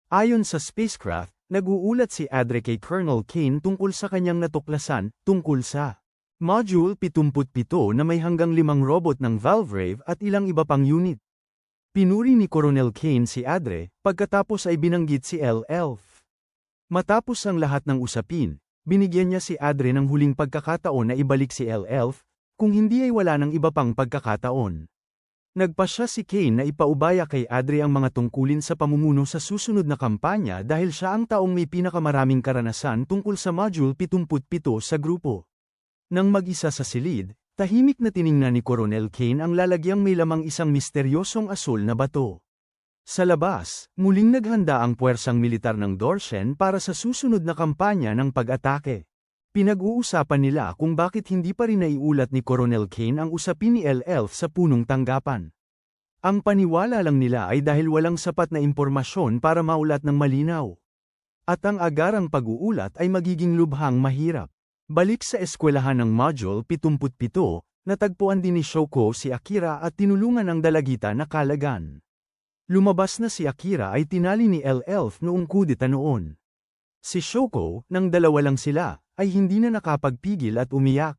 [SPEAKER 1] Ayon sa spacecraft, nag-uulat si Adre kay Colonel Kane tungkol sa kanyang natuklasan, tungkol sa Module 77 na may hanggang 5 robot ng Valvrave at ilang iba pang unit. Pinuri ni Colonel Kane si Adre, pagkatapos ay binanggit si L-Elf. Matapos ang lahat ng usapin, binigyan niya si Adre ng huling pagkakataon na ibalik si L-Elf, kung hindi ay wala ng iba pang pagkakataon. Nagpasya si Kane na ipaubaya kay Adre ang mga tungkulin sa pamumuno sa susunod na kampanya dahil siya ang taong may pinakamaraming karanasan tungkol sa Module 77 sa grupo. Nang mag-isa sa silid, tahimik na tiningnan ni Colonel Kane ang lalagyang may lamang isang misteryosong asul na bato. Sa labas, muling naghanda ang puwersang militar ng Dorshen para sa susunod na kampanya ng pag-atake. Pinag-uusapan nila kung bakit hindi pa rin naiulat ni Colonel Kane ang usapin ni L-Elf sa punong tanggapan. Ang paniwala lang nila ay dahil walang sapat na impormasyon para maulat ng malinaw. At ang agarang pag-uulat ay magiging lubhang mahirap. Balik sa eskwelahan ng Module 77, natagpuan din ni Shoko si Akira at tinulungan ang dalagita na Kalagan. Lumabas na si Akira ay tinali ni L-Elf noong kudeta noon. Si Shoko, nang dalawa lang sila, ay hindi na nakapagpigil at umiyak.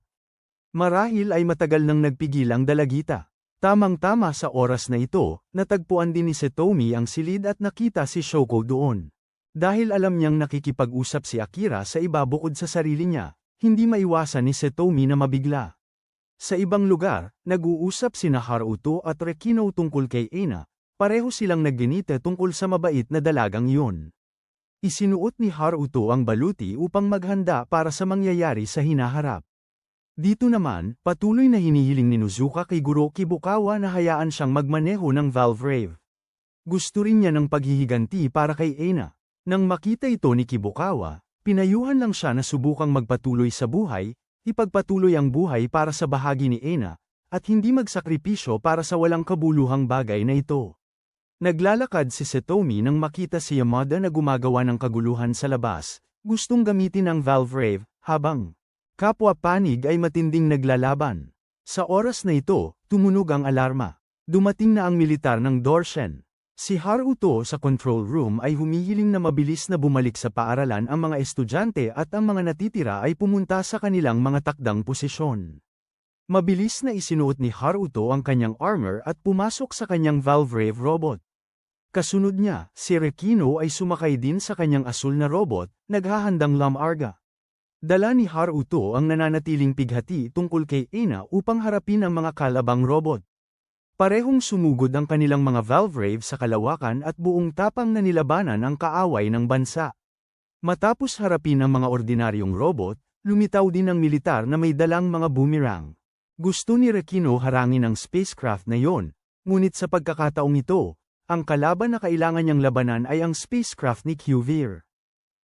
[SPEAKER 1] Marahil ay matagal nang nagpigil ang dalagita. Tamang-tama sa oras na ito, natagpuan din ni Setomi ang silid at nakita si Shoko doon. Dahil alam niyang nakikipag-usap si Akira sa iba bukod sa sarili niya, hindi maiwasan ni Setomi na mabigla. Sa ibang lugar, nag-uusap sina Haruto at Rekino tungkol kay Ena, pareho silang nagginita tungkol sa mabait na dalagang iyon. Isinuot ni Haruto ang baluti upang maghanda para sa mangyayari sa hinaharap. Dito naman, patuloy na hinihiling ni Nozuka kay Guro Kibukawa na hayaan siyang magmaneho ng Valvrave. Gusto rin niya ng paghihiganti para kay Ena. Nang makita ito ni Kibukawa, pinayuhan lang siya na subukang magpatuloy sa buhay, ipagpatuloy ang buhay para sa bahagi ni Ena, at hindi magsakripisyo para sa walang kabuluhang bagay na ito. Naglalakad si Setomi nang makita si Yamada na gumagawa ng kaguluhan sa labas, gustong gamitin ang Valvrave, habang kapwa panig ay matinding naglalaban. Sa oras na ito, tumunog ang alarma. Dumating na ang militar ng Dorshen. Si Haruto sa control room ay humihiling na mabilis na bumalik sa paaralan ang mga estudyante at ang mga natitira ay pumunta sa kanilang mga takdang posisyon. Mabilis na isinuot ni Haruto ang kanyang armor at pumasok sa kanyang Valvrave robot. Kasunod niya, si Rekino ay sumakay din sa kanyang asul na robot, naghahandang lamarga. Dala ni Haruto ang nananatiling pighati tungkol kay Ena upang harapin ang mga kalabang robot. Parehong sumugod ang kanilang mga Valvrave sa kalawakan at buong tapang na nilabanan ang kaaway ng bansa. Matapos harapin ang mga ordinaryong robot, lumitaw din ang militar na may dalang mga boomerang. Gusto ni Rekino harangin ang spacecraft na yon, ngunit sa pagkakataong ito, ang kalaban na kailangan niyang labanan ay ang spacecraft ni Qvir.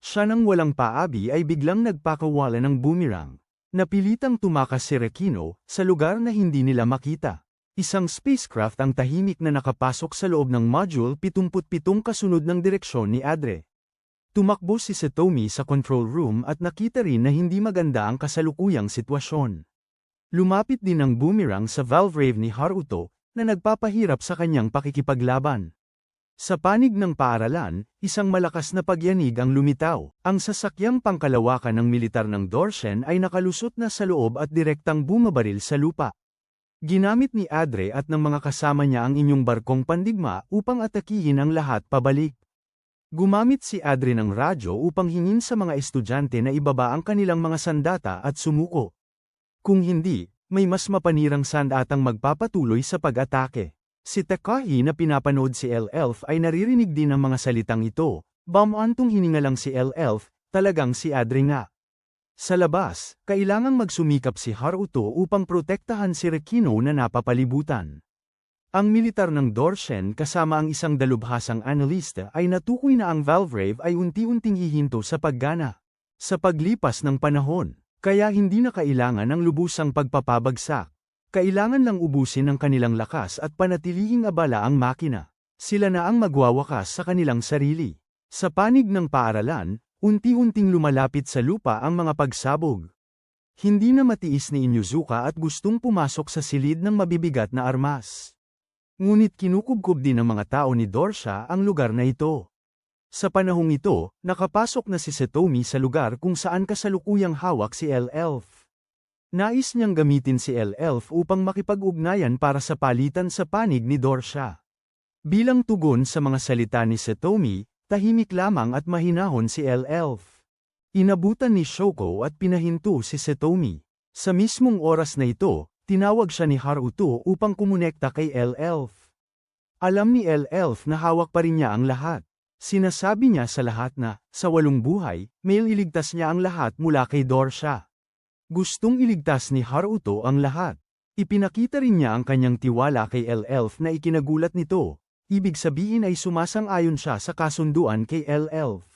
[SPEAKER 1] Siya nang walang paabi ay biglang nagpakawala ng boomerang. Napilitang tumakas si Rekino sa lugar na hindi nila makita. Isang spacecraft ang tahimik na nakapasok sa loob ng Module 77 kasunod ng direksyon ni Adre. Tumakbo si Setomi sa control room at nakita rin na hindi maganda ang kasalukuyang sitwasyon. Lumapit din ang boomerang sa Valvrave ni Haruto, na nagpapahirap sa kanyang pakikipaglaban. Sa panig ng paaralan, isang malakas na pagyanig ang lumitaw. Ang sasakyang pangkalawakan ng militar ng Dorshen ay nakalusot na sa loob at direktang bumabaril sa lupa. Ginamit ni Adre at ng mga kasama niya ang inyong barkong pandigma upang atakihin ang lahat pabalik. Gumamit si Adre ng radyo upang hingin sa mga estudyante na ibaba ang kanilang mga sandata at sumuko. Kung hindi, may mas mapanirang sandatang magpapatuloy sa pag-atake. Si Takahi na pinapanood si L-Elf ay naririnig din ang mga salitang ito. Bamantong hininga lang si L-Elf, talagang si Adre nga. Sa labas, kailangang magsumikap si Haruto upang protektahan si Rekino na napapalibutan. Ang militar ng Dorshen kasama ang isang dalubhasang analista ay natukoy na ang Valvrave ay unti-unting hihinto sa paggana. Sa paglipas ng panahon, kaya hindi na kailangan ng lubusang pagpapabagsak. Kailangan lang ubusin ang kanilang lakas at panatilihing abala ang makina. Sila na ang magwawakas sa kanilang sarili. Sa panig ng paaralan, unti-unting lumalapit sa lupa ang mga pagsabog. Hindi na matiis ni Inuzuka at gustong pumasok sa silid ng mabibigat na armas. Ngunit kinukubkob din ng mga tao ni Dorsha ang lugar na ito. Sa panahong ito, nakapasok na si Satomi sa lugar kung saan kasalukuyang hawak si L-Elf. Nais niyang gamitin si L-Elf upang makipag-ugnayan para sa palitan sa panig ni Dorsha. Bilang tugon sa mga salita ni Satomi, tahimik lamang at mahinahon si L-Elf. Inabutan ni Shoko at pinahinto si Satomi. Sa mismong oras na ito, tinawag siya ni Haruto upang kumonekta kay L-Elf. Alam ni L-Elf na hawak pa rin niya ang lahat. Sinasabi niya sa lahat na, sa walong buhay, may iligtas niya ang lahat mula kay Dorsha. Gustong iligtas ni Haruto ang lahat. Ipinakita rin niya ang kanyang tiwala kay L-Elf na ikinagulat nito. Ibig sabihin ay sumasang-ayon siya sa kasunduan kay L-Elf.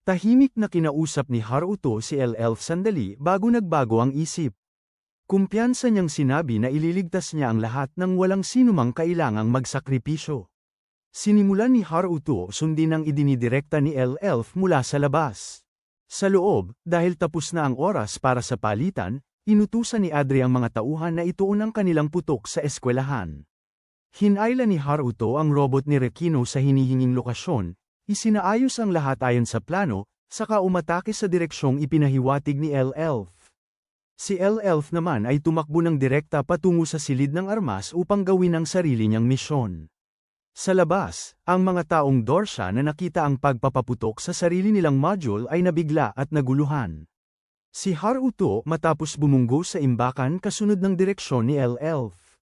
[SPEAKER 1] Tahimik na kinausap ni Haruto si L-Elf sandali bago nagbago ang isip. Kumpiyansa niyang sinabi na ililigtas niya ang lahat nang walang sinumang kailangang magsakripisyo. Sinimulan ni Haruto sundin ang idinidirekta ni L-Elf mula sa labas. Sa loob, dahil tapos na ang oras para sa palitan, inutusan ni Adri ang mga tauhan na ituon ang kanilang putok sa eskwelahan. Hinayla ni Haruto ang robot ni Rekino sa hinihinging lokasyon, isinaayos ang lahat ayon sa plano, saka umatake sa direksyong ipinahiwatig ni L-Elf. Si L-Elf naman ay tumakbo ng direkta patungo sa silid ng armas upang gawin ang sarili niyang misyon. Sa labas, ang mga taong Dorsha na nakita ang pagpapaputok sa sarili nilang module ay nabigla at naguluhan. Si Haruto matapos bumunggo sa imbakan kasunod ng direksyon ni L-Elf.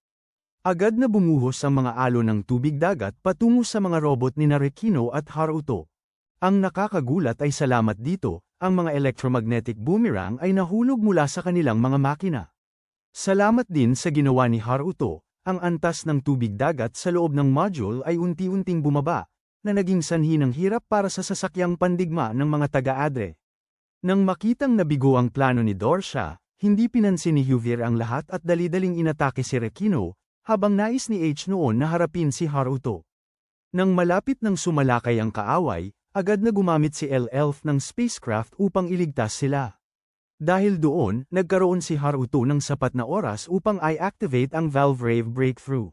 [SPEAKER 1] Agad na bumuhos ang mga alon ng tubig dagat patungo sa mga robot ni Rekino at Haruto. Ang nakakagulat ay salamat dito, ang mga electromagnetic boomerang ay nahulog mula sa kanilang mga makina. Salamat din sa ginawa ni Haruto, ang antas ng tubig dagat sa loob ng module ay unti-unting bumaba, na naging sanhi ng hirap para sa sasakyang pandigma ng mga taga-Adre. Nang makitang nabigo ang plano ni Dorsha, hindi pinansin ni Huvir ang lahat at dali-daling inatake si Rekino, habang nais ni H noon na harapin si Haruto. Nang malapit nang sumalakay ang kaaway, agad na gumamit si L-Elf ng spacecraft upang iligtas sila. Dahil doon, nagkaroon si Haruto ng sapat na oras upang i-activate ang Valve Rave Breakthrough.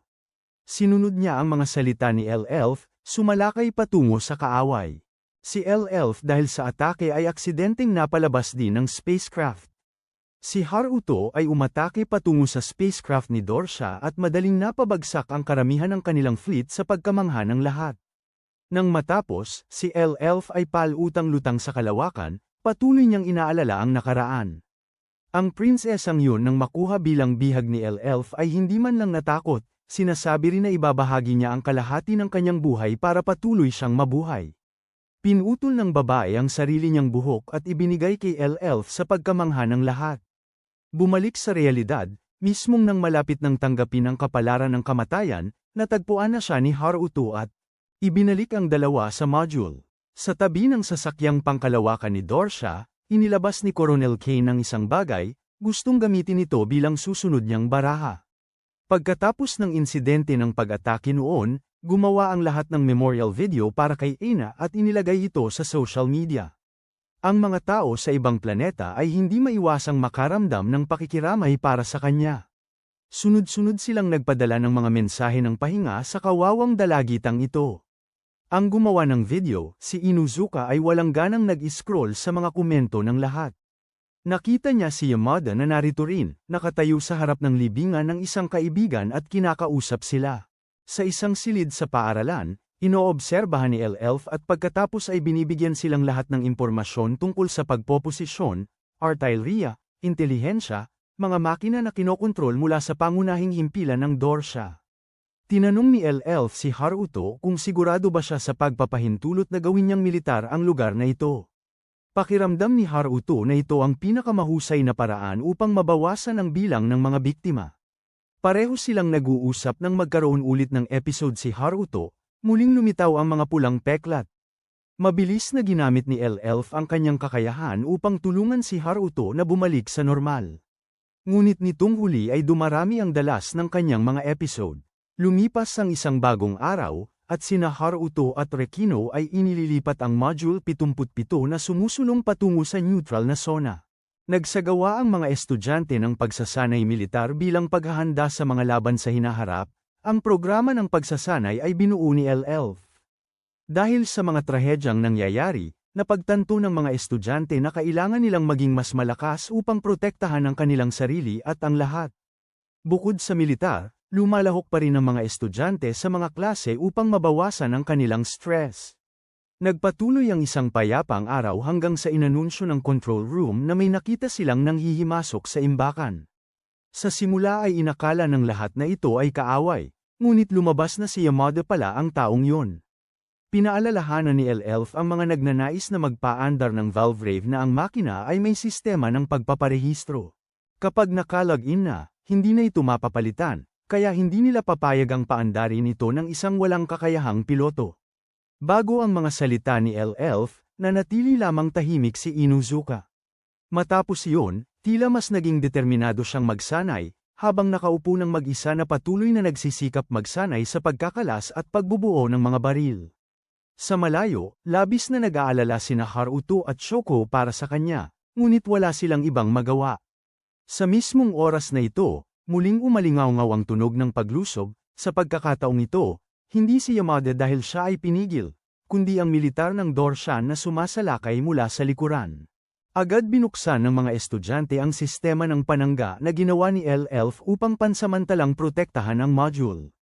[SPEAKER 1] Sinunod niya ang mga salita ni L-Elf, sumalakay patungo sa kaaway. Si L-Elf dahil sa atake ay aksidenteng napalabas din ng spacecraft. Si Haruto ay umatake patungo sa spacecraft ni Dorsha at madaling napabagsak ang karamihan ng kanilang fleet sa pagkamangha ng lahat. Nang matapos, si L-Elf ay palutang-lutang sa kalawakan, patuloy niyang inaalala ang nakaraan. Ang prinsesang yun nang makuha bilang bihag ni L-Elf ay hindi man lang natakot, sinasabi rin na ibabahagi niya ang kalahati ng kanyang buhay para patuloy siyang mabuhay. Pinutol ng babae ang sarili niyang buhok at ibinigay kay L-Elf sa pagkamangha ng lahat. Bumalik sa realidad, mismong nang malapit nang tanggapin ang kapalaran ng kamatayan, natagpuan na siya ni Haruto at ibinalik ang dalawa sa module. Sa tabi ng sasakyang pangkalawakan ni Dorsha, inilabas ni Coronel Kane ang isang bagay, gustong gamitin ito bilang susunod niyang baraha. Pagkatapos ng insidente ng pag-atake noon, gumawa ang lahat ng memorial video para kay Aina at inilagay ito sa social media. Ang mga tao sa ibang planeta ay hindi maiwasang makaramdam ng pakikiramay para sa kanya. Sunod-sunod silang nagpadala ng mga mensahe ng pahinga sa kawawang dalagitang ito. Ang gumawa ng video, si Inuzuka ay walang ganang nag-scroll sa mga komento ng lahat. Nakita niya si Yamada na narito rin, nakatayo sa harap ng libingan ng isang kaibigan at kinakausap sila. Sa isang silid sa paaralan, inoobserbahan ni L-Elf at pagkatapos ay binibigyan silang lahat ng impormasyon tungkol sa pagpoposisyon, artilleria, intelihensya, mga makina na kinokontrol mula sa pangunahing himpilan ng Dorsha. Tinanong ni L-Elf si Haruto kung sigurado ba siya sa pagpapahintulot na gawin niyang militar ang lugar na ito. Pakiramdam ni Haruto na ito ang pinakamahusay na paraan upang mabawasan ang bilang ng mga biktima. Pareho silang nag-uusap nang magkaroon ulit ng episode si Haruto, muling lumitaw ang mga pulang peklat. Mabilis na ginamit ni L-Elf ang kanyang kakayahan upang tulungan si Haruto na bumalik sa normal. Ngunit nitong huli ay dumarami ang dalas ng kanyang mga episode. Lumipas ang isang bagong araw, at sina Haruto at Rekino ay inililipat ang Module 77 na sumusulong patungo sa neutral na zona. Nagsagawa ang mga estudyante ng pagsasanay militar bilang paghahanda sa mga laban sa hinaharap. Ang programa ng pagsasanay ay binuo ni L.Elf. Dahil sa mga trahedyang nangyayari, napagtanto ng mga estudyante na kailangan nilang maging mas malakas upang protektahan ang kanilang sarili at ang lahat. Bukod sa militar, lumalahok pa rin ang mga estudyante sa mga klase upang mabawasan ang kanilang stress. Nagpatuloy ang isang payapang araw hanggang sa inanunsyo ng control room na may nakita silang nanghihimasok sa imbakan. Sa simula ay inakala ng lahat na ito ay kaaway, ngunit lumabas na si Yamada pala ang taong yun. Pinaalalahanan ni L.Elf ang mga nagnanais na magpaandar ng Valvrave na ang makina ay may sistema ng pagpaparehistro. Kapag nakalog-in na, hindi na ito mapapalitan, kaya hindi nila papayag ang paandarin ito ng isang walang kakayahang piloto. Bago ang mga salita ni L.Elf, nanatili lamang tahimik si Inuzuka. Matapos iyon, tila mas naging determinado siyang magsanay, habang nakaupo ng mag-isa na patuloy na nagsisikap magsanay sa pagkakalas at pagbubuo ng mga baril. Sa malayo, labis na nag-aalala sina Haruto at Shoko para sa kanya, ngunit wala silang ibang magawa. Sa mismong oras na ito, muling umalingaw-ngaw ang tunog ng paglusob. Sa pagkakataong ito, hindi si Yamada dahil siya ay pinigil, kundi ang militar ng Dorshan na sumasalakay mula sa likuran. Agad binuksan ng mga estudyante ang sistema ng panangga na ginawa ni L.Elf upang pansamantalang protektahan ang module.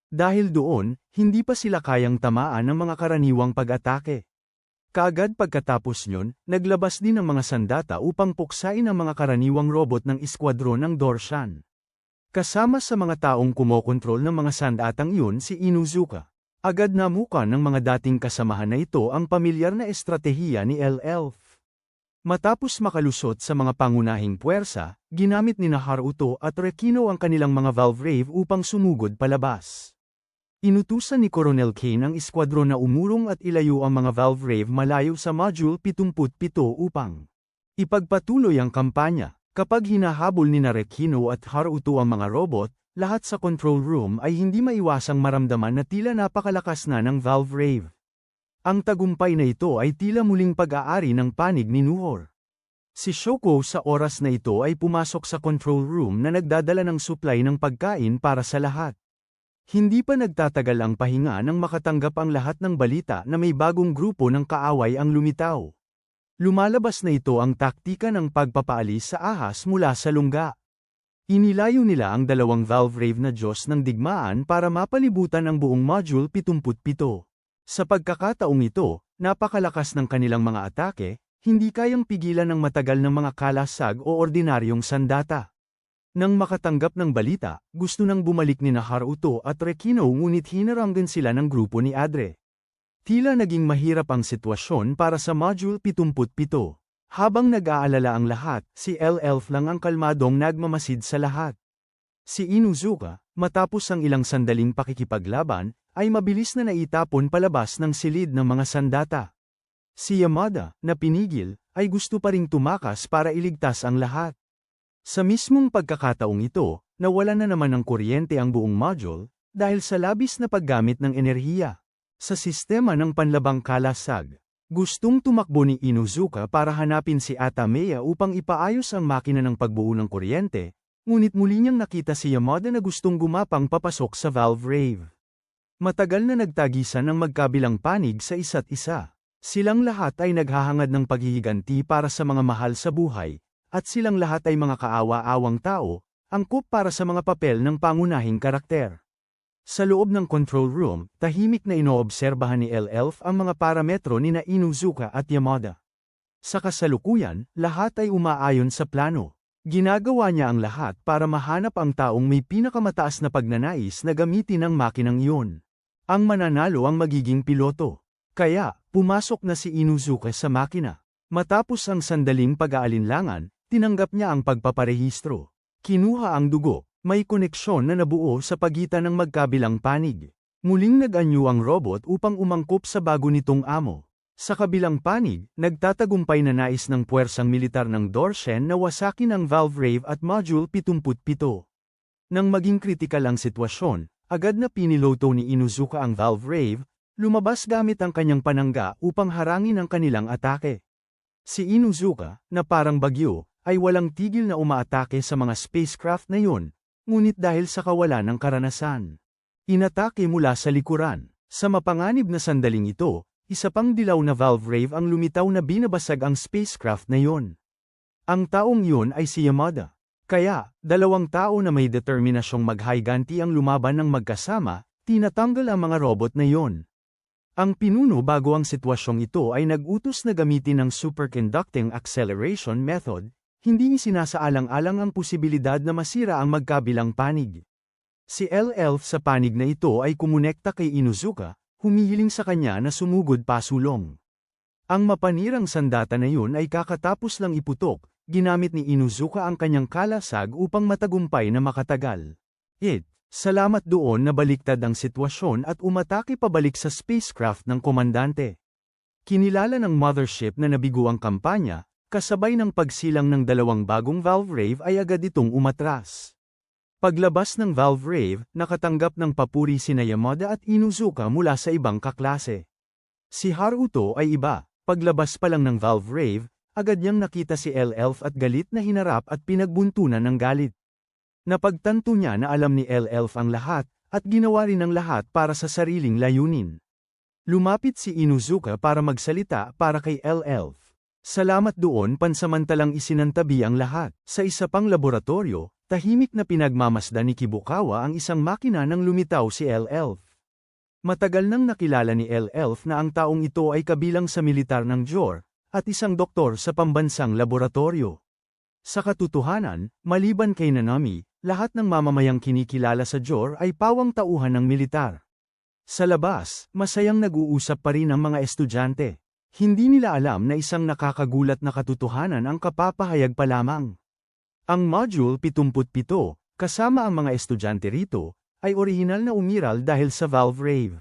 [SPEAKER 1] Dahil doon, hindi pa sila kayang tamaan ng mga karaniwang pag-atake. Kaagad pagkatapos nyon, naglabas din ang mga sandata upang puksain ang mga karaniwang robot ng eskwadron ng Dorshan. Kasama sa mga taong kumokontrol ng mga sandatang iyon si Inuzuka. Agad namukan ng mga dating kasamahan na ito ang pamilyar na estratehiya ni L.Elf. Matapos makalusot sa mga pangunahing puwersa, ginamit ni Haruto at Rekino ang kanilang mga Valvrave upang sumugod palabas. Inutusan ni Coronel Kane ang eskwadron na umurong at ilayo ang mga Valvrave malayo sa Module 77 upang ipagpatuloy ang kampanya. Kapag hinahabol ni Rekino at Haruto ang mga robot, lahat sa control room ay hindi maiwasang maramdaman na tila napakalakas na ng Valvrave. Ang tagumpay na ito ay tila muling pag-aari ng panig ni Nuhor. Si Shoko sa oras na ito ay pumasok sa control room na nagdadala ng supply ng pagkain para sa lahat. Hindi pa nagtatagal ang pahinga nang makatanggap ang lahat ng balita na may bagong grupo ng kaaway ang lumitaw. Lumalabas na ito ang taktika ng pagpapaalis sa ahas mula sa lungga. Inilayo nila ang dalawang Valvrave na Diyos ng digmaan para mapalibutan ang buong Module 77. Sa pagkakataong ito, napakalakas ng kanilang mga atake, hindi kayang pigilan ng matagal ng mga kalasag o ordinaryong sandata. Nang makatanggap ng balita, gusto nang bumalik ni Haruto at Rekino ngunit hinaranggan sila ng grupo ni Adre. Tila naging mahirap ang sitwasyon para sa Module 77. Habang nag-aalala ang lahat, si L.Elf lang ang kalmadong nagmamasid sa lahat. Si Inuzuka, matapos ang ilang sandaling pakikipaglaban, ay mabilis na naitapon palabas ng silid ng mga sandata. Si Yamada, na pinigil, ay gusto pa ring tumakas para iligtas ang lahat. Sa mismong pagkakataong ito, nawalan na naman ng kuryente ang buong module, dahil sa labis na paggamit ng enerhiya. Sa sistema ng panlabang kalasag, gustong tumakbo ni Inuzuka para hanapin si Atameya upang ipaayos ang makina ng pagbuo ng kuryente, ngunit muli niyang nakita si Yamada na gustong gumapang papasok sa Valvrave. Matagal na nagtagisan ng magkabilang panig sa isa't isa. Silang lahat ay naghahangad ng paghihiganti para sa mga mahal sa buhay, at silang lahat ay mga kaawa-awang tao, angkop para sa mga papel ng pangunahing karakter. Sa loob ng control room, tahimik na inoobserbahan ni L.Elf ang mga parametro ni Inuzuka at Yamada. Sa kasalukuyan, lahat ay umaayon sa plano. Ginagawa niya ang lahat para mahanap ang taong may pinakamataas na pagnanais na gamitin ang makinang iyon. Ang mananalo ang magiging piloto. Kaya, pumasok na si Inuzuka sa makina. Matapos ang sandaling pag-aalinlangan, tinanggap niya ang pagpaparehistro. Kinuha ang dugo, may koneksyon na nabuo sa pagitan ng magkabilang panig. Muling nag-anyo ang robot upang umangkop sa bago nitong amo. Sa kabilang panig, nagtatagumpay na nais ng puwersang militar ng Dorshan na wasakin ang Valvrave at Module 77. Nang maging kritikal ang sitwasyon, agad na piniloto ni Inuzuka ang Valvrave, lumabas gamit ang kanyang panangga upang harangin ang kanilang atake. Si Inuzuka, na parang bagyo, ay walang tigil na umaatake sa mga spacecraft na yun, ngunit dahil sa kawalan ng karanasan. Inatake mula sa likuran. Sa mapanganib na sandaling ito, isa pang dilaw na valve rave ang lumitaw na binabasag ang spacecraft na yun. Ang taong yun ay si Yamada. Kaya, dalawang tao na may determinasyong maghiganti ang lumaban ng magkasama, tinatanggal ang mga robot na yon. Ang pinuno bago ang sitwasyong ito ay nag-utos na gamitin ang superconducting acceleration method, hindi isinasaalang-alang ang posibilidad na masira ang magkabilang panig. Si L-Elf sa panig na ito ay kumonekta kay Inuzuka, humihiling sa kanya na sumugod pasulong. Ang mapanirang sandata na yun ay kakatapos lang iputok, ginamit ni Inuzuka ang kanyang kalasag upang matagumpay na makatagal. Salamat doon na baliktad ang sitwasyon at umatake pabalik sa spacecraft ng komandante. Kinilala ng mothership na nabigo ang kampanya, kasabay ng pagsilang ng dalawang bagong valve rave ay agad itong umatras. Paglabas ng valve rave, nakatanggap ng papuri sina Yamada at Inuzuka mula sa ibang kaklase. Si Haruto ay iba, paglabas pa lang ng valve rave, agad niyang nakita si L-Elf at galit na hinarap at pinagbuntunan ng galit. Napagtanto niya na alam ni L-Elf ang lahat, at ginawa rin ang lahat para sa sariling layunin. Lumapit si Inuzuka para magsalita para kay L-Elf. Salamat doon pansamantalang isinantabi ang lahat. Sa isa pang laboratorio, tahimik na pinagmamasdan ni Kibukawa ang isang makina nang lumitaw si L-Elf. Matagal nang nakilala ni L-Elf na ang taong ito ay kabilang sa militar ng JOR, at isang doktor sa pambansang laboratorio. Sa katotohanan, maliban kay Nanami, lahat ng mamamayang kinikilala sa JOR ay pawang tauhan ng militar. Sa labas, masayang nag-uusap pa rin ang mga estudyante. Hindi nila alam na isang nakakagulat na katotohanan ang kapapahayag pa lamang. Ang Module 77, kasama ang mga estudyante rito, ay orihinal na umiral dahil sa valve rave.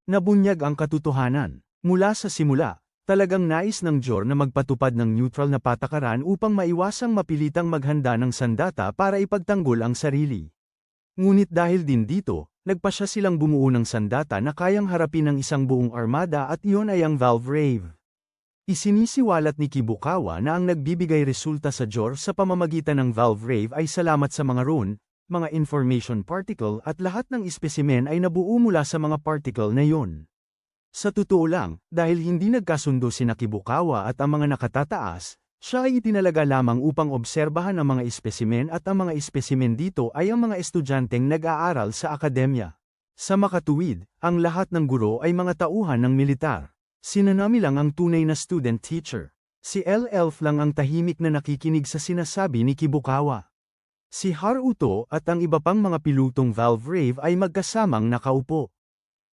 [SPEAKER 1] Nabunyag ang katotohanan. Mula sa simula, talagang nais ng JOR na magpatupad ng neutral na patakaran upang maiwasang mapilitang maghanda ng sandata para ipagtanggol ang sarili. Ngunit dahil din dito, nagpasya silang bumuo ng sandata na kayang harapin ng isang buong armada at iyon ay ang valve rave. Isinisiwalat ni Kibukawa na ang nagbibigay resulta sa JOR sa pamamagitan ng valve rave ay salamat sa mga rune, mga information particle at lahat ng espesimen ay nabuo mula sa mga particle na iyon. Sa totoo lang, dahil hindi nagkasundo sina Kibukawa at ang mga nakatataas, siya ay itinalaga lamang upang obserbahan ang mga espesimen at ang mga espesimen dito ay ang mga estudyanteng nag-aaral sa akademya. Sa makatuwid, ang lahat ng guro ay mga tauhan ng militar. Si Nanami lang ang tunay na student teacher. Si L-Elf lang ang tahimik na nakikinig sa sinasabi ni Kibukawa. Si Haruto at ang iba pang mga pilotong valve rave ay magkasamang nakaupo.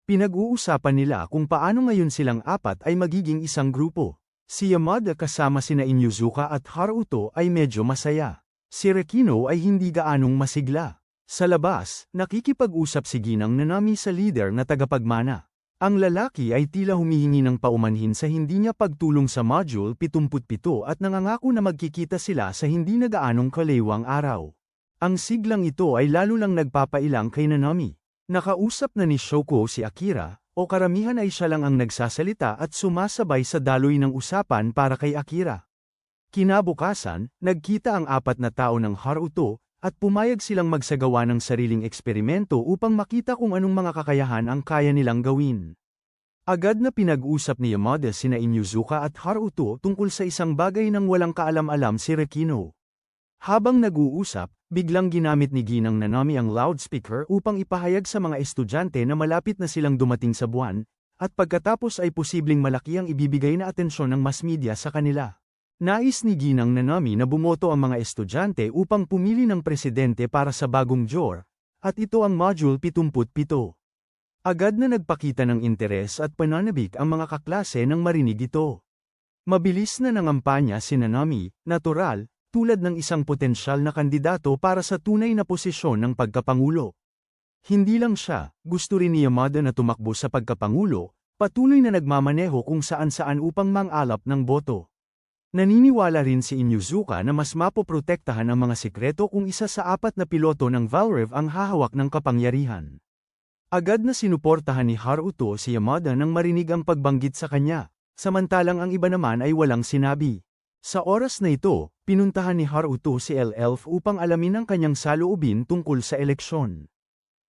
[SPEAKER 1] Pinag-uusapan nila kung paano ngayon silang apat ay magiging isang grupo. Si Yamada kasama sina Inuzuka at Haruto ay medyo masaya. Si Rekino ay hindi gaanong masigla. Sa labas, nakikipag-usap si Ginang Nanami sa leader na tagapagmana. Ang lalaki ay tila humihingi ng paumanhin sa hindi niya pagtulong sa Module 77 at nangangako na magkikita sila sa hindi na gaanong kalewang araw. Ang siglang ito ay lalo lang nagpapailang kay Nanami. Nakausap na ni Shoko si Akira, o karamihan ay siya lang ang nagsasalita at sumasabay sa daloy ng usapan para kay Akira. Kinabukasan, nagkita ang apat na tao ng Haruto, at pumayag silang magsagawa ng sariling eksperimento upang makita kung anong mga kakayahan ang kaya nilang gawin. Agad na pinag-usap ni Yamada sina Inuzuka at Haruto tungkol sa isang bagay nang walang kaalam-alam si Rekino. Habang nag-uusap, biglang ginamit ni Ginang Nanami ang loudspeaker upang ipahayag sa mga estudyante na malapit na silang dumating sa buwan, at pagkatapos ay posibleng malaki ang ibibigay na atensyon ng mass media sa kanila. Nais ni Ginang Nanami na bumoto ang mga estudyante upang pumili ng presidente para sa bagong JOR, at ito ang Module 77. Agad na nagpakita ng interes at pananabik ang mga kaklase nang marinig ito. Mabilis na nangampanya si Nanami, natural, tulad ng isang potensyal na kandidato para sa tunay na posisyon ng pagkapangulo. Hindi lang siya, gusto rin ni Yamada na tumakbo sa pagkapangulo, patuloy na nagmamaneho kung saan-saan upang mang-alap ng boto. Naniniwala rin si Inuzuka na mas mapoprotektahan ang mga sikreto kung isa sa apat na piloto ng Valrev ang hahawak ng kapangyarihan. Agad na sinuportahan ni Haruto si Yamada nang marinig ang pagbanggit sa kanya, samantalang ang iba naman ay walang sinabi. Sa oras na ito, pinuntahan ni Haruto si Elf upang alamin ang kanyang saloobin tungkol sa eleksyon.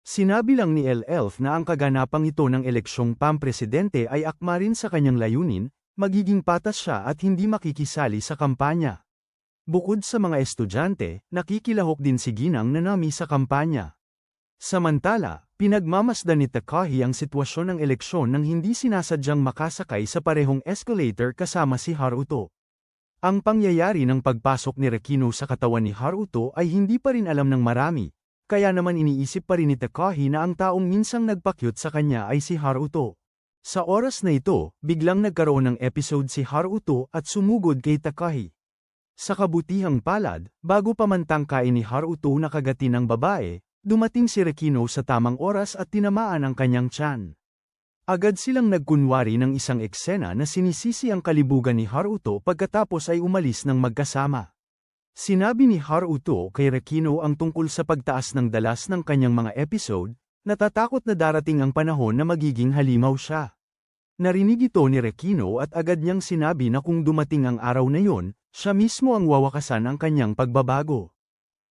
[SPEAKER 1] Sinabi lang ni Elf na ang kaganapang ito ng eleksyong pampresidente ay akma rin sa kanyang layunin, magiging patas siya at hindi makikisali sa kampanya. Bukod sa mga estudyante, nakikilahok din si Ginang Nanami sa kampanya. Samantala, pinagmamasdan ni Takahi ang sitwasyon ng eleksyon nang hindi sinasadyang makasakay sa parehong escalator kasama si Haruto. Ang pangyayari ng pagpasok ni Rekino sa katawan ni Haruto ay hindi pa rin alam ng marami, kaya naman iniisip pa rin ni Takahi na ang taong minsang nagpakyut sa kanya ay si Haruto. Sa oras na ito, biglang nagkaroon ng episode si Haruto at sumugod kay Takahi. Sa kabutihang palad, bago pa man tangkain ni Haruto na kagatin ng babae, dumating si Rekino sa tamang oras at tinamaan ang kanyang tiyan. Agad silang nagkunwari ng isang eksena na sinisisi ang kalibugan ni Haruto pagkatapos ay umalis ng magkasama. Sinabi ni Haruto kay Rekino ang tungkol sa pagtaas ng dalas ng kanyang mga episode, natatakot na darating ang panahon na magiging halimaw siya. Narinig ito ni Rekino at agad niyang sinabi na kung dumating ang araw na yon, siya mismo ang wawakasan ang kanyang pagbabago.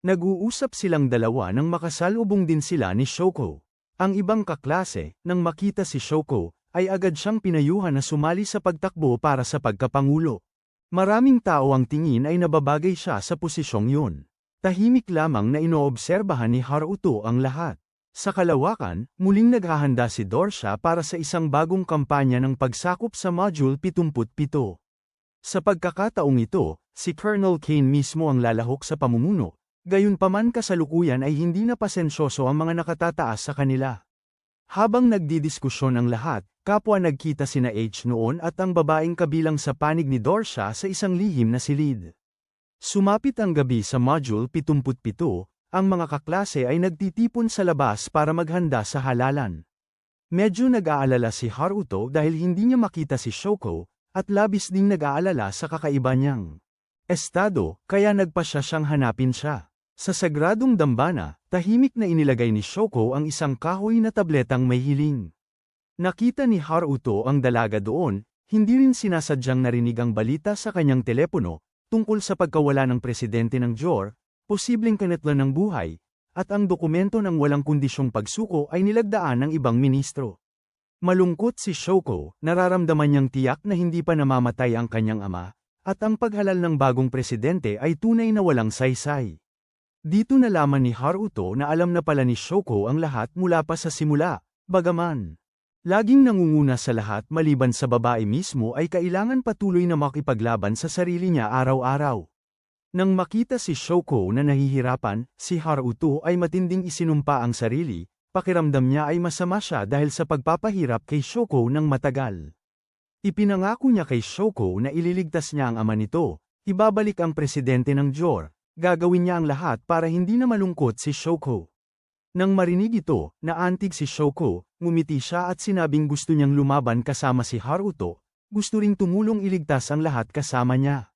[SPEAKER 1] Nag-uusap silang dalawa nang makasalubong din sila ni Shoko. Ang ibang kaklase, nang makita si Shoko, ay agad siyang pinayuhan na sumali sa pagtakbo para sa pagkapangulo. Maraming tao ang tingin ay nababagay siya sa posisyong yun. Tahimik lamang na inoobserbahan ni Haruto ang lahat. Sa kalawakan, muling naghahanda si Dorsha para sa isang bagong kampanya ng pagsakop sa Module 77. Sa pagkakataong ito, si Colonel Kane mismo ang lalahok sa pamumuno. Gayunpaman kasalukuyan ay hindi na pasensyoso ang mga nakatataas sa kanila. Habang nagdidiskusyon ang lahat, kapwa nagkita sina H noon at ang babaeng kabilang sa panig ni Dorsha sa isang lihim na silid. Sumapit ang gabi sa Module 77, ang mga kaklase ay nagtitipon sa labas para maghanda sa halalan. Medyo nag-aalala si Haruto dahil hindi niya makita si Shoko, at labis ding nag-aalala sa kakaiba niyang estado, kaya nagpasya siyang hanapin siya. Sa sagradong dambana, tahimik na inilagay ni Shoko ang isang kahoy na tabletang may hiling. Nakita ni Haruto ang dalaga doon, hindi rin sinasadyang narinig ang balita sa kanyang telepono, tungkol sa pagkawala ng presidente ng JOR, posibleng kanetla ng buhay, at ang dokumento ng walang kondisyong pagsuko ay nilagdaan ng ibang ministro. Malungkot si Shoko, nararamdaman niyang tiyak na hindi pa namamatay ang kanyang ama, at ang paghalal ng bagong presidente ay tunay na walang saysay. Dito nalaman ni Haruto na alam na pala ni Shoko ang lahat mula pa sa simula, bagaman laging nangunguna sa lahat maliban sa babae mismo ay kailangan patuloy na makipaglaban sa sarili niya araw-araw. Nang makita si Shoko na nahihirapan, si Haruto ay matinding isinumpa ang sarili, pakiramdam niya ay masama siya dahil sa pagpapahirap kay Shoko ng matagal. Ipinangako niya kay Shoko na ililigtas niya ang ama nito, ibabalik ang presidente ng JOR. Gagawin niya ang lahat para hindi na malungkot si Shoko. Nang marinig ito, naantig si Shoko, ngumiti siya at sinabing gusto niyang lumaban kasama si Haruto, gusto ring tumulong iligtas ang lahat kasama niya.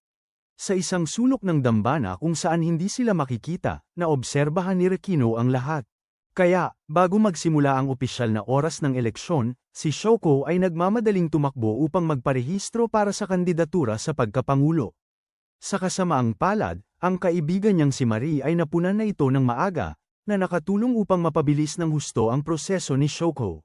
[SPEAKER 1] Sa isang sulok ng dambana kung saan hindi sila makikita, naobserbahan ni Rekino ang lahat. Kaya, bago magsimula ang opisyal na oras ng eleksyon, si Shoko ay nagmamadaling tumakbo upang magparehistro para sa kandidatura sa pagkapangulo. Sa kasamaang palad, ang kaibigan niyang si Marie ay napunan na ito ng maaga, na nakatulong upang mapabilis ng husto ang proseso ni Shoko.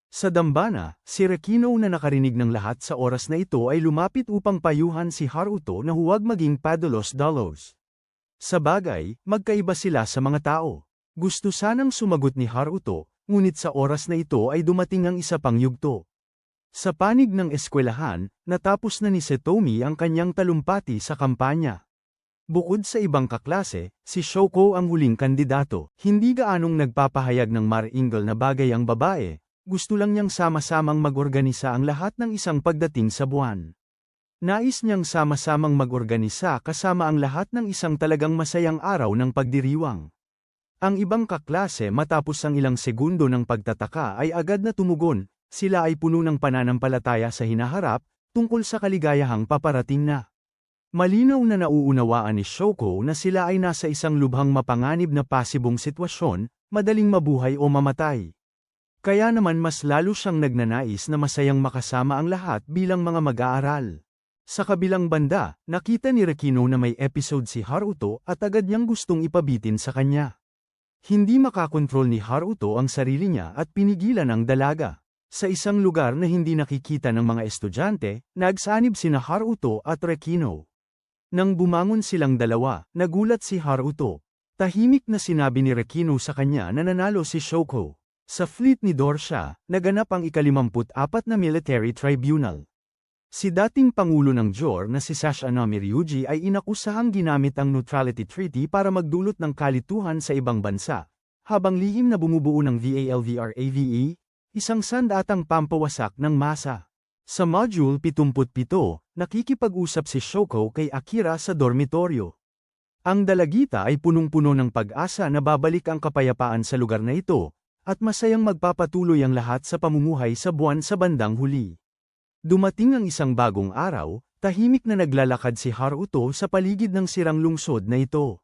[SPEAKER 1] Sa dambana, si Rekino na nakarinig ng lahat sa oras na ito ay lumapit upang payuhan si Haruto na huwag maging padalos-dalos. Sa bagay, magkaiba sila sa mga tao. Gusto sanang sumagot ni Haruto, ngunit sa oras na ito ay dumating ang isa pang yugto. Sa panig ng eskwelahan, natapos na ni Setomi ang kanyang talumpati sa kampanya. Bukod sa ibang kaklase, si Shoko ang huling kandidato. Hindi gaanong nagpapahayag ng maringal na bagay ang babae, gusto lang niyang sama-samang mag-organisa ang lahat ng isang pagdating sa buwan. Nais niyang sama-samang mag-organisa kasama ang lahat ng isang talagang masayang araw ng pagdiriwang. Ang ibang kaklase matapos ang ilang segundo ng pagtataka ay agad na tumugon, sila ay puno ng pananampalataya sa hinaharap, tungkol sa kaligayahang paparating na. Malinaw na nauunawaan ni Shoko na sila ay nasa isang lubhang mapanganib na pasibong sitwasyon, madaling mabuhay o mamatay. Kaya naman mas lalo siyang nagnanais na masayang makasama ang lahat bilang mga mag-aaral. Sa kabilang banda, nakita ni Rekino na may episode si Haruto at agad niyang gustong ipabitin sa kanya. Hindi makakontrol ni Haruto ang sarili niya at pinigilan ang dalaga. Sa isang lugar na hindi nakikita ng mga estudyante, nagsanib sina Haruto at Rekino. Nang bumangon silang dalawa, nagulat si Haruto. Tahimik na sinabi ni Rekino sa kanya na nanalo si Shoko. Sa fleet ni Dorsha, naganap ang ika-54 na military tribunal. Si dating Pangulo ng JOR na si Sazanami Ryuji ay inakusahang ginamit ang Neutrality Treaty para magdulot ng kalituhan sa ibang bansa, habang lihim na bumubuo ng VALVRAVE, isang sandatang pampawasak ng masa. Sa Module 77, nakikipag-usap si Shoko kay Akira sa dormitoryo. Ang dalagita ay punong-puno ng pag-asa na babalik ang kapayapaan sa lugar na ito, at masayang magpapatuloy ang lahat sa pamumuhay sa buwan sa bandang huli. Dumating ang isang bagong araw, tahimik na naglalakad si Haruto sa paligid ng sirang lungsod na ito.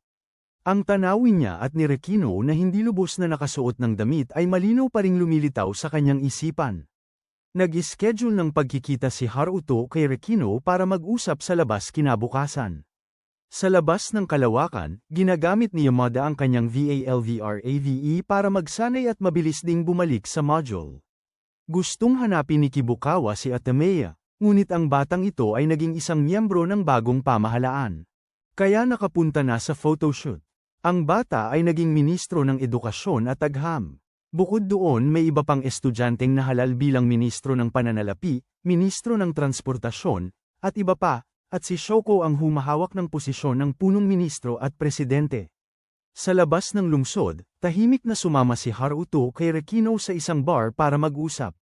[SPEAKER 1] Ang tanawin niya at ni Rekino na hindi lubos na nakasuot ng damit ay malinaw pa ring lumilitaw sa kanyang isipan. Nag-schedule ng pagkikita si Haruto kay Rekino para mag-usap sa labas kinabukasan. Sa labas ng kalawakan, ginagamit ni Yamada ang kanyang VALVRAVE para magsanay at mabilis ding bumalik sa module. Gustong hanapin ni Kibukawa si Atamea, ngunit ang batang ito ay naging isang miyembro ng bagong pamahalaan. Kaya nakapunta na sa photoshoot. Ang bata ay naging ministro ng edukasyon at agham. Bukod doon may iba pang estudyanteng nahalal bilang ministro ng pananalapi, ministro ng transportasyon, at iba pa, at si Shoko ang humahawak ng posisyon ng punong ministro at presidente. Sa labas ng lungsod, tahimik na sumama si Haruto kay Rekino sa isang bar para mag-usap.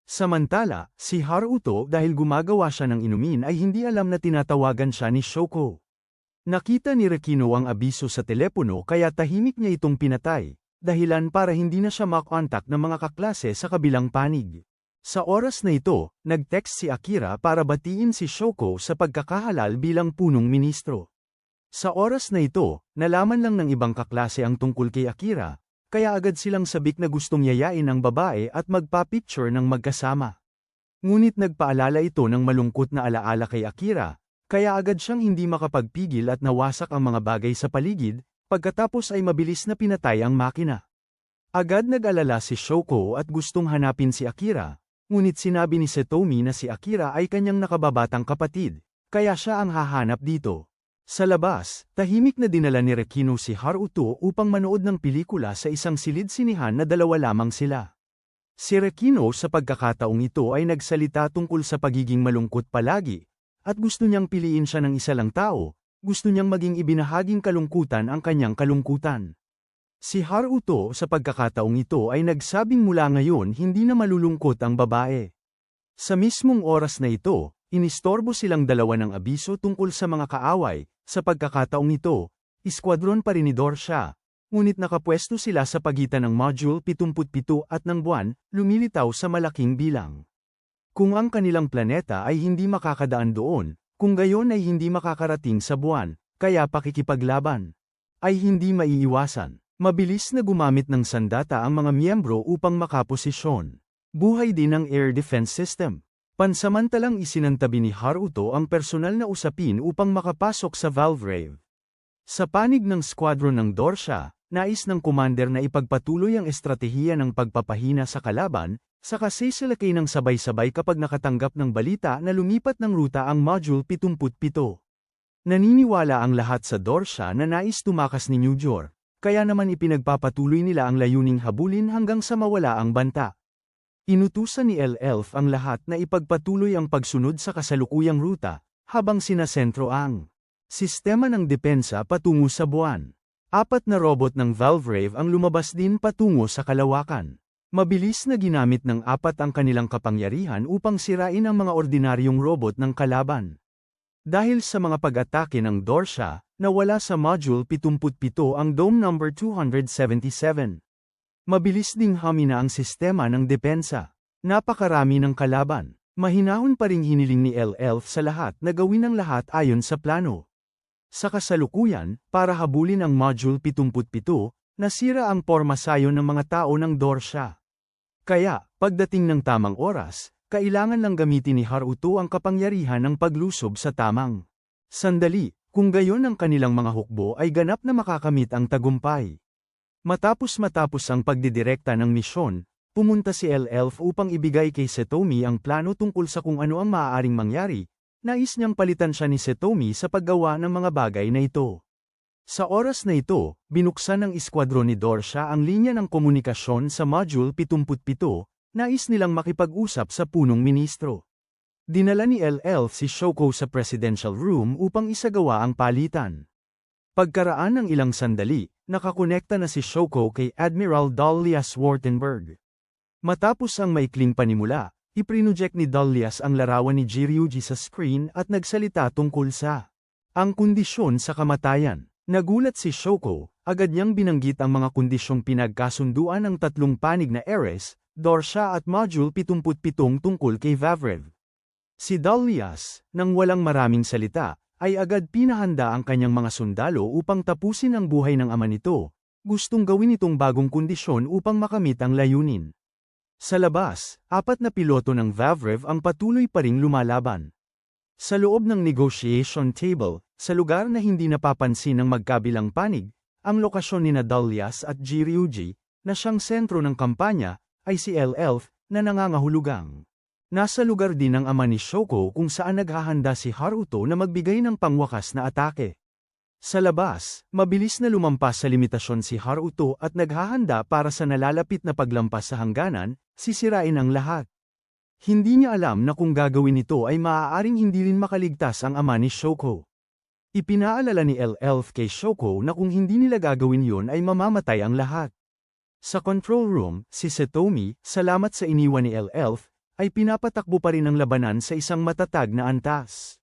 [SPEAKER 1] Samantala, si Haruto dahil gumagawa siya ng inumin ay hindi alam na tinatawagan siya ni Shoko. Nakita ni Rekino ang abiso sa telepono kaya tahimik niya itong pinatay, dahilan para hindi na siya makontak ng mga kaklase sa kabilang panig. Sa oras na ito, nag-text si Akira para batiin si Shoko sa pagkakahalal bilang punong ministro. Sa oras na ito, nalaman lang ng ibang kaklase ang tungkol kay Akira, kaya agad silang sabik na gustong yayain ang babae at magpa-picture ng magkasama. Ngunit nagpaalala ito ng malungkot na alaala kay Akira, kaya agad siyang hindi makapagpigil at nawasak ang mga bagay sa paligid, pagkatapos ay mabilis na pinatay ang makina. Agad nag-alala si Shoko at gustong hanapin si Akira, ngunit sinabi ni Satomi na si Akira ay kanyang nakababatang kapatid, kaya siya ang hahanap dito. Sa labas, tahimik na dinala ni Rekino si Haruto upang manood ng pelikula sa isang silid-sinihan na dalawa lamang sila. Si Rekino sa pagkakataong ito ay nagsalita tungkol sa pagiging malungkot palagi, at gusto niyang piliin siya ng isa lang tao, gusto niyang maging ibinahaging kalungkutan ang kanyang kalungkutan. Si Haruto sa pagkakataong ito ay nagsabing mula ngayon hindi na malulungkot ang babae. Sa mismong oras na ito, inistorbo silang dalawa ng abiso tungkol sa mga kaaway. Sa pagkakataong ito, iskwadron pa rin ni Dorsha, ngunit nakapwesto sila sa pagitan ng Module 77 at ng buwan, lumilitaw sa malaking bilang. Kung ang kanilang planeta ay hindi makakadaan doon, kung gayon ay hindi makakarating sa buwan, kaya pakikipaglaban ay hindi maiiwasan. Mabilis na gumamit ng sandata ang mga miyembro upang makaposisyon. Buhay din ang air defense system. Pansamantalang isinantabi ni Haruto ang personal na usapin upang makapasok sa Valvrave. Sa panig ng squadron ng Dorsha, nais ng commander na ipagpatuloy ang estratehiya ng pagpapahina sa kalaban, saka sisilakay ng sabay-sabay kapag nakatanggap ng balita na lumipat ng ruta ang Module 77. Naniniwala ang lahat sa Dorsha na nais tumakas ni New Jor, kaya naman ipinagpapatuloy nila ang layuning habulin hanggang sa mawala ang banta. Inutusan ni L-Elf ang lahat na ipagpatuloy ang pagsunod sa kasalukuyang ruta, habang sinasentro ang sistema ng depensa patungo sa buwan. 4 na robot ng Valvrave ang lumabas din patungo sa kalawakan. Mabilis na ginamit ng 4 ang kanilang kapangyarihan upang sirain ang mga ordinaryong robot ng kalaban. Dahil sa mga pag-atake ng Dorsha, nawala sa Module 77 ang Dome No. 277. Mabilis ding humina ang sistema ng depensa. Napakarami ng kalaban. Mahinahon pa ring hiniling ni L-Elf sa lahat na gawin ang lahat ayon sa plano. Sa kasalukuyan, para habulin ang Module 77, nasira ang pormasayon ng mga tao ng Dorsha. Kaya, pagdating ng tamang oras, kailangan lang gamitin ni Haruto ang kapangyarihan ng paglusob sa tamang sandali, kung gayon ang kanilang mga hukbo ay ganap na makakamit ang tagumpay. Matapos ang pagdidirekta ng misyon, pumunta si Elf upang ibigay kay Setomi ang plano tungkol sa kung ano ang maaaring mangyari. Nais niyang palitan siya ni Setomi sa paggawa ng mga bagay na ito. Sa oras na ito, binuksan ng eskwadron ni Dorsha ang linya ng komunikasyon sa Module 77, nais nilang makipag-usap sa punong ministro. Dinala ni Elf si Shoko sa Presidential Room upang isagawa ang palitan. Pagkaraan ng ilang sandali, nakakonekta na si Shoko kay Admiral Dahlias Wartenberg. Matapos ang maikling panimula, iprinoject ni Dahlias ang larawan ni Jiryuji sa screen at nagsalita tungkol sa ang kondisyon sa kamatayan. Nagulat si Shoko, agad niyang binanggit ang mga kondisyong pinagkasunduan ng tatlong panig na Ares, Dorsha at Module 77 tungkol kay Vavrev. Si Dahlias, nang walang maraming salita, ay agad pinahanda ang kanyang mga sundalo upang tapusin ang buhay ng ama nito. Gustong gawin itong bagong kondisyon upang makamit ang layunin. Sa labas, 4 na piloto ng Vavrev ang patuloy pa ring lumalaban. Sa loob ng negotiation table, sa lugar na hindi napapansin ng magkabilang panig, ang lokasyon ni Dahlias at Jiryuji, na siyang sentro ng kampanya, ay si Elf, na nangangahulugang. Nasa lugar din ang ama ni Shoko kung saan naghahanda si Haruto na magbigay ng pangwakas na atake. Sa labas, mabilis na lumampas sa limitasyon si Haruto at naghahanda para sa nalalapit na paglampas sa hangganan, sisirain ang lahat. Hindi niya alam na kung gagawin ito ay maaaring hindi rin makaligtas ang ama ni Shoko. Ipinaalala ni Elf kay Shoko na kung hindi nila gagawin yon ay mamamatay ang lahat. Sa control room, si Setomi, salamat sa iniwan ni Elf, ay pinapatakbo pa rin ang labanan sa isang matatag na antas.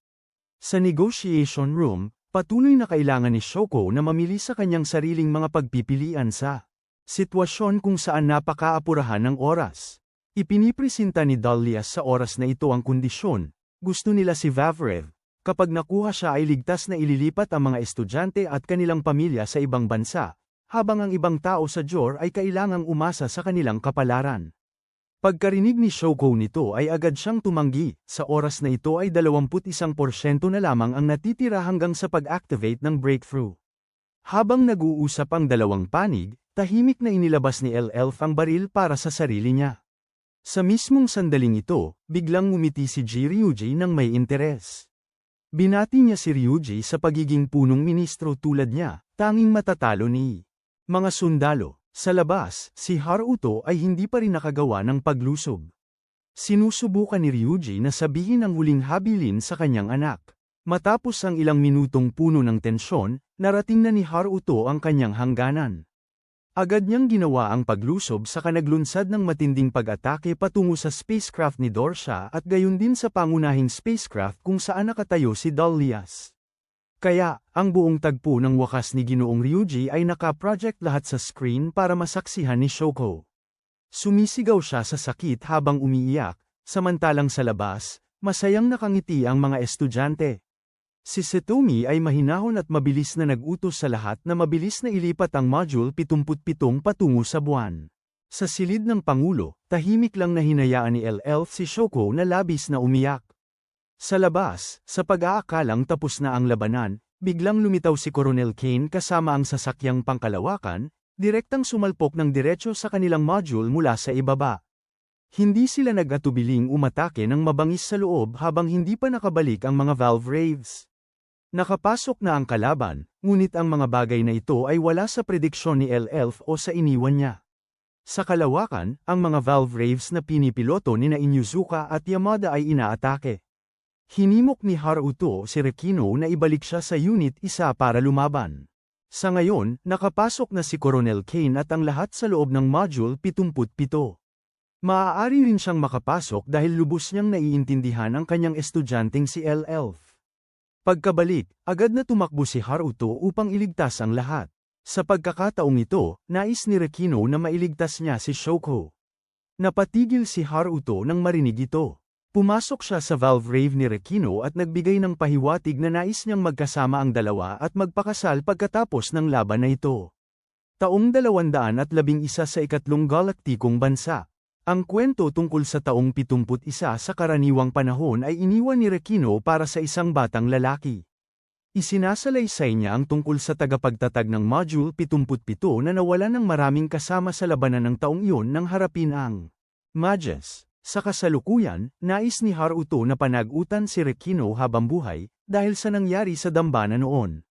[SPEAKER 1] Sa negotiation room, patuloy na kailangan ni Shoko na mamili sa kanyang sariling mga pagpipilian sa sitwasyon kung saan napakaapurahan ng oras. Ipinipresenta ni Dahlias sa oras na ito ang kondisyon. Gusto nila si Vavrev. Kapag nakuha siya ay ligtas na ililipat ang mga estudyante at kanilang pamilya sa ibang bansa, habang ang ibang tao sa Jor ay kailangang umasa sa kanilang kapalaran. Pagkarinig ni Shoko nito ay agad siyang tumanggi, sa oras na ito ay 21% na lamang ang natitira hanggang sa pag-activate ng breakthrough. Habang nag-uusap ang dalawang panig, tahimik na inilabas ni Elf ang baril para sa sarili niya. Sa mismong sandaling ito, biglang ngumiti si Jiryuji nang may interes. Binati niya si Ryuji sa pagiging punong ministro tulad niya, tanging matatalo ni mga sundalo. Sa labas, si Haruto ay hindi pa rin nakagawa ng paglusob. Sinusubukan ni Ryuji na sabihin ang huling habilin sa kanyang anak. Matapos ang ilang minutong puno ng tensyon, narating na ni Haruto ang kanyang hangganan. Agad niyang ginawa ang paglusob sa kanaglunsad ng matinding pag-atake patungo sa spacecraft ni Dorsha at gayon din sa pangunahing spacecraft kung saan nakatayo si Dahlias. Kaya, ang buong tagpo ng wakas ni Ginoong Ryuji ay naka-project lahat sa screen para masaksihan ni Shoko. Sumisigaw siya sa sakit habang umiiyak, samantalang sa labas, masayang nakangiti ang mga estudyante. Si Setomi ay mahinahon at mabilis na nag-utos sa lahat na mabilis na ilipat ang Module 77 patungo sa buwan. Sa silid ng Pangulo, tahimik lang na hinayaan ni Elf si Shoko na labis na umiyak. Sa labas, sa pag-aakalang tapos na ang labanan, biglang lumitaw si Colonel Kane kasama ang sasakyang pangkalawakan, direktang sumalpok ng diretso sa kanilang module mula sa ibaba. Hindi sila nag-atubiling umatake ng mabangis sa loob habang hindi pa nakabalik ang mga valve raves. Nakapasok na ang kalaban, ngunit ang mga bagay na ito ay wala sa prediksyon ni Elf o sa iniwan niya. Sa kalawakan, ang mga valve raves na pinipiloto ni Inuzuka at Yamada ay inaatake. Hinimok ni Haruto si Rekino na ibalik siya sa Unit 1 para lumaban. Sa ngayon, nakapasok na si Colonel Kane at ang lahat sa loob ng Module 77. Maaari rin siyang makapasok dahil lubos niyang naiintindihan ang kanyang estudyanteng si Elf. Pagkabalik, agad na tumakbo si Haruto upang iligtas ang lahat. Sa pagkakataong ito, nais ni Rekino na mailigtas niya si Shoko. Napatigil si Haruto nang marinig ito. Pumasok siya sa valve rave ni Rekino at nagbigay ng pahiwatig na nais niyang magkasama ang dalawa at magpakasal pagkatapos ng laban na ito. Taong 211 sa ikatlong galaktikong bansa. Ang kwento tungkol sa taong 71 sa karaniwang panahon ay iniwan ni Rekino para sa isang batang lalaki. Isinasalaysay niya ang tungkol sa tagapagtatag ng Module 77 na nawalan ng maraming kasama sa labanan ng taong iyon nang harapin ang Magus. Sa kasalukuyan, nais ni Haruto na panagutan si Rekino habang buhay, dahil sa nangyari sa dambana noon.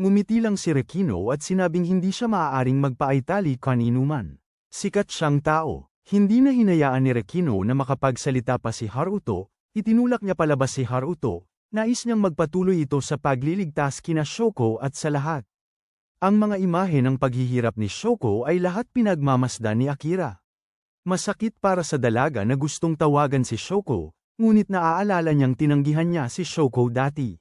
[SPEAKER 1] Ngumiti lang si Rekino at sinabing hindi siya maaaring magpaaitali kaninuman. Sikat siyang tao. Hindi na hinayaan ni Rekino na makapagsalita pa si Haruto, itinulak niya palabas si Haruto, nais niyang magpatuloy ito sa pagliligtas kina Shoko at sa lahat. Ang mga imahe ng paghihirap ni Shoko ay lahat pinagmamasdan ni Akira. Masakit para sa dalaga na gustong tawagan si Shoko, ngunit naaalala niyang tinanggihan niya si Shoko dati.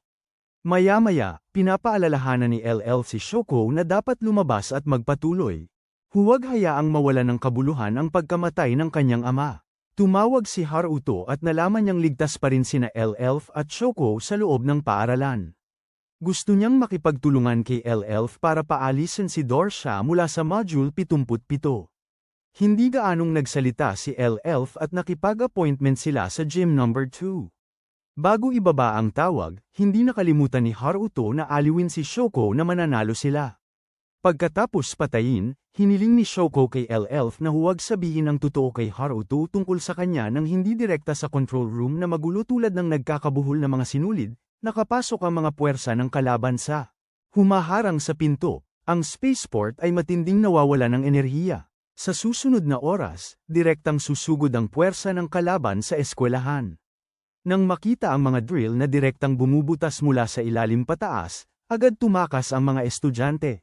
[SPEAKER 1] Maya-maya, pinapaalalahanan ni LL si Shoko na dapat lumabas at magpatuloy. Huwag hayaang mawalan ng kabuluhan ang pagkamatay ng kanyang ama. Tumawag si Haruto at nalaman niyang ligtas pa rin sina LL at Shoko sa loob ng paaralan. Gusto niyang makipagtulungan kay LL para paalisin si Dorsha mula sa Module 77. Hindi gaanong nagsalita si LL at nakipag-appointment sila sa gym number 2. Bago ibaba ang tawag, hindi nakalimutan ni Haruto na aliwin si Shoko na mananalo sila. Pagkatapos patayin, hiniling ni Shoko kay LL na huwag sabihin ang totoo kay Haruto tungkol sa kanya nang hindi direkta sa control room na magulo tulad ng nagkakabuhol na mga sinulid, nakapasok ang mga puwersa ng kalaban sa humaharang sa pinto. Ang spaceport ay matinding nawawala ng enerhiya. Sa susunod na oras, direktang susugod ang puwersa ng kalaban sa eskwelahan. Nang makita ang mga drill na direktang bumubutas mula sa ilalim pataas, agad tumakas ang mga estudyante.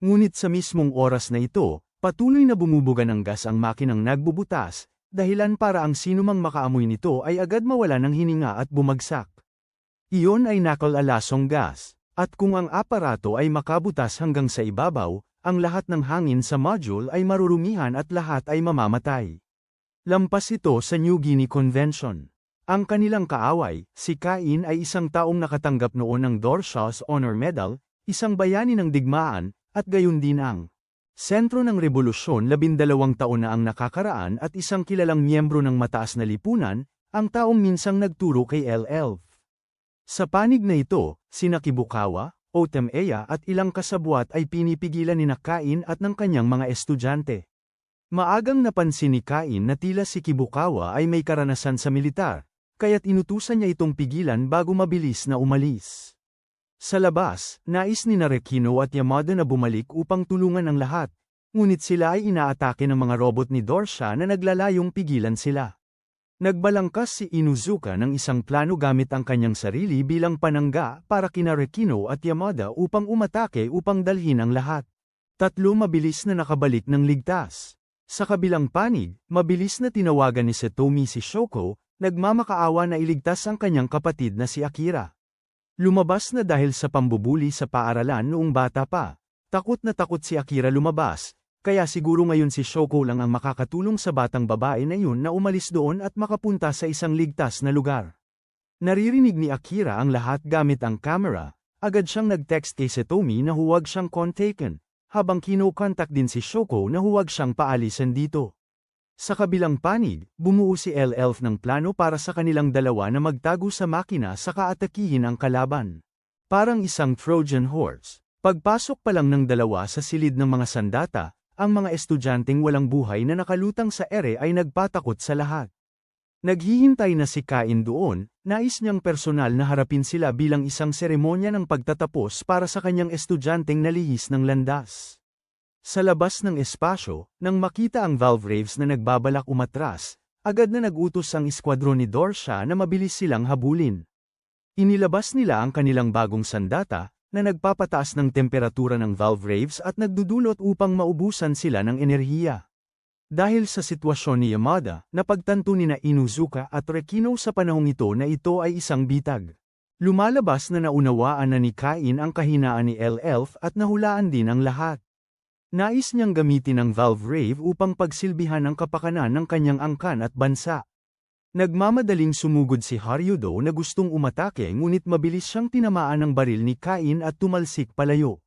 [SPEAKER 1] Ngunit sa mismong oras na ito, patuloy na bumubuga ng gas ang makinang nagbubutas, dahilan para ang sinumang makaamoy nito ay agad mawala ng hininga at bumagsak. Iyon ay nakalalasong gas, at kung ang aparato ay makabutas hanggang sa ibabaw, ang lahat ng hangin sa module ay marurumihan at lahat ay mamamatay. Lampas ito sa New Guinea Convention. Ang kanilang kaaway, si Kain ay isang taong nakatanggap noon ng Dorsha's Honor Medal, isang bayani ng digmaan, at gayon din ang sentro ng revolusyon 12 taon na ang nakakaraan at isang kilalang miyembro ng mataas na lipunan, ang taong minsang nagturo kay LL. Sa panig na ito, sina Kibukawa, Otemeya at ilang kasabwat ay pinipigilan ni Kain at ng kanyang mga estudyante. Maagang napansin ni Kain na tila si Kibukawa ay may karanasan sa militar, kaya't inutusan niya itong pigilan bago mabilis na umalis. Sa labas, nais ni Rekino at Yamada na bumalik upang tulungan ang lahat, ngunit sila ay inaatake ng mga robot ni Dorsha na naglalayong pigilan sila. Nagbalangkas si Inuzuka ng isang plano gamit ang kanyang sarili bilang panangga para kina Rekino at Yamada upang umatake upang dalhin ang lahat. Tatlo mabilis na nakabalik ng ligtas. Sa kabilang panig, mabilis na tinawagan ni Satomi si Shoko, nagmamakaawa na iligtas ang kanyang kapatid na si Akira. Lumabas na dahil sa pambubuli sa paaralan noong bata pa. Takot na takot si Akira lumabas, kaya siguro ngayon si Shoko lang ang makakatulong sa batang babae na yun na umalis doon at makapunta sa isang ligtas na lugar. Naririnig ni Akira ang lahat gamit ang camera, agad siyang nag-text kay Satomi na huwag siyang kontaken, habang kino-contact din si Shoko na huwag siyang paalisan dito. Sa kabilang panig, bumuo si LL ng plano para sa kanilang dalawa na magtago sa makina saka atakihin ang kalaban. Parang isang Trojan horse. Pagpasok pa lang ng dalawa sa silid ng mga sandata, ang mga estudyanteng walang buhay na nakalutang sa ere ay nagpatakot sa lahat. Naghihintay na si Kain doon, nais niyang personal na harapin sila bilang isang seremonya ng pagtatapos para sa kanyang estudyanteng nalihis ng landas. Sa labas ng espasyo, nang makita ang Valvraves na nagbabalak umatras, agad na nag-utos ang eskwadron ni Dorsha na mabilis silang habulin. Inilabas nila ang kanilang bagong sandata, na nagpapataas ng temperatura ng Valvraves at nagdudulot upang maubusan sila ng enerhiya. Dahil sa sitwasyon ni Yamada, napagtanto ni Inuzuka at Rekino sa panahong ito na ito ay isang bitag. Lumalabas na naunawaan na ni Kain ang kahinaan ni LL at nahulaan din ang lahat. Nais niyang gamitin ang Valvrave upang pagsilbihan ang kapakanan ng kanyang angkan at bansa. Nagmamadaling sumugod si Haryudo na gustong umatake ngunit mabilis siyang tinamaan ng baril ni Kain at tumalsik palayo.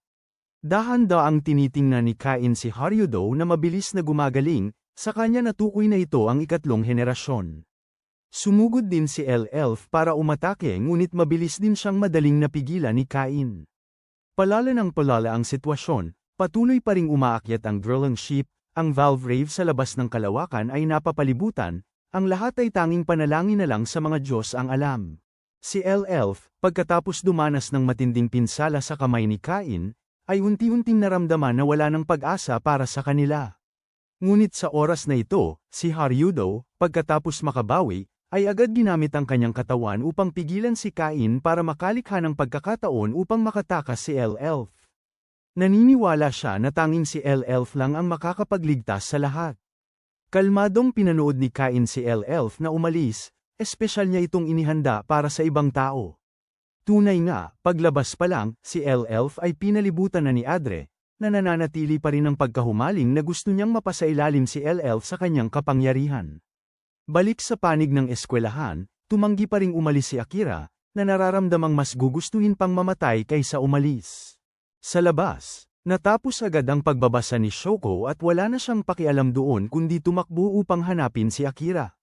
[SPEAKER 1] Dahan-daang tinitingnan ni Kain si Haryudo na mabilis na gumagaling, Sa kanya natukoy na ito ang ikatlong henerasyon. Sumugod din si El-Elf para umatake ngunit mabilis din siyang madaling napigilan ni Cain. Palala ng palala ang sitwasyon, patuloy pa ring umaakyat ang drilling ship, ang valve rave sa labas ng kalawakan ay napapalibutan, ang lahat ay tanging panalangin na lang sa mga Diyos ang alam. Si El-Elf, pagkatapos dumanas ng matinding pinsala sa kamay ni Cain, ay unti-unting naramdaman na wala ng pag-asa para sa kanila. Ngunit sa oras na ito, si Haryudo, pagkatapos makabawi, ay agad ginamit ang kanyang katawan upang pigilan si Cain para makalikha ng pagkakataon upang makatakas si El-Elf. Naniniwala siya na tanging si El-Elf lang ang makakapagligtas sa lahat. Kalmadong pinanood ni Cain si El-Elf na umalis, espesyal niya itong inihanda para sa ibang tao. Tunay nga, paglabas pa lang, si El-Elf ay pinalibutan na ni Adre, na nananatili pa rin ang pagkahumaling na gusto niyang mapasailalim si El-Elf sa kanyang kapangyarihan. Balik sa panig ng eskwelahan, tumanggi pa ring umalis si Akira, na nararamdamang mas gugustuhin pang mamatay kaysa umalis. Sa labas, natapos agad ang pagbabasa ni Shoko at wala na siyang pakialam doon kundi tumakbo upang hanapin si Akira.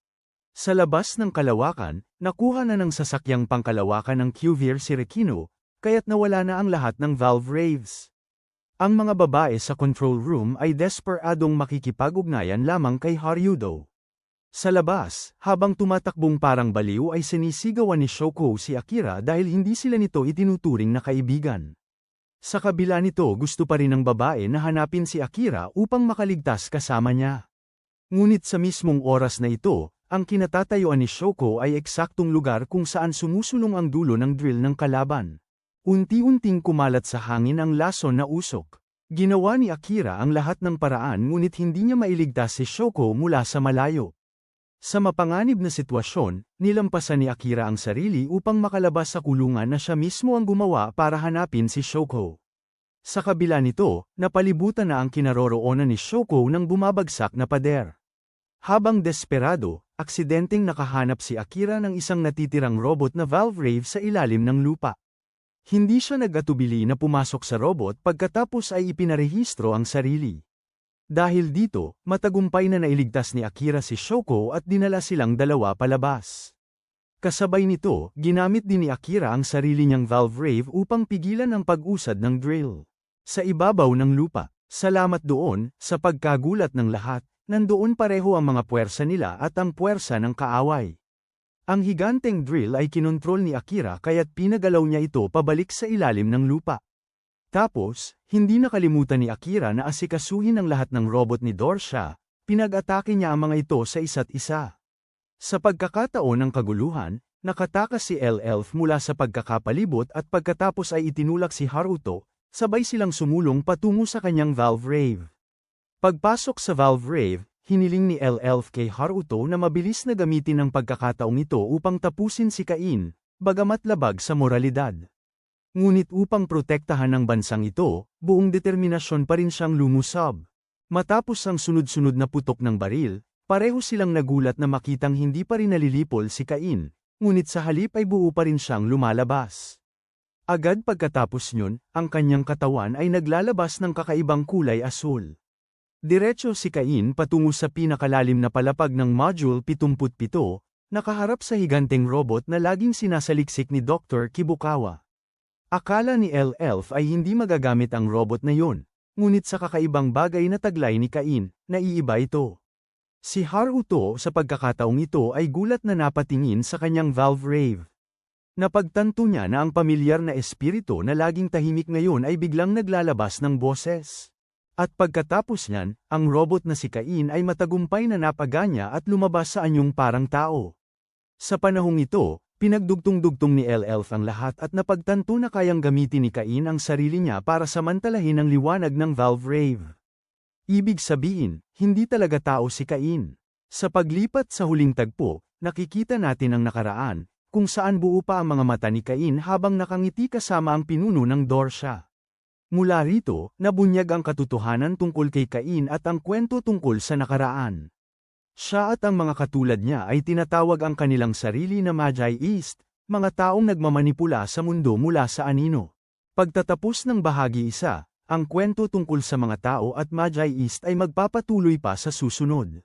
[SPEAKER 1] Sa labas ng kalawakan, nakuha na ng sasakyang pangkalawakan ng Qvir si Rekino, kaya't nawala na ang lahat ng valve raves. Ang mga babae sa control room ay desperadong makikipag-ugnayan lamang kay Haryudo. Sa labas, habang tumatakbong parang baliw ay sinisigawan ni Shoko si Akira dahil hindi sila nito itinuturing na kaibigan. Sa kabila nito gusto pa rin ng babae na hanapin si Akira upang makaligtas kasama niya. Ngunit sa mismong oras na ito, ang kinatatayuan ni Shoko ay eksaktong lugar kung saan sumusulong ang dulo ng drill ng kalaban. Unti-unting kumalat sa hangin ang lason na usok. Ginawa ni Akira ang lahat ng paraan ngunit hindi niya mailigtas si Shoko mula sa malayo. Sa mapanganib na sitwasyon, nilampasan ni Akira ang sarili upang makalabas sa kulungan na siya mismo ang gumawa para hanapin si Shoko. Sa kabila nito, napalibutan na ang kinaroroonan ni Shoko ng bumabagsak na pader. Habang desperado, aksidenteng nakahanap si Akira ng isang natitirang robot na valve rave sa ilalim ng lupa. Hindi siya nag-atubili na pumasok sa robot pagkatapos ay ipinarehistro ang sarili. Dahil dito, matagumpay na nailigtas ni Akira si Shoko at dinala silang dalawa palabas. Kasabay nito, ginamit din ni Akira ang sarili niyang valve rave upang pigilan ang pag-usad ng drill. Sa ibabaw ng lupa, salamat doon, sa pagkagulat ng lahat, nandoon pareho ang mga puwersa nila at ang puwersa ng kaaway. Ang higanteng drill ay kinontrol ni Akira kaya't pinagalaw niya ito pabalik sa ilalim ng lupa. Tapos, hindi nakalimutan ni Akira na asikasuhin ang lahat ng robot ni Dorsha, pinag-atake niya ang mga ito sa isa't isa. Sa pagkakataon ng kaguluhan, nakatakas si El-Elf mula sa pagkakapalibot at pagkatapos ay itinulak si Haruto, sabay silang sumulong patungo sa kanyang valve rave. Pagpasok sa valve rave, hiniling ni El-Elf kay Haruto na mabilis na gamitin ang pagkakataong ito upang tapusin si Cain, bagamat labag sa moralidad. Ngunit upang protektahan ang bansang ito, buong determinasyon pa rin siyang lumusab. Matapos ang sunod-sunod na putok ng baril, pareho silang nagulat na makitang hindi pa rin nalilipol si Cain, ngunit sa halip ay buo pa rin siyang lumalabas. Agad pagkatapos nyon, ang kanyang katawan ay naglalabas ng kakaibang kulay asul. Diretso si Cain patungo sa pinakalalim na palapag ng Module 77, nakaharap sa higanteng robot na laging sinasaliksik ni Dr. Kibukawa. Akala ni El-Elf ay hindi magagamit ang robot na yon, ngunit sa kakaibang bagay na taglay ni Cain, naiiba ito. Si Haruto sa pagkakataong ito ay gulat na napatingin sa kanyang valve rave. Napagtanto niya na ang pamilyar na espiritu na laging tahimik ngayon ay biglang naglalabas ng boses. At pagkatapos niyan, ang robot na si Cain ay matagumpay na napaganya at lumabas sa anyong parang tao. Sa panahong ito, pinagdugtong-dugtong ni El-Elf ang lahat at napagtanto na kayang gamitin ni Cain ang sarili niya para samantalahin ang liwanag ng valve rave. Ibig sabihin, hindi talaga tao si Cain. Sa paglipat sa huling tagpo, nakikita natin ang nakaraan, kung saan buo pa ang mga mata ni Cain habang nakangiti kasama ang pinuno ng Dorsha. Mula rito, nabunyag ang katotohanan tungkol kay Cain at ang kwento tungkol sa nakaraan. Siya at ang mga katulad niya ay tinatawag ang kanilang sarili na Magi East, mga taong nagmamanipula sa mundo mula sa anino. Pagtatapos ng bahagi 1, Ang kwento tungkol sa mga tao at Magi East ay magpapatuloy pa sa susunod.